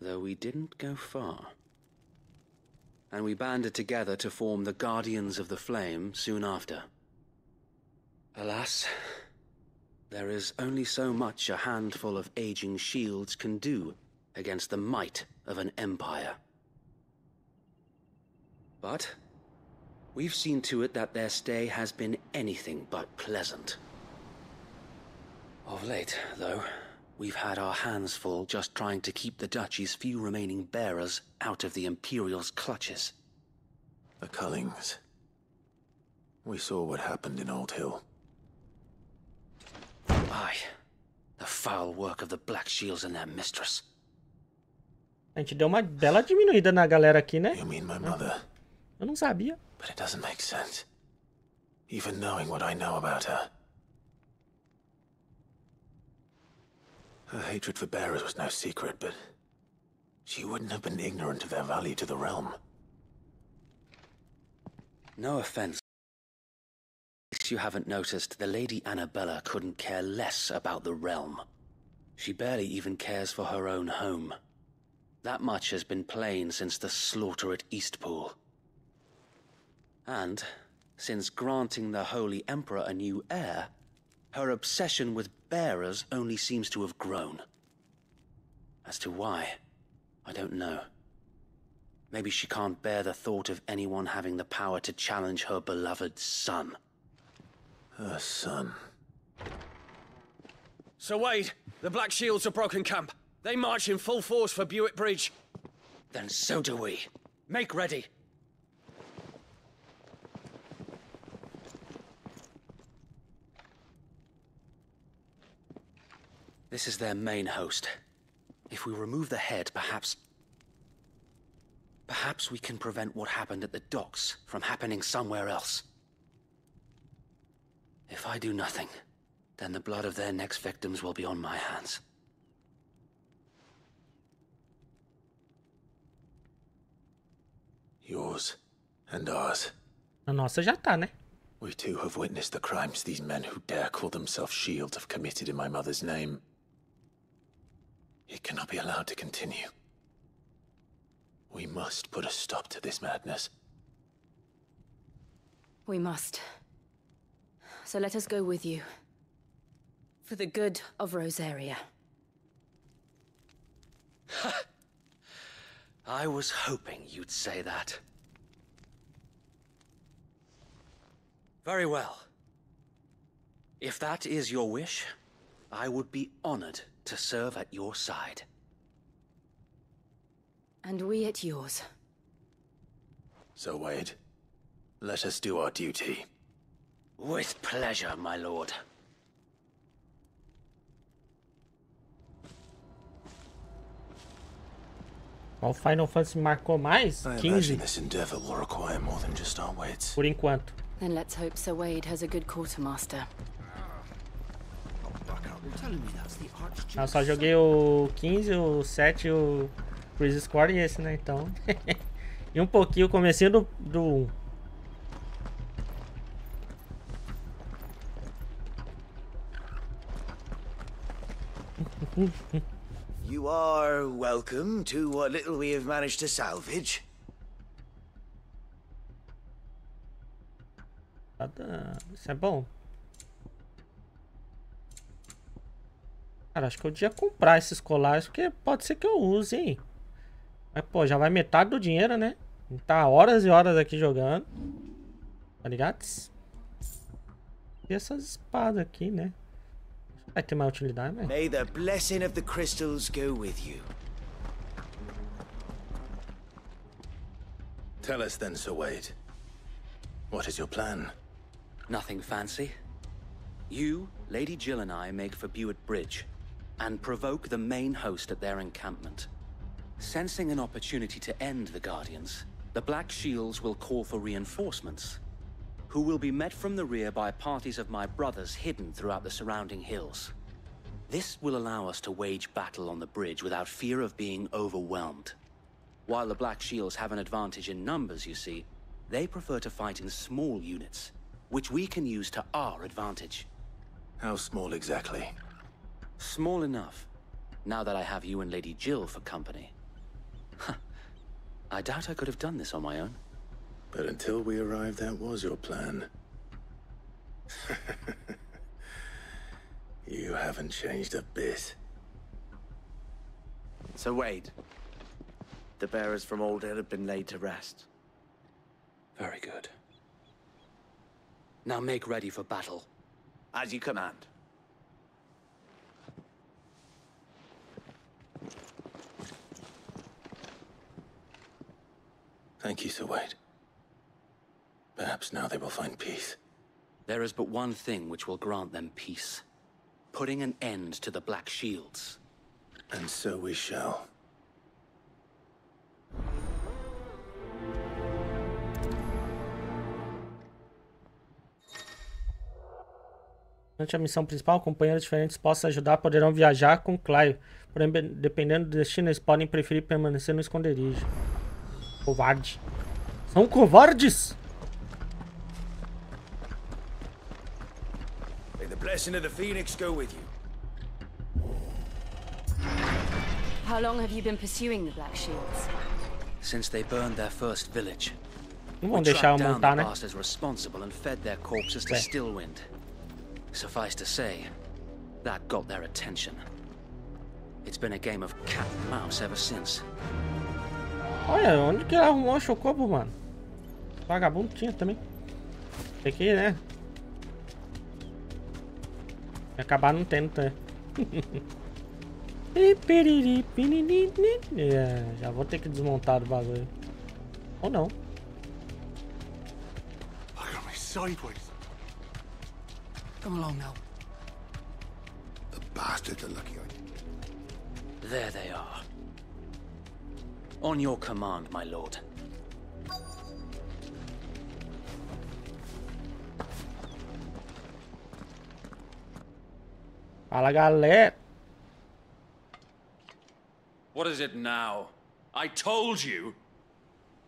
though we didn't go far. And we banded together to form the Guardians of the Flame soon after. Alas, there is only so much a handful of aging shields can do against the might of an empire. But we've seen to it that their stay has been anything but pleasant. Of late, though, we've had our hands full just trying to keep the Duchy's few remaining bearers out of the Imperial's clutches. The Cullings. We saw what happened in Old Hill. Aye. The foul work of the Black Shields and their mistress. A gente deu uma bela diminuída na galera aqui, né? You mean my mother? Eu não sabia. But it doesn't make sense. Even knowing what I know about her. Her hatred for bearers was no secret, but she wouldn't have been ignorant of their value to the realm. No offense. You haven't noticed the Lady Annabella couldn't care less about the realm. She barely even cares for her own home. That much has been plain since the slaughter at Eastpool. And, since granting the Holy Emperor a new heir, her obsession with bearers only seems to have grown. As to why, I don't know. Maybe she can't bear the thought of anyone having the power to challenge her beloved son. Her son. Sir Wade, the Black Shields have broken camp. They march in full force for Buick Bridge. Then so do we. Make ready. This is their main host. If we remove the head, perhaps we can prevent what happened at the docks from happening somewhere else. If I do nothing, then the blood of their next victims will be on my hands. Yours and ours. A nossa já tá, né? We too have witnessed the crimes these men who dare call themselves Shield have committed in my mother's name. It cannot be allowed to continue. We must put a stop to this madness. We must. So let us go with you. For the good of Rosaria. I was hoping you'd say that. Very well. If that is your wish, I would be honored to serve at your side. And we at yours. So, Wade, let us do our duty. With pleasure, my lord. Qual Final Fantasy marcou mais? I 15. imagine this endeavor will require more than just our wits. Por enquanto. Then let's hope Sir Wade has a good quartermaster. Eu só joguei o 15, o 7, o Cruise Score e esse, né? Então. E um pouquinho o comecinho do 1. You are welcome to what little we have managed to salvage. Isso é bom. Cara, acho que eu devia comprar esses colares, porque pode ser que eu use, hein? Mas, pô, já vai metade do dinheiro, né? Tá horas e horas aqui jogando. Tá ligado? E essas espadas aqui, né? Vai ter mais utilidade, né? May the blessing of the crystals go with you. Tell us then, Sir Wade. What is your plan? Nothing fancy. You, Lady Jill and I make for Buick Bridge and provoke the main host at their encampment. Sensing an opportunity to end the Guardians, the Black Shields will call for reinforcements, who will be met from the rear by parties of my brothers hidden throughout the surrounding hills. This will allow us to wage battle on the bridge without fear of being overwhelmed. While the Black Shields have an advantage in numbers, you see, they prefer to fight in small units, which we can use to our advantage. How small exactly? Small enough, now that I have you and Lady Jill for company. I doubt I could have done this on my own. But until we arrived, that was your plan. You haven't changed a bit. Sir Wade, the bearers from Old Hill have been laid to rest. Very good. Now make ready for battle. As you command. Thank you, Sir Wade. Perhaps now they will find peace. There is but one thing which will grant them peace. Putting an end to the Black Shields. And so we shall. Durante a missão principal, companheiros diferentes possam ajudar poderão viajar com Clive. Porém, dependendo do destino, eles podem preferir permanecer no esconderijo. Covarde. São covardes! May the blessing of the Phoenix go with you. How long have you been pursuing the Black Shields? Since they burned their first village. Não vão deixar eu montar, né? Bastards responsible and fed their corpses to Stillwind. Suffice to say, that got their attention. It's been a game of cat and mouse ever since. Olha, onde que ela arrumou o Chocobo, mano? Vagabundo tinha também. Tem que ir, né? Vai acabar não tendo, tá? Já vou ter que desmontar do bagulho. Ou não. Sideways. Come along now. The bastards are looking on you. There they are. On your command, my lord. Fala, galera. What is it now? I told you.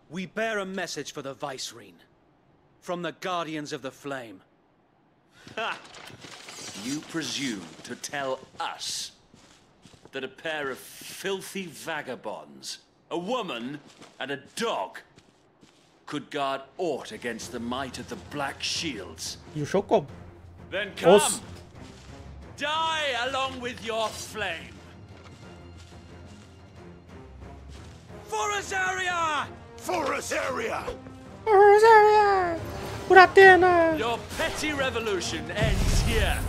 We bear a message for the Vicereine. From the Guardians of the Flame. Ha! You presume to tell us that a pair of filthy vagabonds, a woman and a dog, could guard aught against the might of the Black Shields? E o Chocobo. Then come! Die along with your flame! For Azaria! For Azaria! Rosaria! Por Athena! Your petty revolution ends here.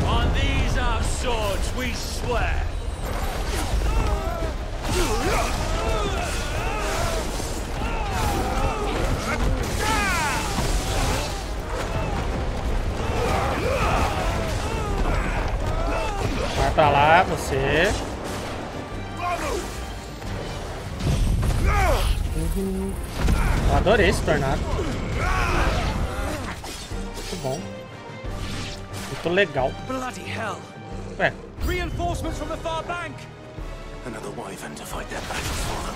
On these our swords we swear. Vai pra lá, você. Eu adorei esse tornado. Muito bom. Muito legal. Bloody hell! Ué. Reinforcements from the far bank! Another wyvern to fight their battles for them.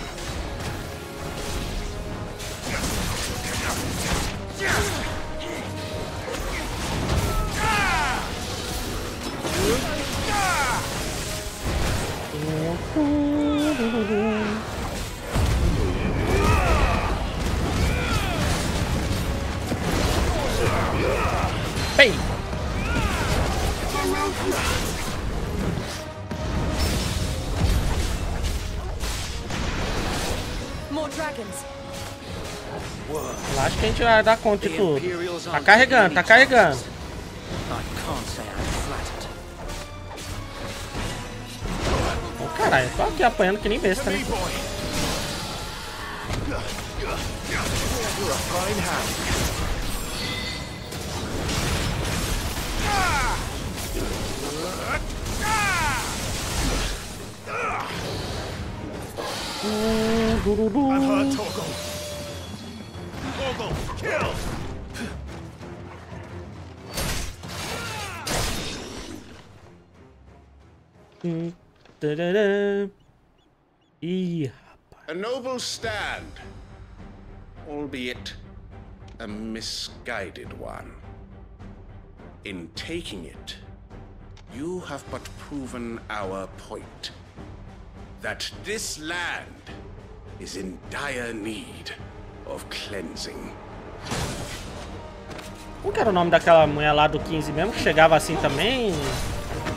Bem. More dragons. Eu acho que a gente vai dar conta de tudo. Tá carregando, tá carregando. Oh, caralho, eu tô aqui apanhando que nem besta, né? I've heard Torgal. Torgal, kill! Ih, a noble stand, albeit a misguided one. In taking it, you have but proven our point. That this land is in dire need of cleansing. Como que era o nome daquela mulher lá do 15 mesmo? Que chegava assim também,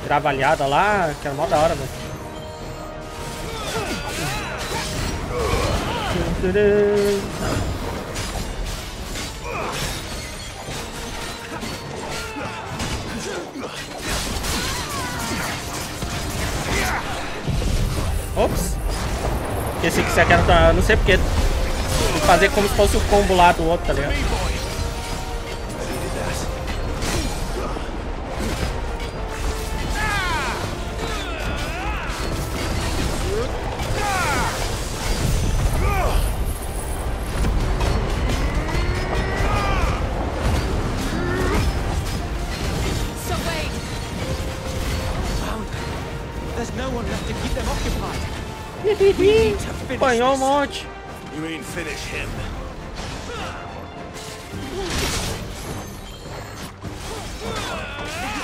gravalhada lá, que era mó da hora, velho. Ops. Esqueci que você quer. Não sei porque. Fazer como se fosse o combo lá do outro, tá ligado? There's no one left to keep them occupied. Apanhou um monte. You mean finish him?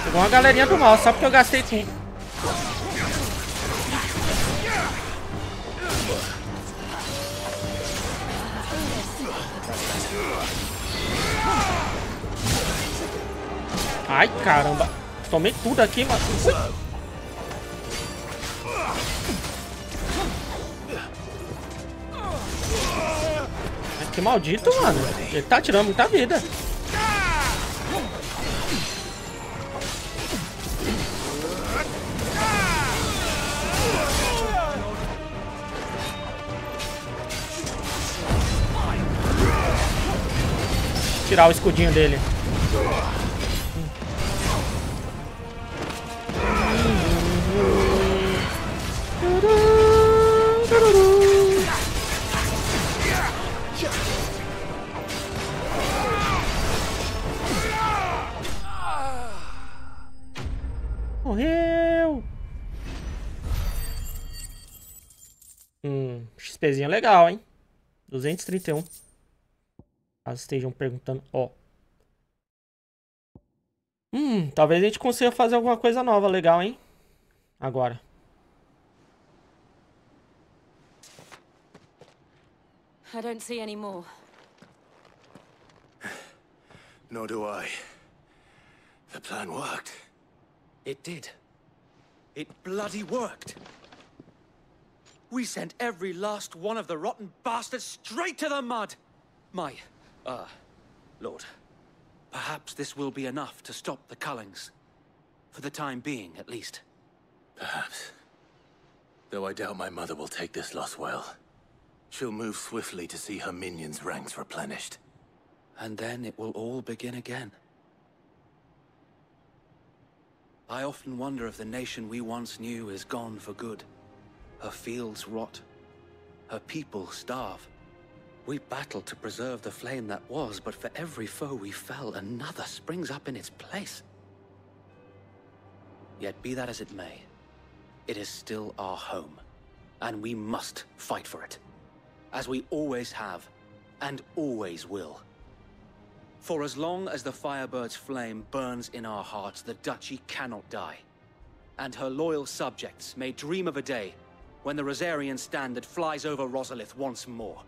Pegou uma galerinha do mal, só porque eu gastei tudo. Ai, caramba. Tomei tudo aqui, mano. Ui. Que maldito, mano. Ele tá tirando muita vida. Tirar o escudinho dele. Morreu. XPzinho legal, hein? 231. Caso estejam perguntando, ó. Talvez a gente consiga fazer alguma coisa nova legal, hein? Agora. I don't see any more. Nor do I. The plan worked. It did. It bloody worked. We sent every last one of the rotten bastards straight to the mud. My, Lord, perhaps this will be enough to stop the Cullings. For the time being, at least. Perhaps. Though I doubt my mother will take this loss well. She'll move swiftly to see her minions' ranks replenished. And then it will all begin again. I often wonder if the nation we once knew is gone for good. Her fields rot. Her people starve. We battled to preserve the flame that was, but for every foe we fell, another springs up in its place. Yet be that as it may, it is still our home, and we must fight for it, as we always have, and always will. For as long as the Firebird's flame burns in our hearts, the Duchy cannot die, and her loyal subjects may dream of a day when the Rosarian standard flies over Rosalith once more.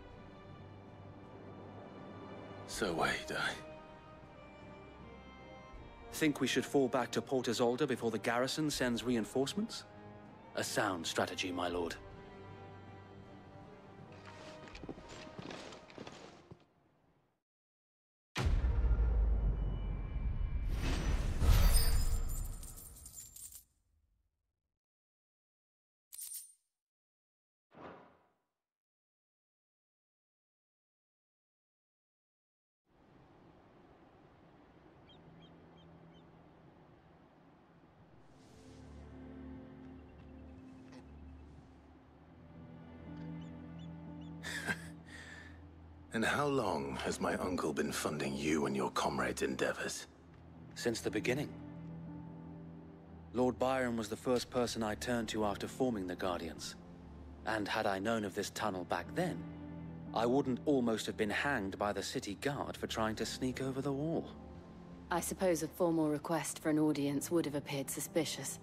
So wait, Think we should fall back to Port Isolde before the garrison sends reinforcements? A sound strategy, my lord. And how long has my uncle been funding you and your comrades' endeavors? Since the beginning. Lord Byron was the first person I turned to after forming the Guardians. And had I known of this tunnel back then, I wouldn't almost have been hanged by the city guard for trying to sneak over the wall. I suppose a formal request for an audience would have appeared suspicious.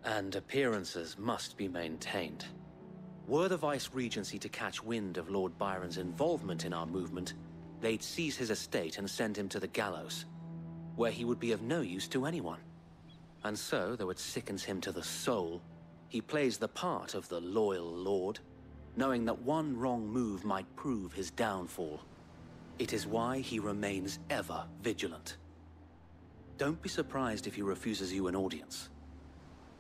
And appearances must be maintained. Were the Vice-Regency to catch wind of Lord Byron's involvement in our movement, they'd seize his estate and send him to the gallows, where he would be of no use to anyone. And so, though it sickens him to the soul, he plays the part of the loyal lord, knowing that one wrong move might prove his downfall. It is why he remains ever vigilant. Don't be surprised if he refuses you an audience,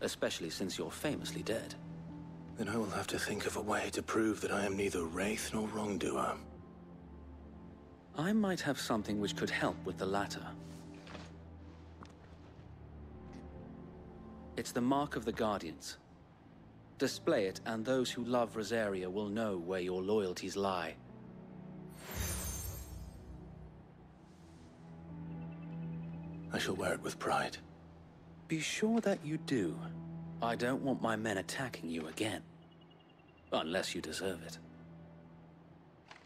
especially since you're famously dead. Then I will have to think of a way to prove that I am neither wraith nor wrongdoer. I might have something which could help with the latter. It's the Mark of the Guardians. Display it, and those who love Rosaria will know where your loyalties lie. I shall wear it with pride. Be sure that you do. I don't want my men attacking you again. Unless you deserve it.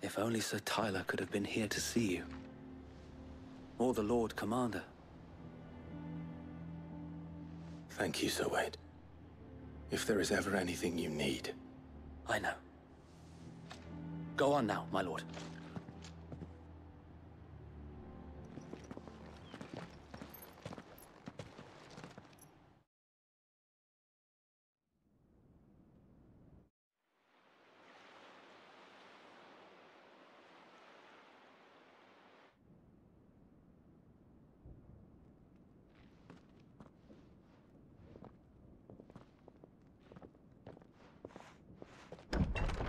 If only Sir Tyler could have been here to see you. Or the Lord Commander. Thank you, Sir Wade. If there is ever anything you need. I know. Go on now, my lord.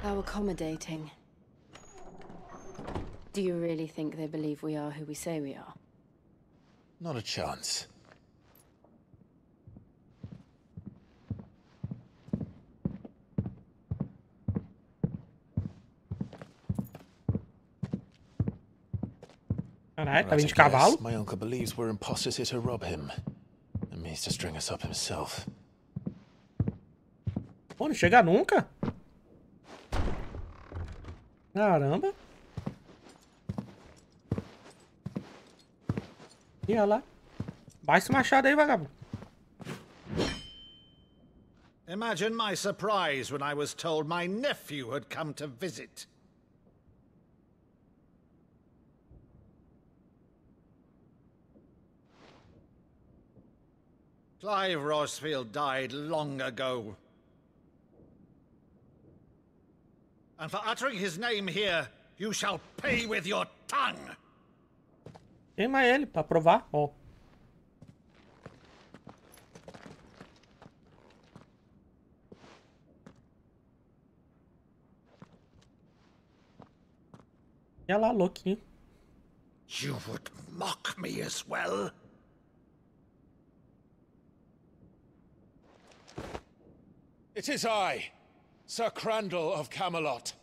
How accommodating. Do you really think they believe we are who we say we are? Not a chance. Alright, tá vindo de cavalo. My uncle believes we're imposters here to rob him. And means to string us up himself. Pô, não chega nunca. Caramba. E olha lá. Baixa esse machado aí, vagabundo. Imagine my surprise when I was told my nephew had come to visit. Clive Rosfield died long ago. And for uttering his name here, you shall pay with your tongue. Queima ele pra provar, ó. E olha lá, louquinho. You would mock me as well? It is I, Sir Crandall of Camelot,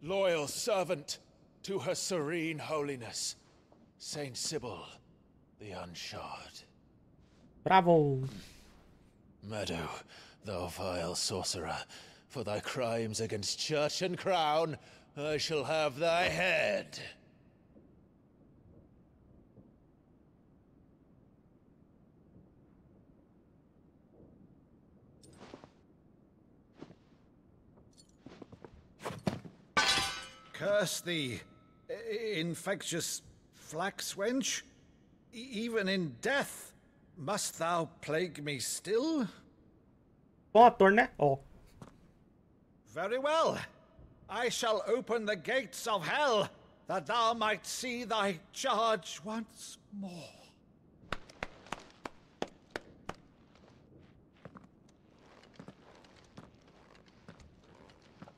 loyal servant to Her Serene Holiness, Saint Sybil the Unshod. Bravo. Meadow, thou vile sorcerer, for thy crimes against church and crown, I shall have thy head. Curse thee, infectious flax wench. Even in death, must thou plague me still? Bom ator, né? Ó. Very well. I shall open the gates of hell, that thou might see thy charge once more.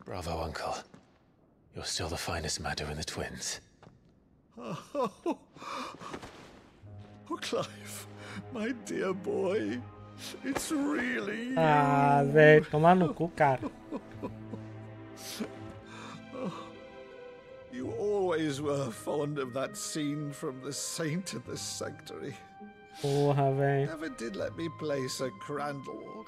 Bravo, Uncle. You're still the finest Meadow in the twins. Oh, Clive, my dear boy. It's really you. Ah, velho, toma no cu, cara. You always were fond of that scene from The Saint of the Sanctuary. Porra, velho. Never did let me play Sir Crandall.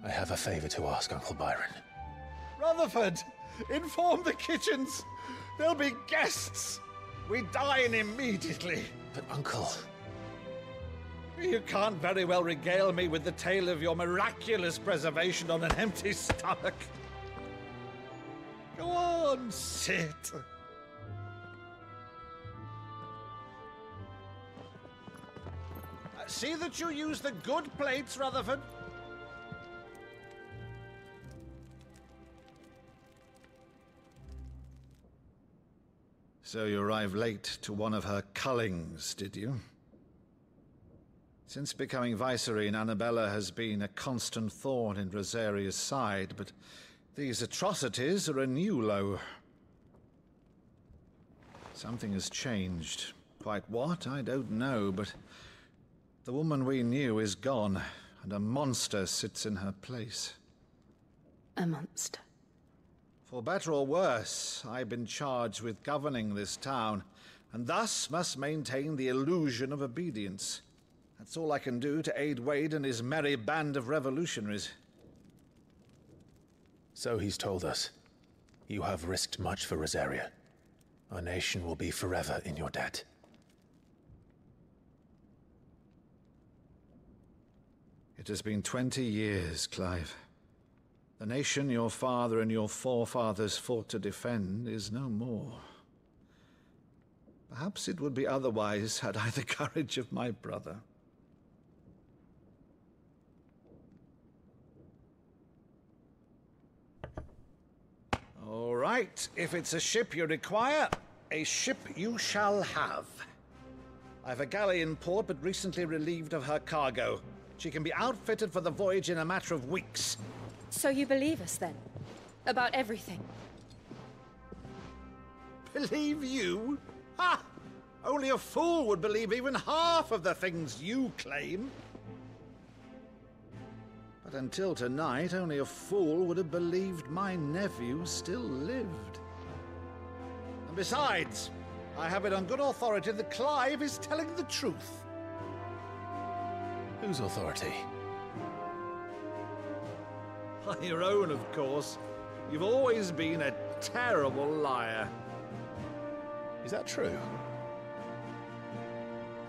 I have a favor to ask, Uncle Byron. Rutherford, inform the kitchens. There'll be guests. We dine immediately. But, Uncle... You can't very well regale me with the tale of your miraculous preservation on an empty stomach. Go on, sit. See that you use the good plates, Rutherford. So you arrived late to one of her cullings, did you? Since becoming Vicereine, Annabella has been a constant thorn in Rosaria's side, but these atrocities are a new low. Something has changed. Quite what, I don't know, but the woman we knew is gone, and a monster sits in her place. A monster? For better or worse, I've been charged with governing this town, and thus must maintain the illusion of obedience. That's all I can do to aid Wade and his merry band of revolutionaries. So he's told us. You have risked much for Rosaria. Our nation will be forever in your debt. It has been 20 years, Clive. The nation your father and your forefathers fought to defend is no more. Perhaps it would be otherwise had I the courage of my brother. All right, if it's a ship you require, a ship you shall have. I've a galley in port, but recently relieved of her cargo. She can be outfitted for the voyage in a matter of weeks. So you believe us, then? About everything? Believe you? Ha! Only a fool would believe even half of the things you claim. But until tonight, only a fool would have believed my nephew still lived. And besides, I have it on good authority that Clive is telling the truth. Whose authority? On your own, of course. You've always been a terrible liar. Is that true?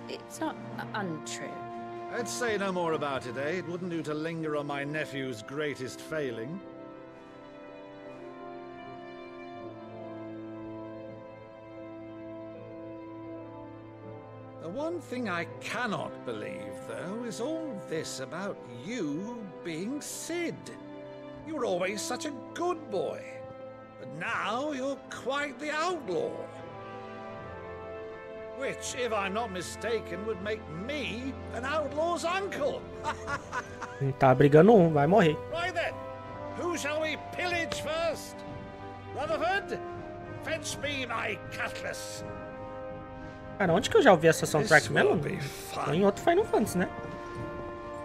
It's not untrue. Let's say no more about it, eh? It wouldn't do to linger on my nephew's greatest failing. The one thing I cannot believe, though, is all this about you being Cid. You were always such a good boy, but now you're quite the outlaw. Which, if I'm not mistaken, would make me an outlaw's uncle. Tá brigando vai morrer. Right then, who shall we pillage first? Rutherford, fetch me my cutlass. Cara, onde que eu já ouvi essa soundtrack mesmo? Foi em outro Final Fantasy, né?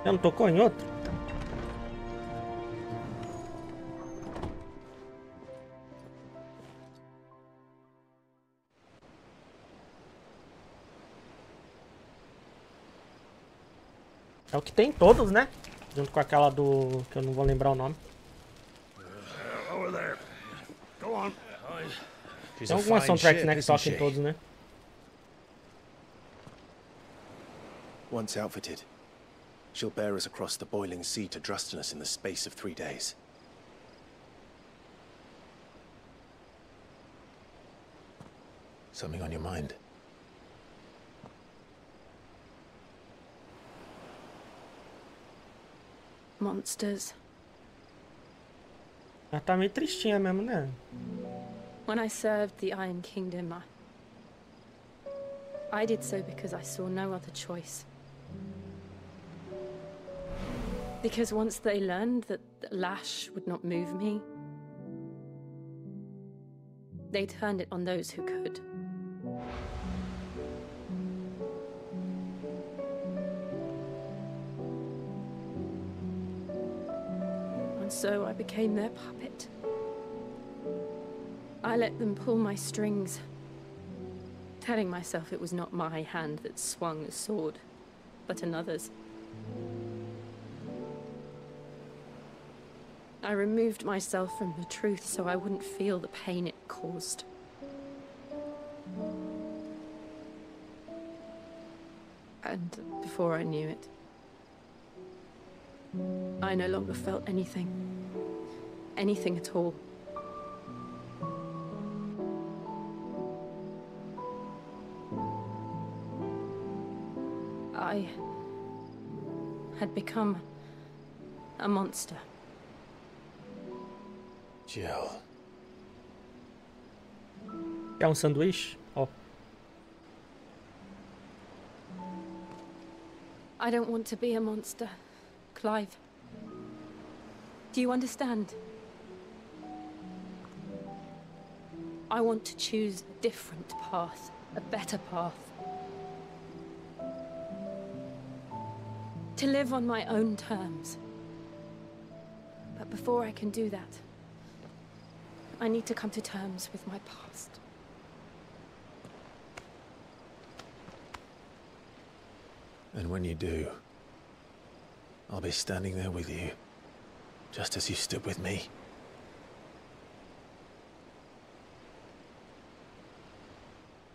Já não tocou em outro? É o que tem em todos, né? Junto com aquela do... que eu não vou lembrar o nome. Over there. Go on. Tem algumas soundtracks, né, que tocam em todos, né? Once outfitted, she'll bear us across the boiling sea to Drustinus in the space of 3 days. Something on your mind? Monsters. Ela tá meio tristinha mesmo, né? When I served the Iron Kingdom, I did so because I saw no other choice. Because once they learned that Lash would not move me, they turned it on those who could. And so I became their puppet. I let them pull my strings, telling myself it was not my hand that swung the sword, but another's. I removed myself from the truth so I wouldn't feel the pain it caused. And before I knew it, I no longer felt anything. Anything at all. I had become a monster. Jill. Quer sanduíche? Ó. I don't want to be a monster, Clive. Do you understand? I want to choose a different path, a better path. To live on my own terms. But before I can do that, I need to come to terms with my past. And when you do, I'll be standing there with you, just as you stood with me.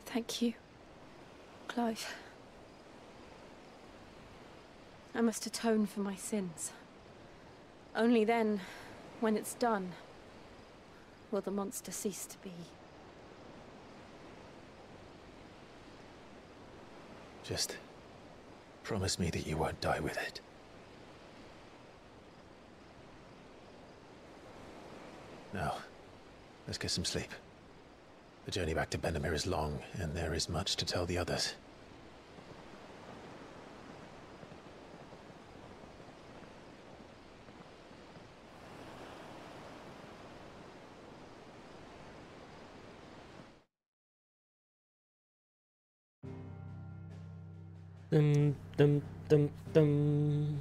Thank you, Clive. I must atone for my sins. Only then, when it's done, will the monster cease to be. Just promise me that you won't die with it. Now, let's get some sleep. The journey back to Benamir is long, and there is much to tell the others. Tum, tum, tum, tum.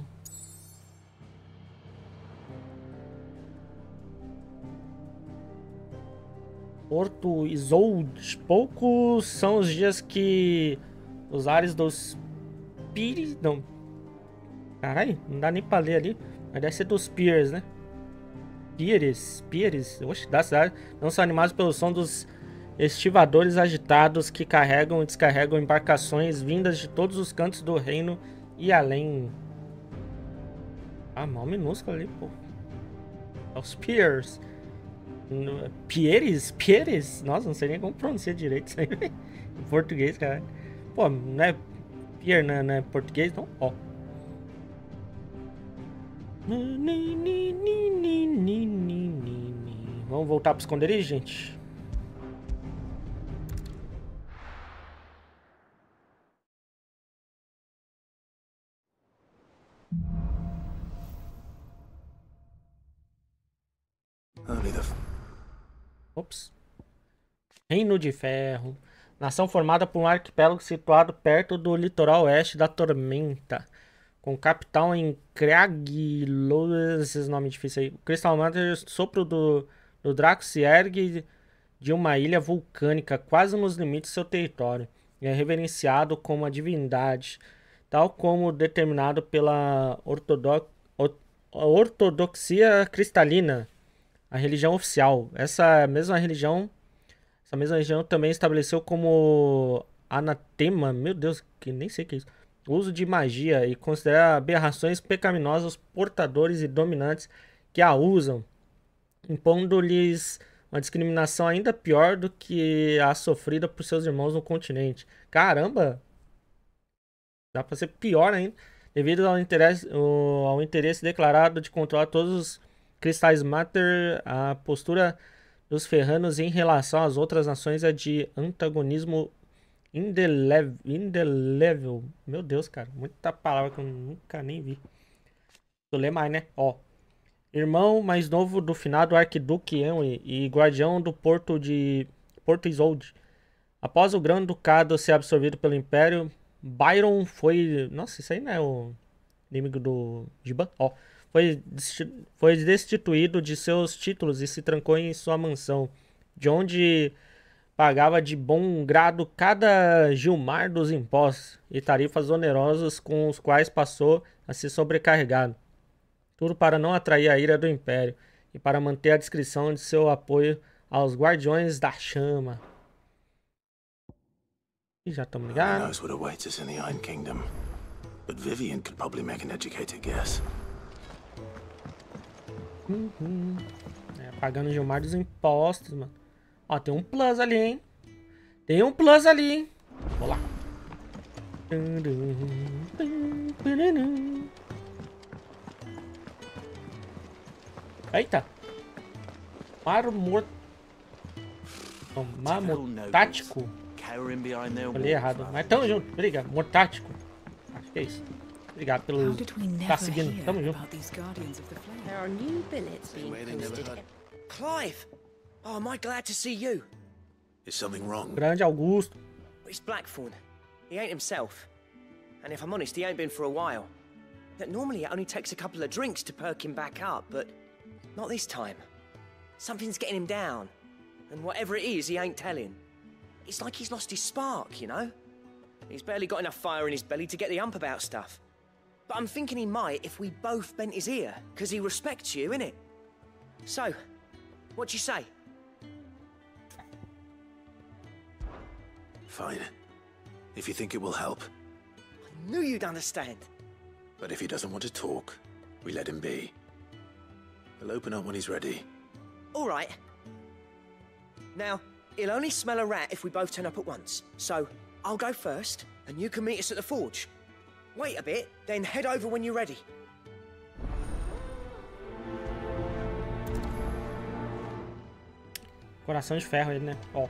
Porto Isolde. Poucos são os dias que os ares dos Pires... Não. Caralho, não dá nem pra ler ali. Mas deve ser dos Piers, né? Pires. Oxe, da cidade. Não são animados pelo som dos estivadores agitados que carregam e descarregam embarcações vindas de todos os cantos do reino e além. Ah, mal minúsculo ali, pô. É os Piers. Pieres? Nossa, não sei nem como pronunciar direito isso aí. Em português, cara. Pô, não é Pier, não é português, não? Ó. Vamos voltar pro esconderijo, gente? Ops. Reino de Ferro. Nação formada por um arquipélago situado perto do litoral oeste da Tormenta. Com capital em Kreaglo... Esses nomes difíceis aí. O Crystal Matter, sopro do Draco, se ergue de uma ilha vulcânica quase nos limites do seu território. E é reverenciado como uma divindade, tal como determinado pela ortodoxia cristalina, a religião oficial. Essa mesma religião também estabeleceu como anatema, meu Deus, que nem sei o que é isso, o uso de magia e considera aberrações pecaminosas os portadores e dominantes que a usam, impondo-lhes uma discriminação ainda pior do que a sofrida por seus irmãos no continente. Caramba! Dá pra ser pior ainda, devido ao interesse declarado de controlar todos os cristais Matter. A postura dos ferranos em relação às outras nações é de antagonismo indelével. Meu Deus, cara, muita palavra que eu nunca nem vi. Vou ler mais, né? Ó. Irmão mais novo do finado Arquiduque Henry e guardião do Porto Isolde. Após o Grão-Ducado ser absorvido pelo Império, Byron foi... Nossa, isso aí não é o inimigo do Giban? Ó. Foi destituído de seus títulos e se trancou em sua mansão, de onde pagava de bom grado cada Gilmar dos impostos e tarifas onerosas com os quais passou a ser sobrecarregado. Tudo para não atrair a ira do Império e para manter a discrição de seu apoio aos Guardiões da Chama. E já estamos ligados. Pagando Gilmar dos impostos, mano. Ó, tem um plus ali, hein? Tem um plus ali, hein? Vou lá. Eita. Marmor tático. Falei errado. Mas tamo junto. Obrigado. Mortático. Acho que é isso. Obrigado pelo tá seguindo. Tamo junto. There are new billets being posted. Clive! Oh, am I glad to see you? Is something wrong? Grande Augusto. It's Blackthorn. He ain't himself. And if I'm honest, he ain't been for a while. That normally it only takes a couple of drinks to perk him back up, but not this time. Something's getting him down. And whatever it is, he ain't telling. It's like he's lost his spark, you know? He's barely got enough fire in his belly to get the ump about stuff. But I'm thinking he might if we both bent his ear, because he respects you, innit? So, what you say? Fine. If you think it will help. I knew you'd understand. But if he doesn't want to talk, we let him be. He'll open up when he's ready. All right. Now, he'll only smell a rat if we both turn up at once. So, I'll go first, and you can meet us at the forge. Wait a bit, then head over when you're ready. Coração de ferro ele, né? Ó.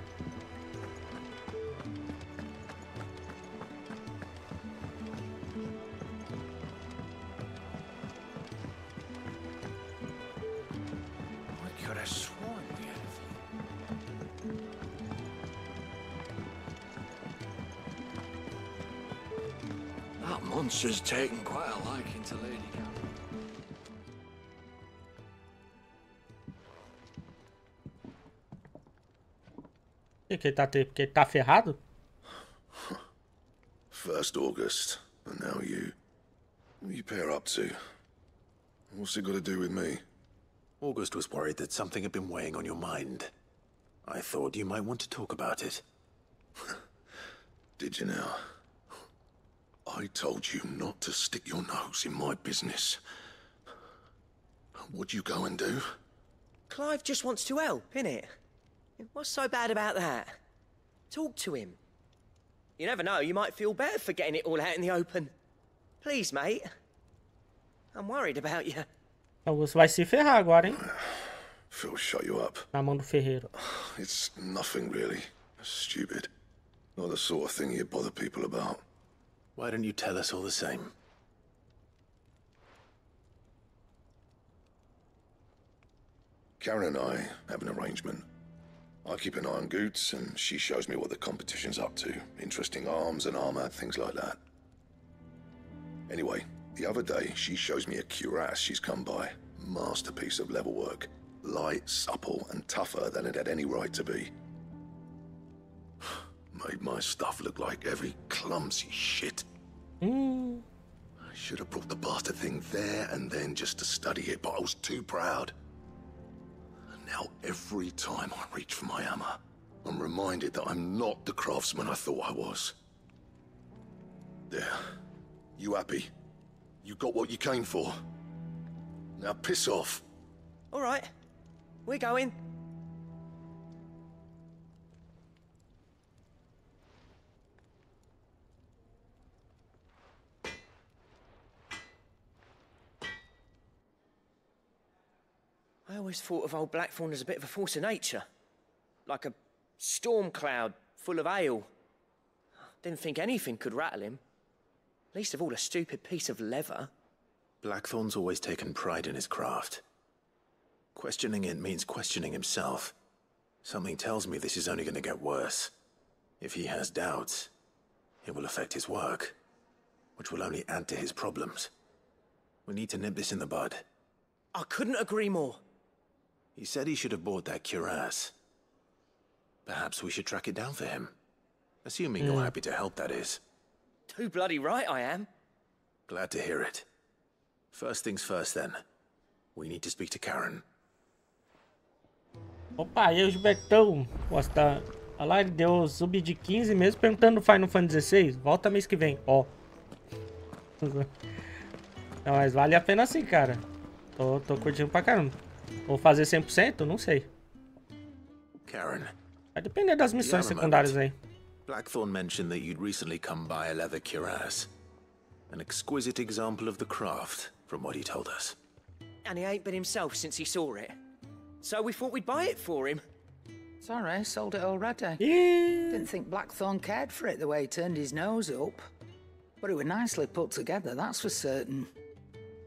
I could have sworn we had a few. monster's taken quite a liking to Lady Catherine. Porque ele tá ferrado? First August, and now you. What are you pair up to? What's it got to do with me? August was worried that something had been weighing on your mind. I thought you might want to talk about it. Did you now? I told you not to stick your nose in my business. What'd you go and do? Clive just wants to help, innit? What's so bad about that? Talk to him. You never know, you might feel better for getting it all out in the open. Please, mate. I'm worried about you. Augusto vai se ferrar agora, hein? Phil shut you up. Na mão do ferreiro. It's nothing really. Stupid. Not the sort of thing you bother people about. Why don't you tell us all the same? Karen and I have an arrangement. I keep an eye on Goots, and she shows me what the competition's up to. Interesting arms and armor, things like that. Anyway, the other day, she shows me a cuirass she's come by. Masterpiece of level work. Light, supple, and tougher than it had any right to be. Made my stuff look like every clumsy shit. I should have brought the bastard thing there and then just to study it, but I was too proud. And now every time I reach for my hammer, I'm reminded that I'm not the craftsman I thought I was. There. You happy? You got what you came for. Now piss off. All right. We're going. I always thought of old Blackthorn as a bit of a force of nature. Like a storm cloud full of ale. Didn't think anything could rattle him. Least of all a stupid piece of leather. Blackthorn's always taken pride in his craft. Questioning it means questioning himself. Something tells me this is only going to get worse. If he has doubts, it will affect his work, which will only add to his problems. We need to nip this in the bud. I couldn't agree more. He said he should have bought that cuirass. Perhaps we should track it down for him. Assuming you're happy to help, that is. Too bloody right I am. Glad to hear it. First things first, then. We need to speak to Karen. Opa, e aí o Gilbertão? Posta a live deu sub de 15 mesmo, perguntando do Final Fantasy XVI. Volta mês que vem, ó. Não, mas vale a pena sim, cara. Tô curtindo pra caramba. Vou fazer 100%? Não sei. Karen. Vai depender das missões secundárias aí. Blackthorn mentioned that you'd recently come by a leather cuirass. An exquisite example of the craft, from what he told us. And he ain't been himself since he saw it. So we thought we'd buy it for him. Sorry, sold it already. Didn't think Blackthorn cared for it the way he turned his nose up. But it was nicely put together, that's for certain.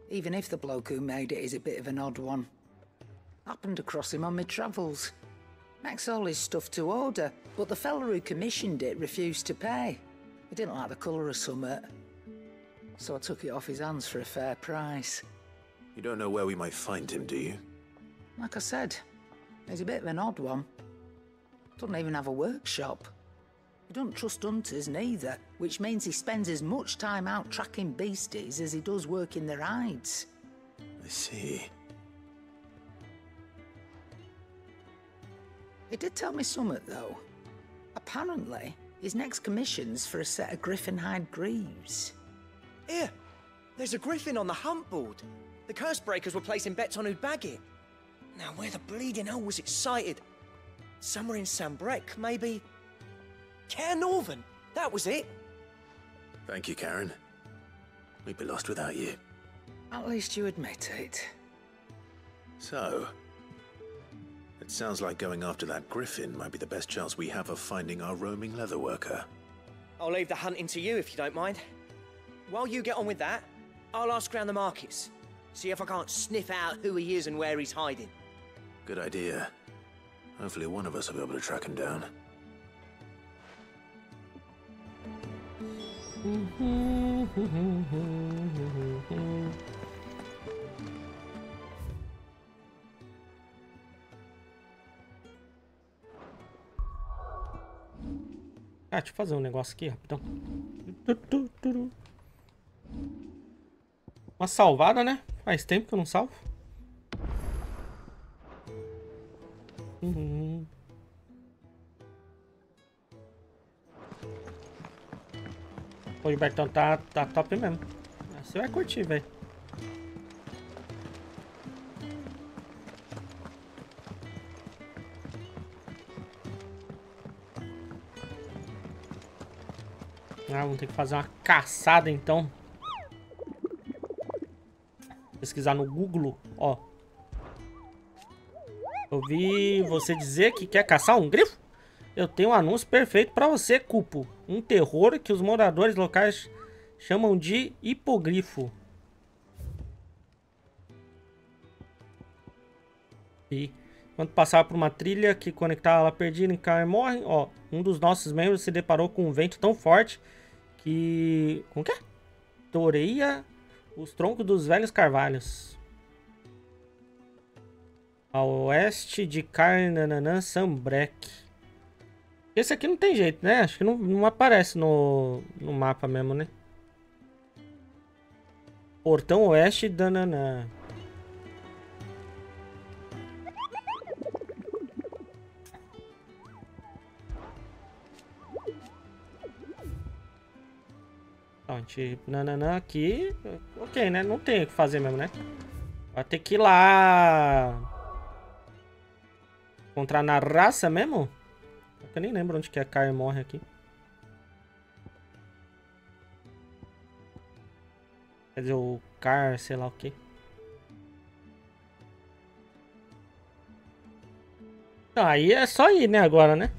Even if the bloke who made it is a bit of an odd one. Happened across him on my travels. Makes all his stuff to order, but the fella who commissioned it refused to pay. He didn't like the colour of summit. So I took it off his hands for a fair price. You don't know where we might find him, do you? Like I said, he's a bit of an odd one. Doesn't even have a workshop. He don't trust hunters neither, which means he spends as much time out tracking beasties as he does working their hides. I see. He did tell me something, though. Apparently, his next commission's for a set of griffin hide greaves. Here, there's a griffin on the hunt board. The curse breakers were placing bets on who'd bag it. Now, where the bleeding hell was it sighted? Somewhere in Sambrec, maybe? Caer Northern, that was it. Thank you, Karen. We'd be lost without you. At least you admit it. So, it sounds like going after that griffin might be the best chance we have of finding our roaming leatherworker. I'll leave the hunting to you if you don't mind. While you get on with that, I'll ask around the markets. See if I can't sniff out who he is and where he's hiding. Good idea. Hopefully one of us will be able to track him down. Ah, deixa eu fazer um negócio aqui, rapidão. Uma salvada, né? Faz tempo que eu não salvo. O Gilbertão tá top mesmo. Você vai curtir, velho. Ah, vamos ter que fazer uma caçada então. Pesquisar no Google, ó. Ouvi você dizer que quer caçar um grifo? Eu tenho um anúncio perfeito pra você, Cupo. Um terror que os moradores locais chamam de hipogrifo. E quando passava por uma trilha que conectava ela perdida em Kaer Morhen, ó, um dos nossos membros se deparou com um vento tão forte que... Como que é? Toreia os troncos dos velhos carvalhos. A oeste de Kaer Sambrek. Esse aqui não tem jeito, né? Acho que não aparece no mapa mesmo, né? Portão oeste da Nanã. Então, a gente... Nananã aqui... Ok, né? Não tem o que fazer mesmo, né? Vai ter que ir lá... Encontrar na raça mesmo? Eu nem lembro onde que a Kaer morre aqui. Quer dizer, o Car, sei lá o que. Então, aí é só ir, né, agora, né?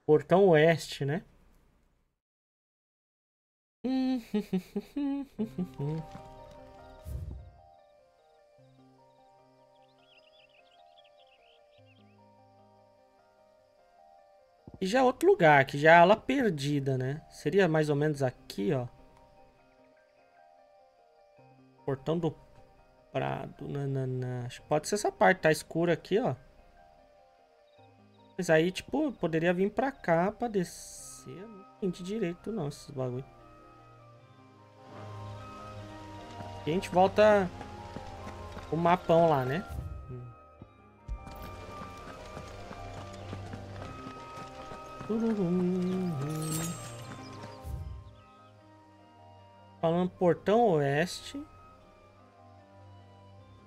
Portão oeste, né? E já é outro lugar, que já é a ala perdida, né? Seria mais ou menos aqui, ó. Portão do Prado. Nanana. Acho que pode ser essa parte, tá escura aqui, ó. Mas aí, tipo, poderia vir pra cá pra descer. Não entendi direito, não, esses bagulho. E a gente volta o mapão lá, né? Falando portão oeste.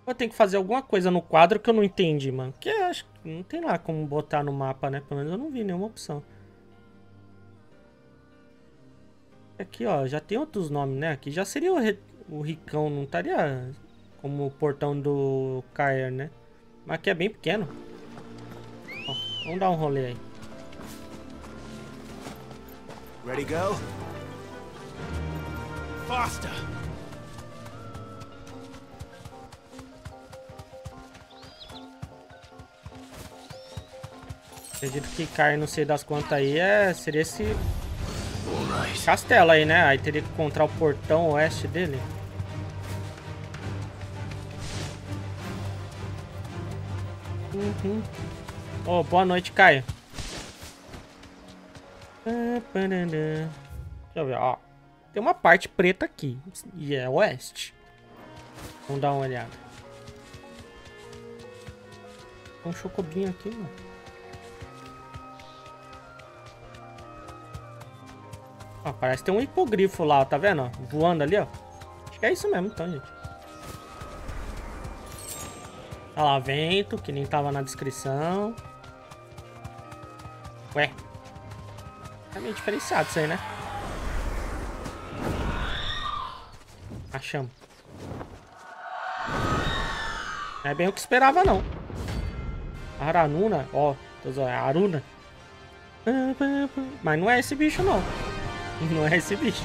Eu tenho que fazer alguma coisa no quadro que eu não entendi, mano. Que eu acho que não tem lá como botar no mapa, né? Pelo menos eu não vi nenhuma opção. Aqui, ó, já tem outros nomes, né? Aqui já seria o Ricão, não estaria como o portão do Kaer, né? Mas aqui é bem pequeno. Ó, vamos dar um rolê aí. Ready, go? Faster! Acredito que Kaer, não sei das quantas aí, seria esse castelo aí, né? Aí teria que encontrar o portão oeste dele. Oh, boa noite, Caio. Deixa eu ver, ó. Tem uma parte preta aqui. E é oeste. Vamos dar uma olhada. Tem um chocobinho aqui, mano. Ó, parece que tem um hipogrifo lá, ó, tá vendo? Ó, voando ali, ó. Acho que é isso mesmo, então, gente. Olha lá, vento, que nem tava na descrição. Ué. É meio diferenciado isso aí, né? Achamos. Não é bem o que esperava, não. Aranuna, ó. Aruna. Mas não é esse bicho, não. Não é esse bicho.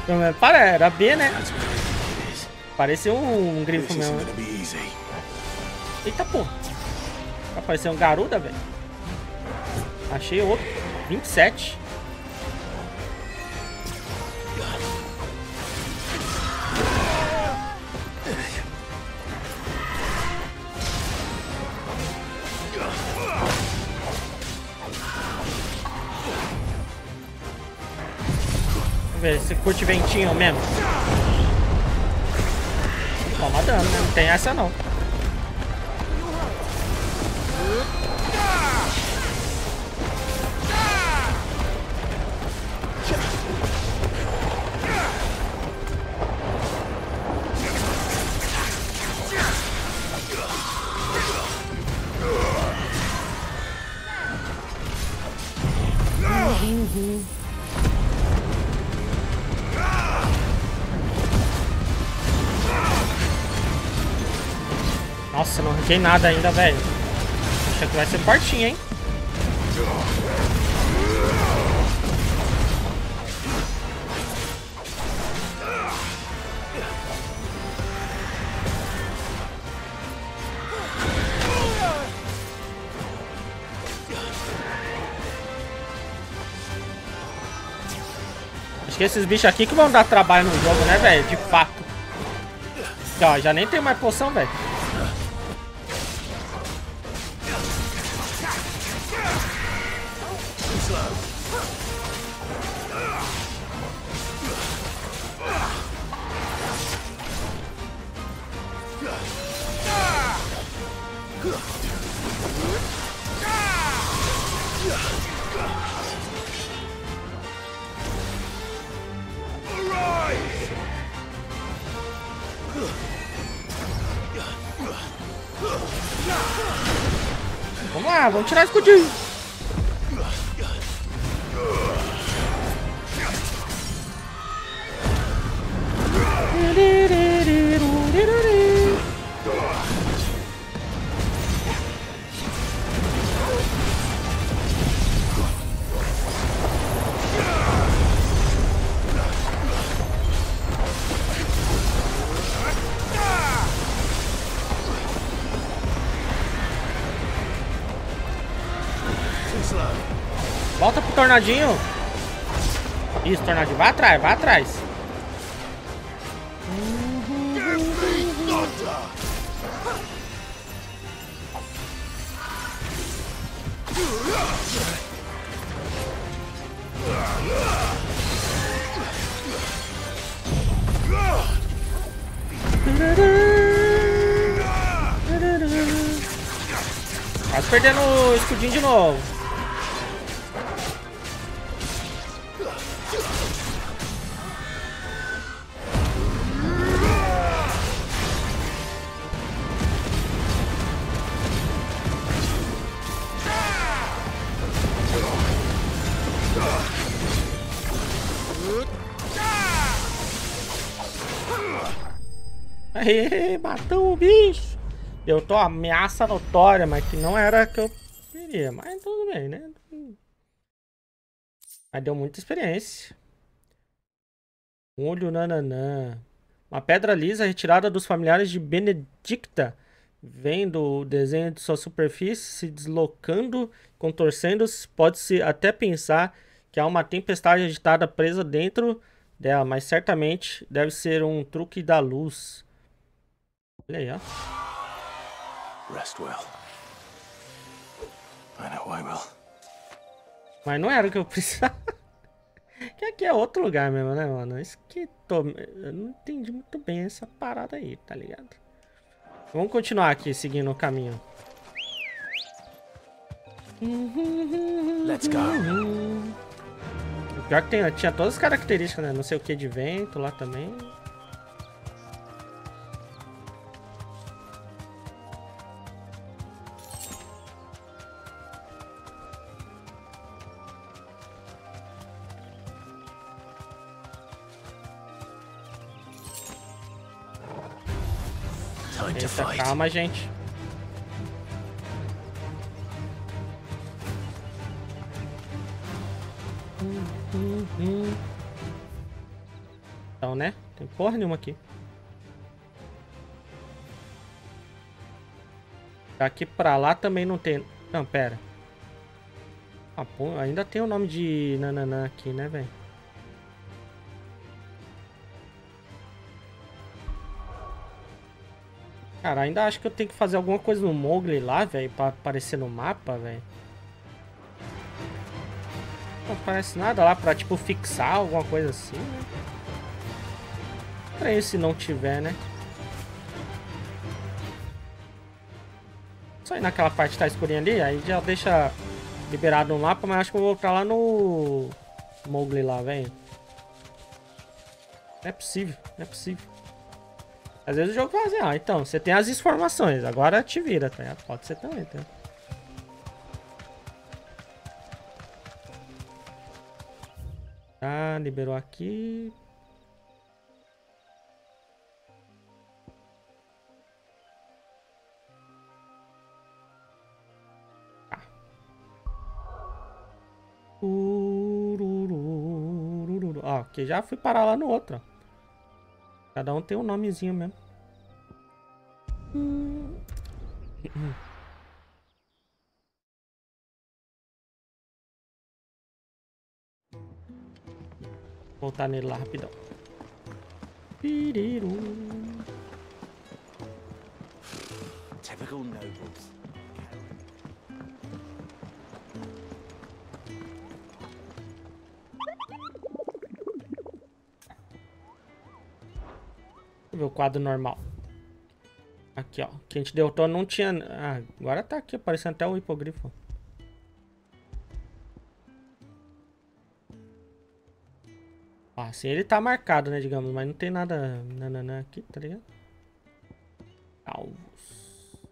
Era B, né? Parecia um grifo mesmo. Eita, pô. Vai parecer um garuda, velho. Achei outro. 27. ver se curte ventinho mesmo. Toma dano, né? Não tem essa não. Nossa, não arranquei nada ainda, velho. Acho que vai ser fortinho, hein? Acho que esses bichos aqui que vão dar trabalho no jogo, né, velho? De fato. Aqui, ó, já nem tem mais poção, velho. Vamos lá, vamos tirar escudinho. Volta pro tornadinho. Isso, tornadinho. Vai atrás, vai atrás. Quase perdendo o escudinho de novo. Aê, matou o bicho. Eu tô ameaça notória, mas que não era a que eu queria. Mas tudo bem, né? Mas deu muita experiência. Olho nananã. Uma pedra lisa retirada dos familiares de Benedicta. Vendo o desenho de sua superfície se deslocando, contorcendo-se, pode-se até pensar que há uma tempestade agitada presa dentro dela, mas certamente deve ser um truque da luz. Olha aí, ó. Rest well. I know I will. Mas não era o que eu precisava. Que aqui é outro lugar mesmo, né, mano? Isso que eu não entendi muito bem essa parada aí, tá ligado? Vamos continuar aqui, seguindo o caminho. Let's go. O pior que tinha todas as características, né? Não sei o que de vento lá também. Eita, calma, gente. Então, né? Tem porra nenhuma aqui. Daqui pra lá também não tem... Não, pera. Ah, pô, ainda tem o nome de nananã aqui, né, velho? Cara, ainda acho que eu tenho que fazer alguma coisa no Mowgli lá, velho, pra aparecer no mapa, velho. Não aparece nada lá pra, tipo, fixar alguma coisa assim, né? Estranho se não tiver, né? Só ir naquela parte que tá escurinha ali, aí já deixa liberado um mapa, mas acho que eu vou voltar lá no Mowgli lá, velho. Não é possível, não é possível. Às vezes o jogo fala assim, ah, então, você tem as informações, agora te vira, tá ligado? Pode ser também, tá? Tá, liberou aqui. Ó, ok, já fui parar lá no outro, ó. Cada um tem um nomezinho mesmo. Voltar nele lá rapidão. Typical nobles. Deixa eu ver o quadro normal. Aqui, ó. Que a gente derrotou não tinha... Ah, agora tá aqui, aparecendo até o hipogrifo. Ah, assim ele tá marcado, né, digamos. Mas não tem nada nananã aqui, tá ligado? Alvos.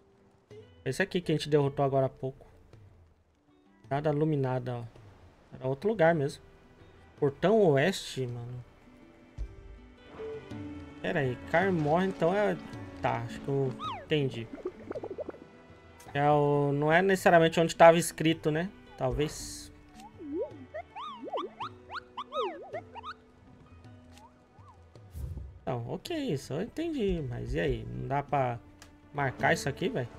Esse aqui que a gente derrotou agora há pouco. Nada iluminada, ó. Era outro lugar mesmo. Portão Oeste, mano. Pera aí, Kaer Morhen então é... Tá, acho que eu entendi. É o... Não é necessariamente onde estava escrito, né? Talvez. Não, ok, isso eu entendi. Mas e aí? Não dá pra marcar isso aqui, velho?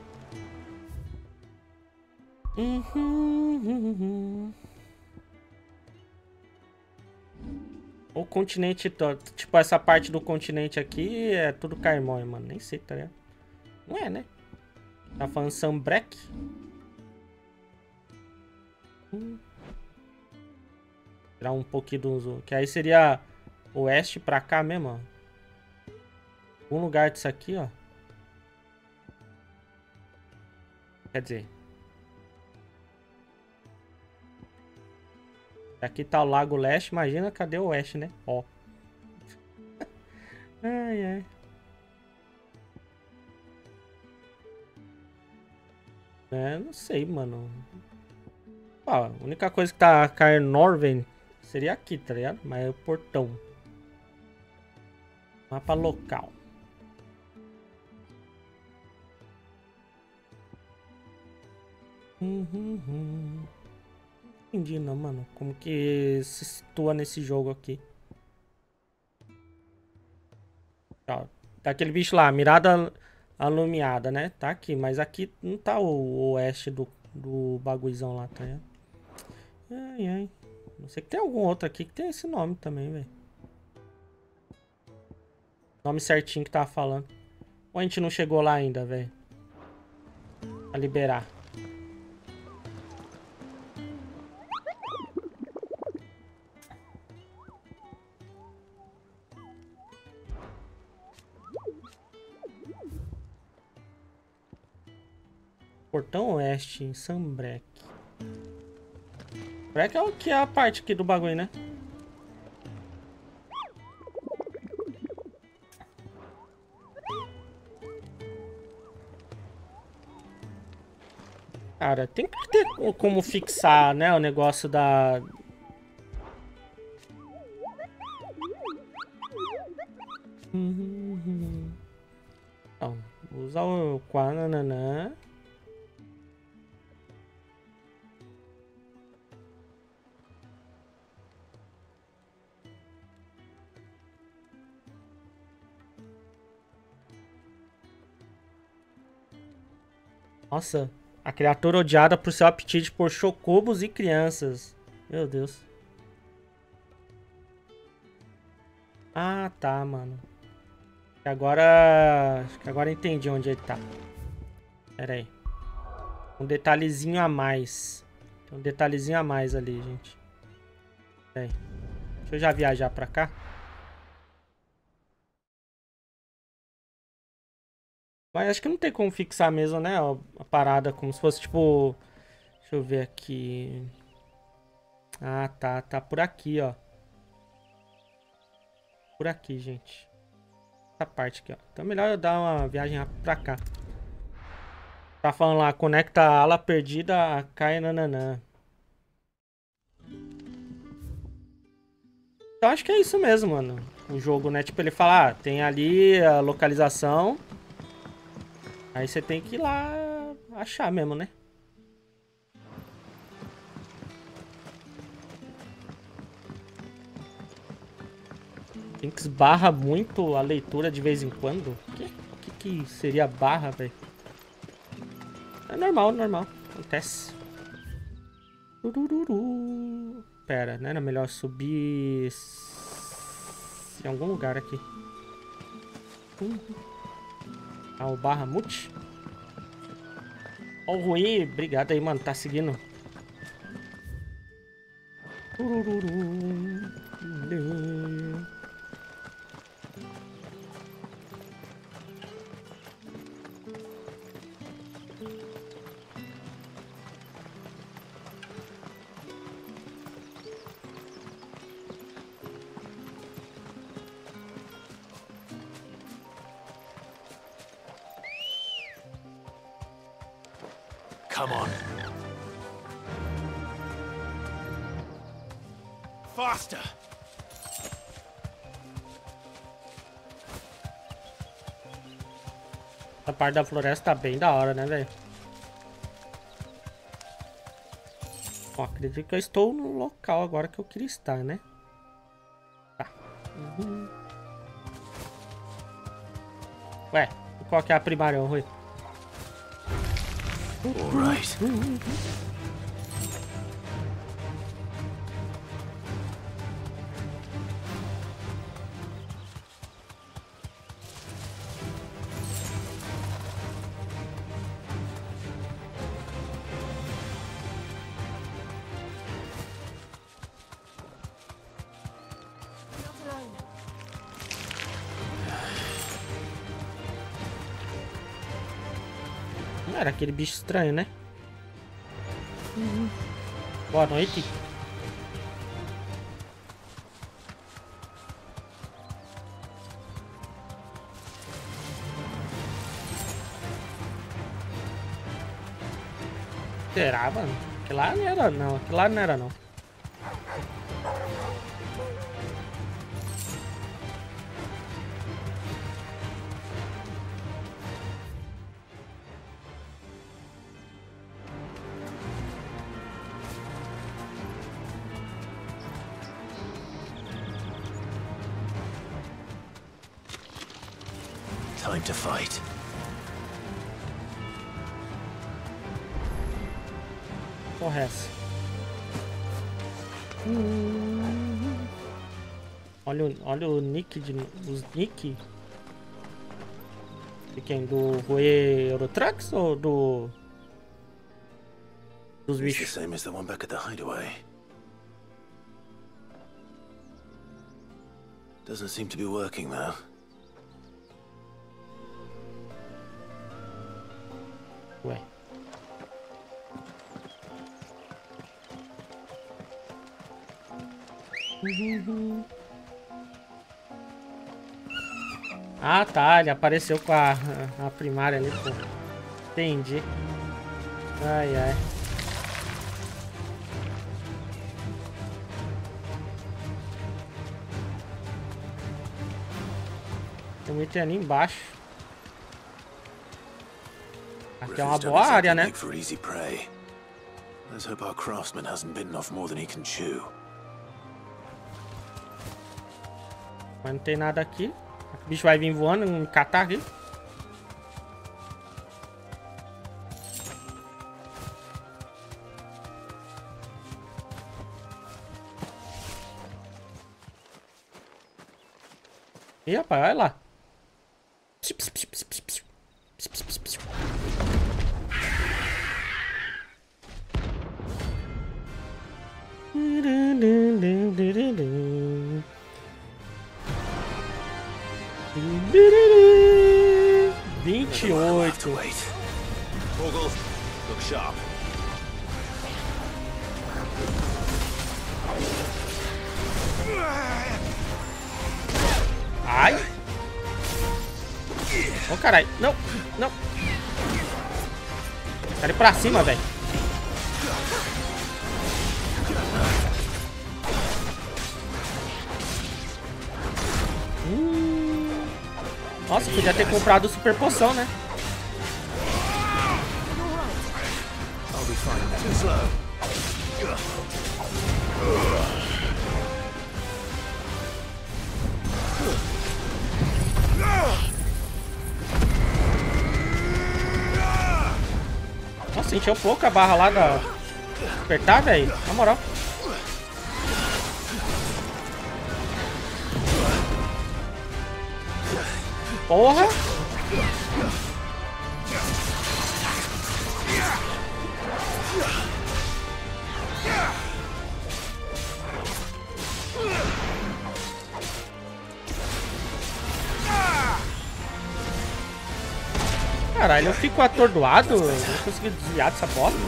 O continente todo. Tipo, essa parte do continente aqui é tudo Kaer Morhen, mano. Nem sei, tá ligado? Não é, né? Tá falando Sanbreque? Tirar um pouquinho do zoom. Que aí seria oeste pra cá mesmo, ó. Um lugar disso aqui, ó. Quer dizer... Aqui tá o Lago Leste, imagina, cadê o Oeste, né? Ó. Ai, ai. É, não sei, mano. Ó, a única coisa que tá Kaer Morhen seria aqui, tá ligado? Mas é o portão. Mapa local. Entendi não, mano. Como que se situa nesse jogo aqui. Ó, tá aquele bicho lá, mirada alumiada, né? Tá aqui, mas aqui não tá o oeste do bagulhozão lá, tá ligado? Ai, ai. Não sei que tem algum outro aqui que tem esse nome também, velho. Nome certinho que tava falando. Ou a gente não chegou lá ainda, velho? A liberar. Portão Oeste, em Sanbreque. Sanbreque é o que é a parte aqui do bagulho, né? Cara, tem que ter como fixar, né, o negócio da... Então, usar o Quananã. Nossa, a criatura odiada por seu apetite por chocobos e crianças. Meu Deus. Ah, tá, mano. Acho que agora entendi onde ele tá. Pera aí. Um detalhezinho a mais. Tem um detalhezinho a mais ali, gente. Peraí. Deixa eu já viajar pra cá. Mas acho que não tem como fixar mesmo, né? A parada como se fosse tipo... Deixa eu ver aqui. Ah, tá. Tá por aqui, ó. Por aqui, gente. Essa parte aqui, ó. Então é melhor eu dar uma viagem pra cá. Tá falando lá, conecta a ala perdida a Kainananã. Então acho que é isso mesmo, mano. O jogo, né? Tipo, ele fala, ah, tem ali a localização. Aí você tem que ir lá achar mesmo, né? Tem que esbarra muito a leitura de vez em quando. O que seria barra, velho? É normal, normal. Acontece. Pera, não era melhor subir em algum lugar aqui? Ah, o barra mute. Ó, o Rui, obrigado aí, mano. Tá seguindo. Come on. Faster. Essa parte da floresta tá bem da hora, né, velho? Ó, acredito que eu estou no local agora que eu queria estar, né? Tá. Ué, qual que é a primária, Rui? All right. Era aquele bicho estranho, né? Boa noite. Será, mano? Aquilo lá não era, não. Aquilo lá não era, não. Time to fight. Porra, é essa? Olha o nick os nick. De quem? Do Rui Eurotrucks ou dos It's the bichos? same as the one back at the hideaway. Doesn't seem to be working though. Ué. Ah, tá. Ele apareceu com a primária ali, pô. Entendi. Ai, ai. Tem muito ali embaixo. Aqui é uma boa área, né? For easy prey. Let's hope our craftsman hasn't bitten off more than he can chew. Mas não tem nada aqui. O bicho vai vir voando, me catar aqui. Ih, rapaz, olha lá. Biriri. 28. Morgul, look sharp. Ai. Ô, caralho. Não, não. Quero ir pra cima, velho. Nossa, podia ter comprado super poção, né? I'll be fine. Too slow. Nossa, encheu pouco a barra lá da... Apertar, velho. Na moral. Porra! Caralho, eu fico atordoado. Eu não consegui desviar dessa bosta.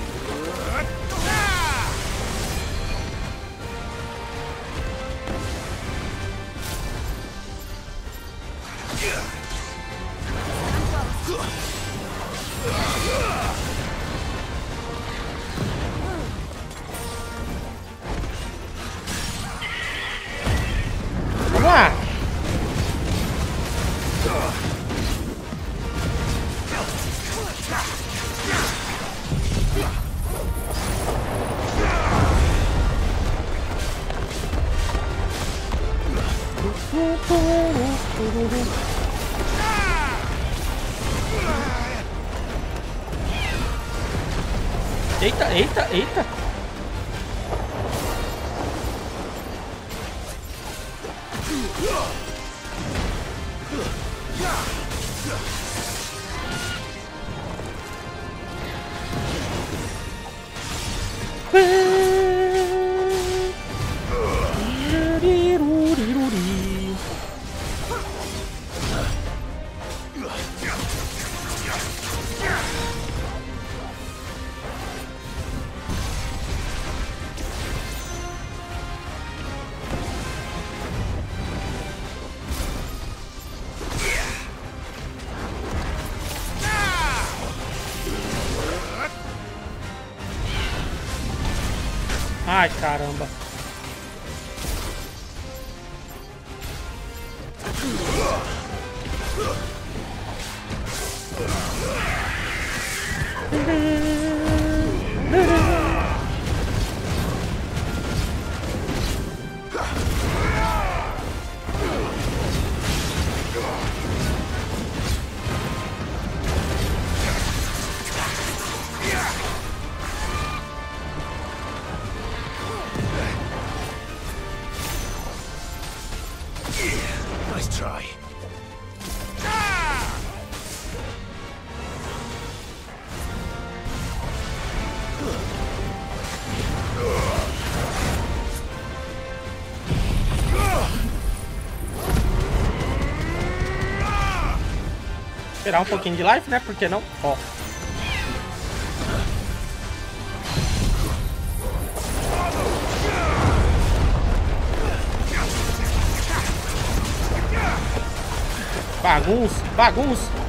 Vamos lá. Eita, eita, eita. Ai, caramba. Nice try. Esperar um pouquinho de life, né? Por que não? Ó. Bagunça, bagunça.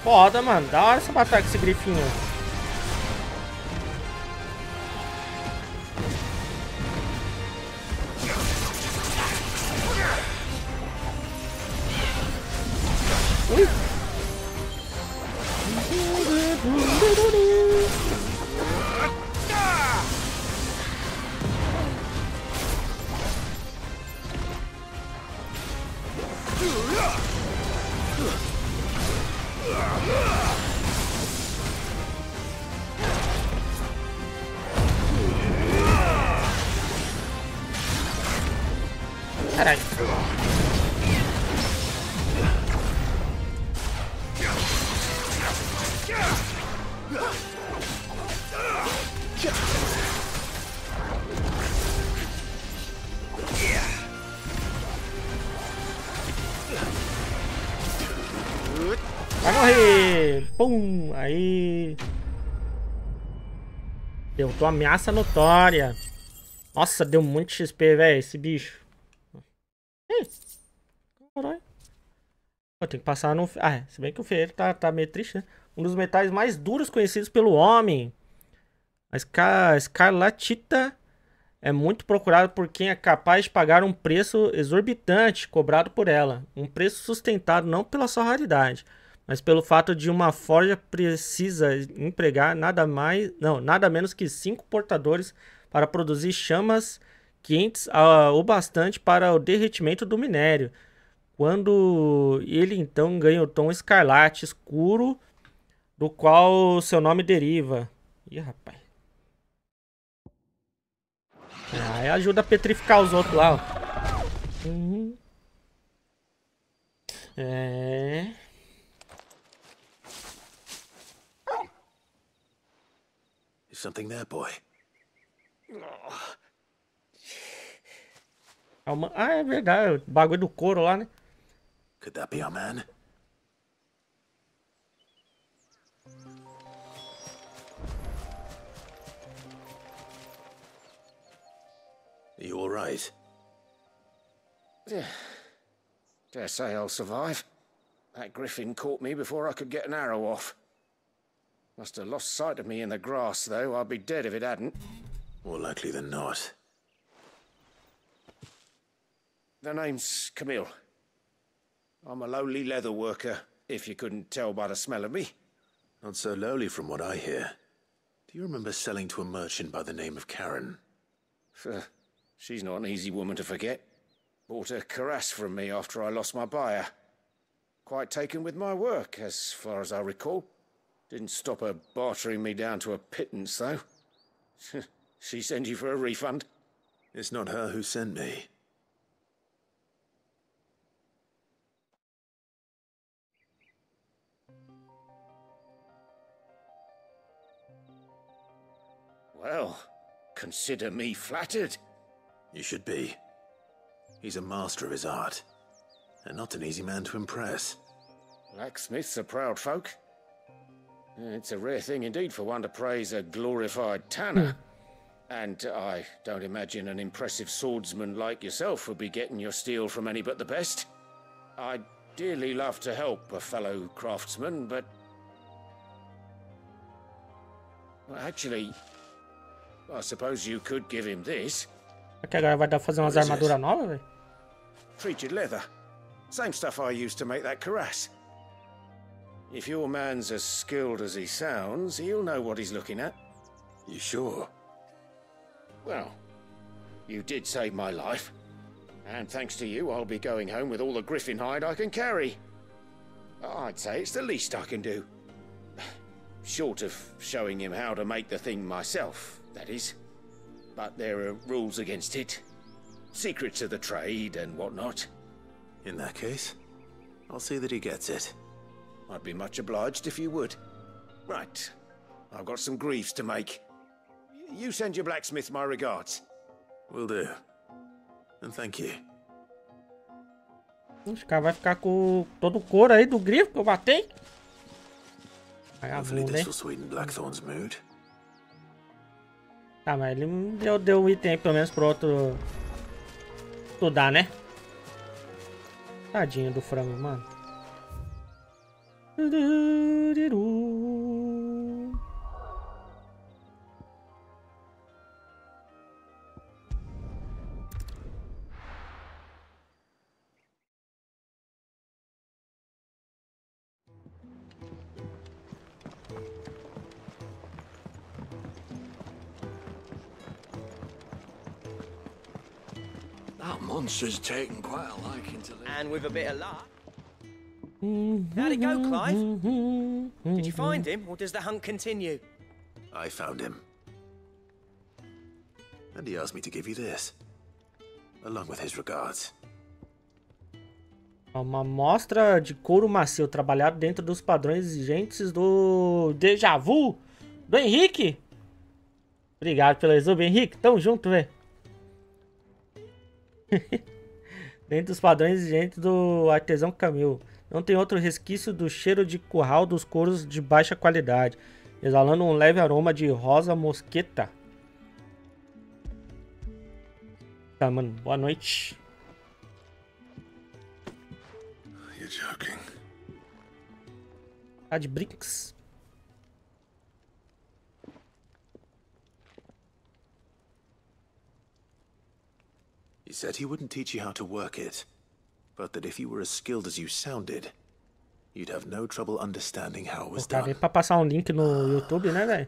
Foda, mano. Da hora essa batalha com esse grifinho. Ui. Caralho. Vai morrer! Pum! Aí. Deu tua ameaça notória. Nossa, deu muito XP, velho, esse bicho. Caralho. Eu tenho que passar no... Ah, se bem que o ferreiro tá meio triste, né? Um dos metais mais duros conhecidos pelo homem. A escarlatita é muito procurada por quem é capaz de pagar um preço exorbitante cobrado por ela. Um preço sustentado não pela sua raridade, mas pelo fato de uma forja precisa empregar nada menos que 5 portadores para produzir chamas quentes o bastante para o derretimento do minério. Quando ele então ganha o tom escarlate escuro, do qual seu nome deriva. Ih, rapaz. Aí ajuda a petrificar os outros lá, ó. É... Is something there, boy? Ah, é verdade. O bagulho do couro lá, né? Could that be our man? Are you all right? Dare say I'll survive. That griffin caught me before I could get an arrow off. Must have lost sight of me in the grass, though. I'd be dead if it hadn't. More likely than not. The name's Camille. I'm a lowly leather worker, if you couldn't tell by the smell of me. Not so lowly from what I hear. Do you remember selling to a merchant by the name of Karen? She's not an easy woman to forget. Bought a cuirass from me after I lost my buyer. Quite taken with my work, as far as I recall. Didn't stop her bartering me down to a pittance, though. She sent you for a refund? It's not her who sent me. Well, consider me flattered. You should be. He's a master of his art, and not an easy man to impress. Blacksmiths are proud folk. It's a rare thing indeed for one to praise a glorified tanner. And I don't imagine an impressive swordsman like yourself would be getting your steel from any but the best. I'd dearly love to help a fellow craftsman, but... Well, actually, I suppose you could give him this. Aqui agora vai dar pra fazer umas armaduras novas, velho? Treated leather. Same stuff I used to make that cuirass. If your man's as skilled as he sounds, he'll know what he's looking at. You sure? Well, you did save my life. And thanks to you, I'll be going home with all the griffin hide I can carry. I'd say it's the least I can do. Short of showing him how to make the thing myself, that is. But there are rules against it. Secrets of the trade and whatnot. In that case, I'll see that he gets it. I'd be much obliged if you would. Right. I've got some greaves to make. You send your blacksmith my regards. Will do. And thank you. Os caras vai ficar com todo o couro aí do grifo que eu batei. Hopefully this will sweeten Blackthorn's mood. Tá, mas ele deu um item aí, pelo menos pro outro estudar, né? Tadinho do frango, mano. That monster's taken quite a liking to live. And with a bit of luck. How'd it go, Clive? Did you find him, or does the hunt continue? I found him. And he asked me to give you this, along with his regards. Uma amostra de couro macio trabalhado dentro dos padrões exigentes do Déjà Vu do Henrique. Obrigado pelo resumo, Henrique. Tamo junto, velho. Dentro dos padrões exigentes do artesão Camil. Não tem outro resquício do cheiro de curral dos couros de baixa qualidade, exalando um leve aroma de rosa mosqueta. Tá, mano. Boa noite. You're joking. Tá de brinks. He said he wouldn't teach you how to work it, but that if you were as skilled as you sounded, you'd have no trouble understanding how it was done. Pra passar um link no YouTube, né, velho?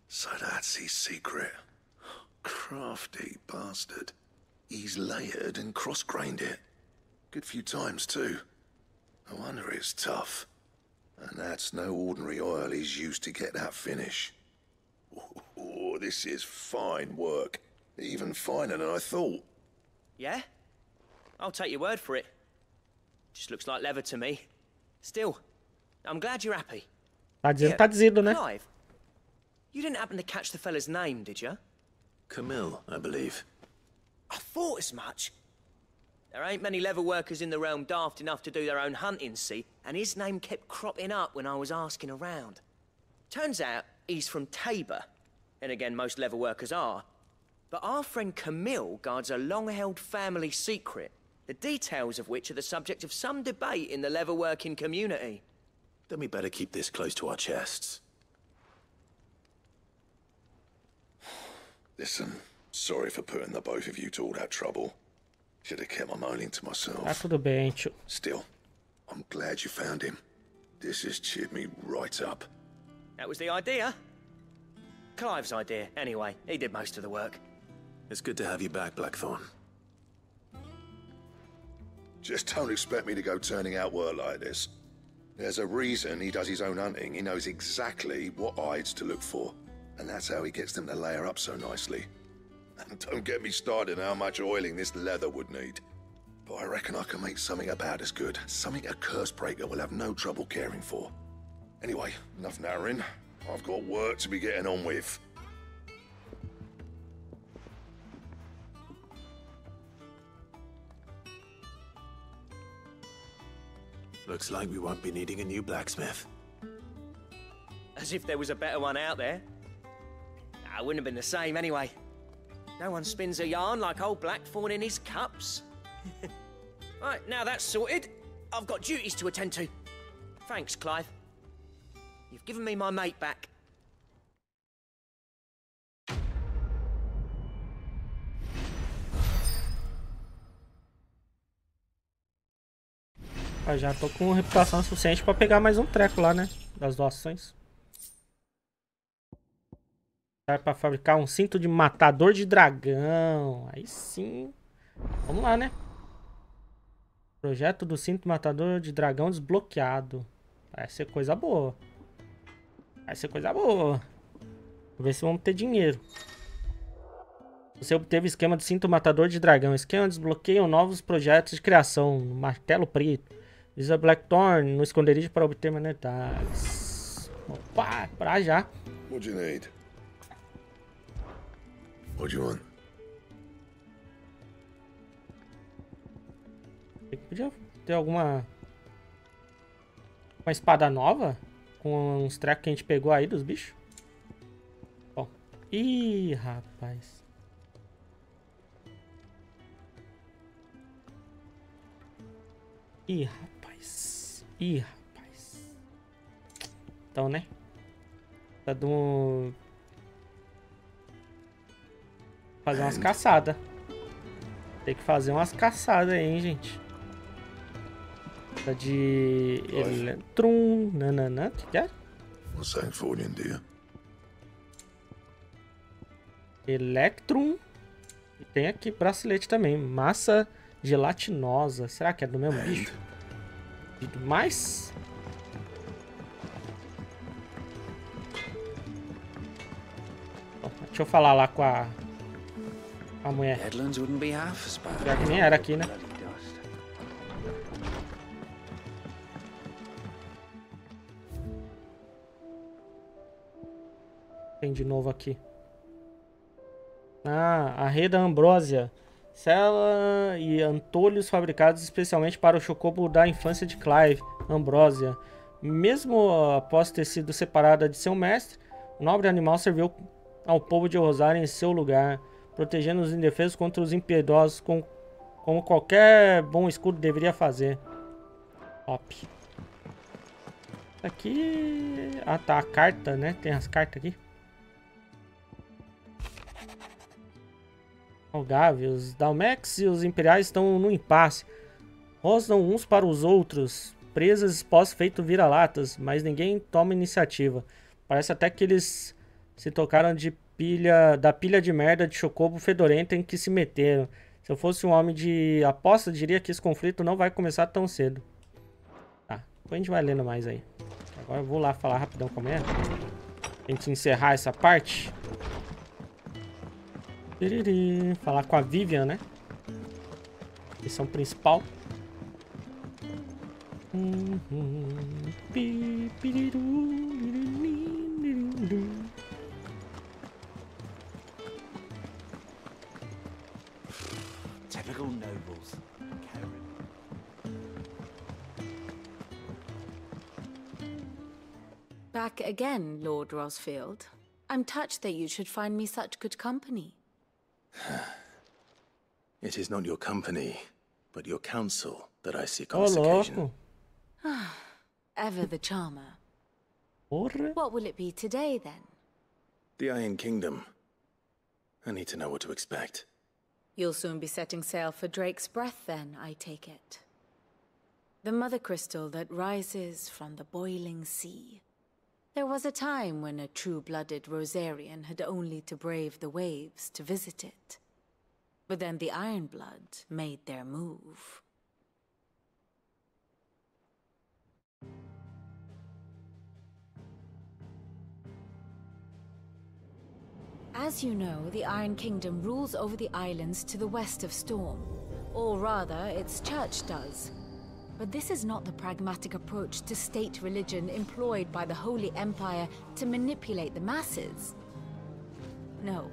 So that's his secret. Crafty bastard. He's layered and cross-grained it. Good few times, too. No wonder it's tough. And that's no ordinary oil he's used to get that finish. Oh, this is fine work. Even finer than I thought. Yeah? I'll take your word for it. Just looks like leather to me. Still, I'm glad you're happy. Tá dizendo, né? Clive, you didn't happen to catch the fella's name, did you? Camille, I believe. I thought as much. There ain't many leather workers in the realm daft enough to do their own hunting, see? And his name kept cropping up when I was asking around. Turns out he's from Tabor. And again, most leather workers are. But our friend Camille guards a long-held family secret, the details of which are the subject of some debate in the leather-working community. Then we better keep this close to our chests. Listen, sorry for putting the both of you to all that trouble. Should have kept my moaning to myself. Tá tudo bem, tio. Still, I'm glad you found him. This has cheered me right up. That was the idea. Clive's idea, anyway. He did most of the work. It's good to have you back, Blackthorn. Just don't expect me to go turning out work like this. There's a reason he does his own hunting. He knows exactly what hides to look for. And that's how he gets them to layer up so nicely. And don't get me started on how much oiling this leather would need. But I reckon I can make something about as good. Something a Cursebreaker will have no trouble caring for. Anyway, enough narrowing. I've got work to be getting on with. Looks like we won't be needing a new blacksmith. As if there was a better one out there. It wouldn't have been the same anyway. No one spins a yarn like old Blackthorn in his cups. Right, now that's sorted, I've got duties to attend to. Thanks, Clive. You've given me my mate back. Já tô com reputação suficiente pra pegar mais um treco lá, né? Das doações. Dá pra fabricar um cinto de matador de dragão. Aí sim. Vamos lá, né? Projeto do cinto matador de dragão desbloqueado. Vai ser coisa boa. Vai ser coisa boa. Vamos ver se vamos ter dinheiro. Você obteve esquema do cinto matador de dragão. Esquema desbloqueia novos projetos de criação. Martelo preto. Visa Blackthorn no esconderijo para obter mais detalhes. Opa, pra já. What do you need? What do you want? Podia ter alguma... uma espada nova? Com uns trecos que a gente pegou aí dos bichos? Bom. Ih, rapaz. Ih, rapaz. Ih, rapaz. Então, né? Tá dando... fazer umas caçadas. Tem que fazer umas caçadas aí, hein, gente. Tá de... Electrum... Nananã, o que é? What's that for you, dear? Electrum. E tem aqui bracelete também. Massa gelatinosa. Será que é do mesmo bicho? E mais? Bom, deixa eu falar lá com a mulher. Headlands wouldn't be half as bad. Já que nem era aqui, né? tem de novo aqui? Ah, a Reda Ambrósia. Cela e antolhos fabricados especialmente para o chocobo da infância de Clive, Ambrósia. Mesmo após ter sido separada de seu mestre, o nobre animal serviu ao povo de Rosário em seu lugar, protegendo os indefesos contra os impiedosos, como qualquer bom escudo deveria fazer. Top. Aqui... Ah, tá, a carta, né? Tem as cartas aqui. Os Dalmex e os Imperiais estão no impasse. Rosnam uns para os outros, presas expostas feito vira-latas, mas ninguém toma iniciativa. Parece até que eles se tocaram da pilha de merda de chocobo fedorenta em que se meteram. Se eu fosse um homem de aposta, diria que esse conflito não vai começar tão cedo. Tá, depois a gente vai lendo mais aí. Agora eu vou lá falar rapidão como é. A gente encerrar essa parte. Falar com a Vivian, né? Missão principal. Typical nobles. Back again, Lord Rosfield. I'm touched that you should find me such good company. It is not your company, but your counsel that I seek on this occasion. Ever the charmer. What will it be today, then? The Iron Kingdom. I need to know what to expect. You'll soon be setting sail for Drake's Breath, then, I take it. The mother crystal that rises from the boiling sea. There was a time when a true-blooded Rosarian had only to brave the waves to visit it. But then the Ironblood made their move. As you know, the Iron Kingdom rules over the islands to the west of Storm. Or rather, its church does. But this is not the pragmatic approach to state religion employed by the Holy Empire to manipulate the masses. No,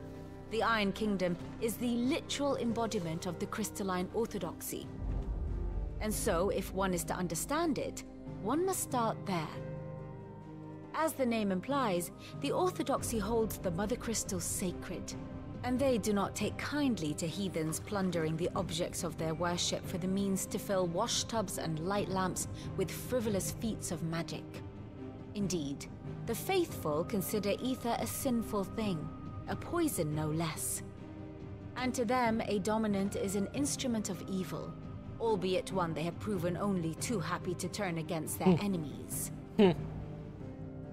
the Iron Kingdom is the literal embodiment of the crystalline orthodoxy. And so, if one is to understand it, one must start there. As the name implies, the orthodoxy holds the Mother Crystal sacred, and they do not take kindly to heathens plundering the objects of their worship for the means to fill washtubs and light lamps with frivolous feats of magic. Indeed, the faithful consider ether a sinful thing, a poison no less. And to them, a dominant is an instrument of evil, albeit one they have proven only too happy to turn against their enemies.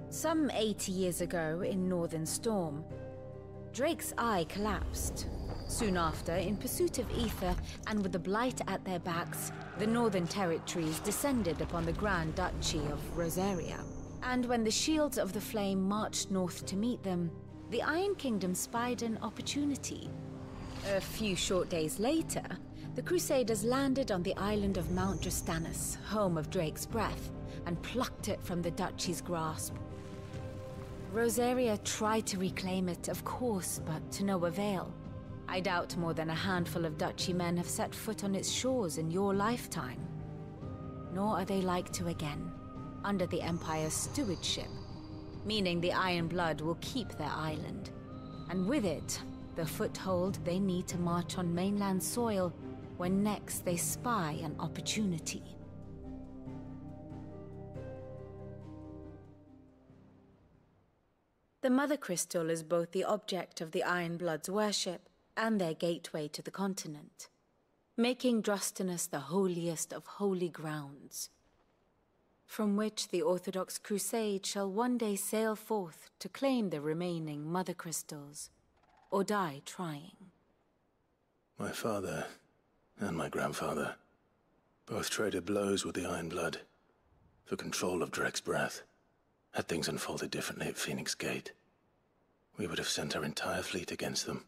Some 80 years ago, in Northern Storm, Drake's Eye collapsed. Soon after, in pursuit of ether, and with the Blight at their backs, the Northern Territories descended upon the Grand Duchy of Rosaria. And when the Shields of the Flame marched north to meet them, the Iron Kingdom spied an opportunity. A few short days later, the Crusaders landed on the island of Mount Drastanus, home of Drake's Breath, and plucked it from the Duchy's grasp. Rosaria tried to reclaim it, of course, but to no avail. I doubt more than a handful of Duchy men have set foot on its shores in your lifetime. Nor are they like to again, under the Empire's stewardship, meaning the Iron Blood will keep their island, and with it, the foothold they need to march on mainland soil when next they spy an opportunity. The Mother Crystal is both the object of the Iron Blood's worship and their gateway to the continent, making Drastanus the holiest of holy grounds, from which the Orthodox Crusade shall one day sail forth to claim the remaining Mother Crystals, or die trying. My father and my grandfather both traded blows with the Iron Blood for control of Drake's Breath. Had things unfolded differently at Phoenix Gate, we would have sent our entire fleet against them.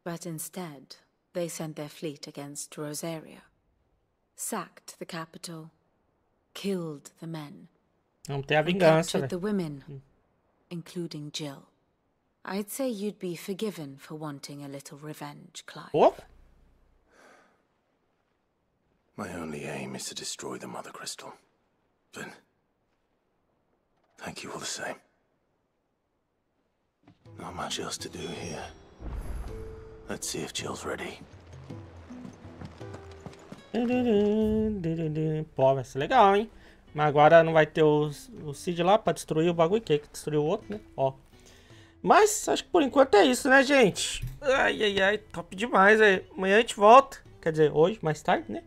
But instead, they sent their fleet against Rosaria, sacked the capital, killed the men, Vamos ter a and vingança, captured velho. the women, including Jill. I'd say you'd be forgiven for wanting a little revenge, Clive. What? My only aim is to destroy the Mother Crystal. But thank you all the same. Not much else to do here. Let's see if Jill's ready. Pô, vai ser legal, hein? Mas agora não vai ter o Cid lá pra destruir o bagulho, que destruiu o outro, né? Ó. Mas acho que por enquanto é isso, né, gente? Ai, ai, ai, top demais, velho. Amanhã a gente volta. Quer dizer, hoje, mais tarde, né?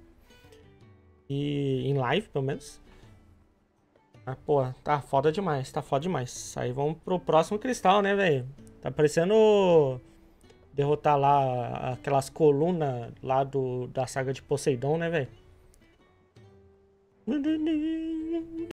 E em live, pelo menos. Ah, pô, tá foda demais, tá foda demais. Aí vamos pro próximo cristal, né, velho? Tá parecendo derrotar lá aquelas colunas lá da saga de Poseidon, né, velho?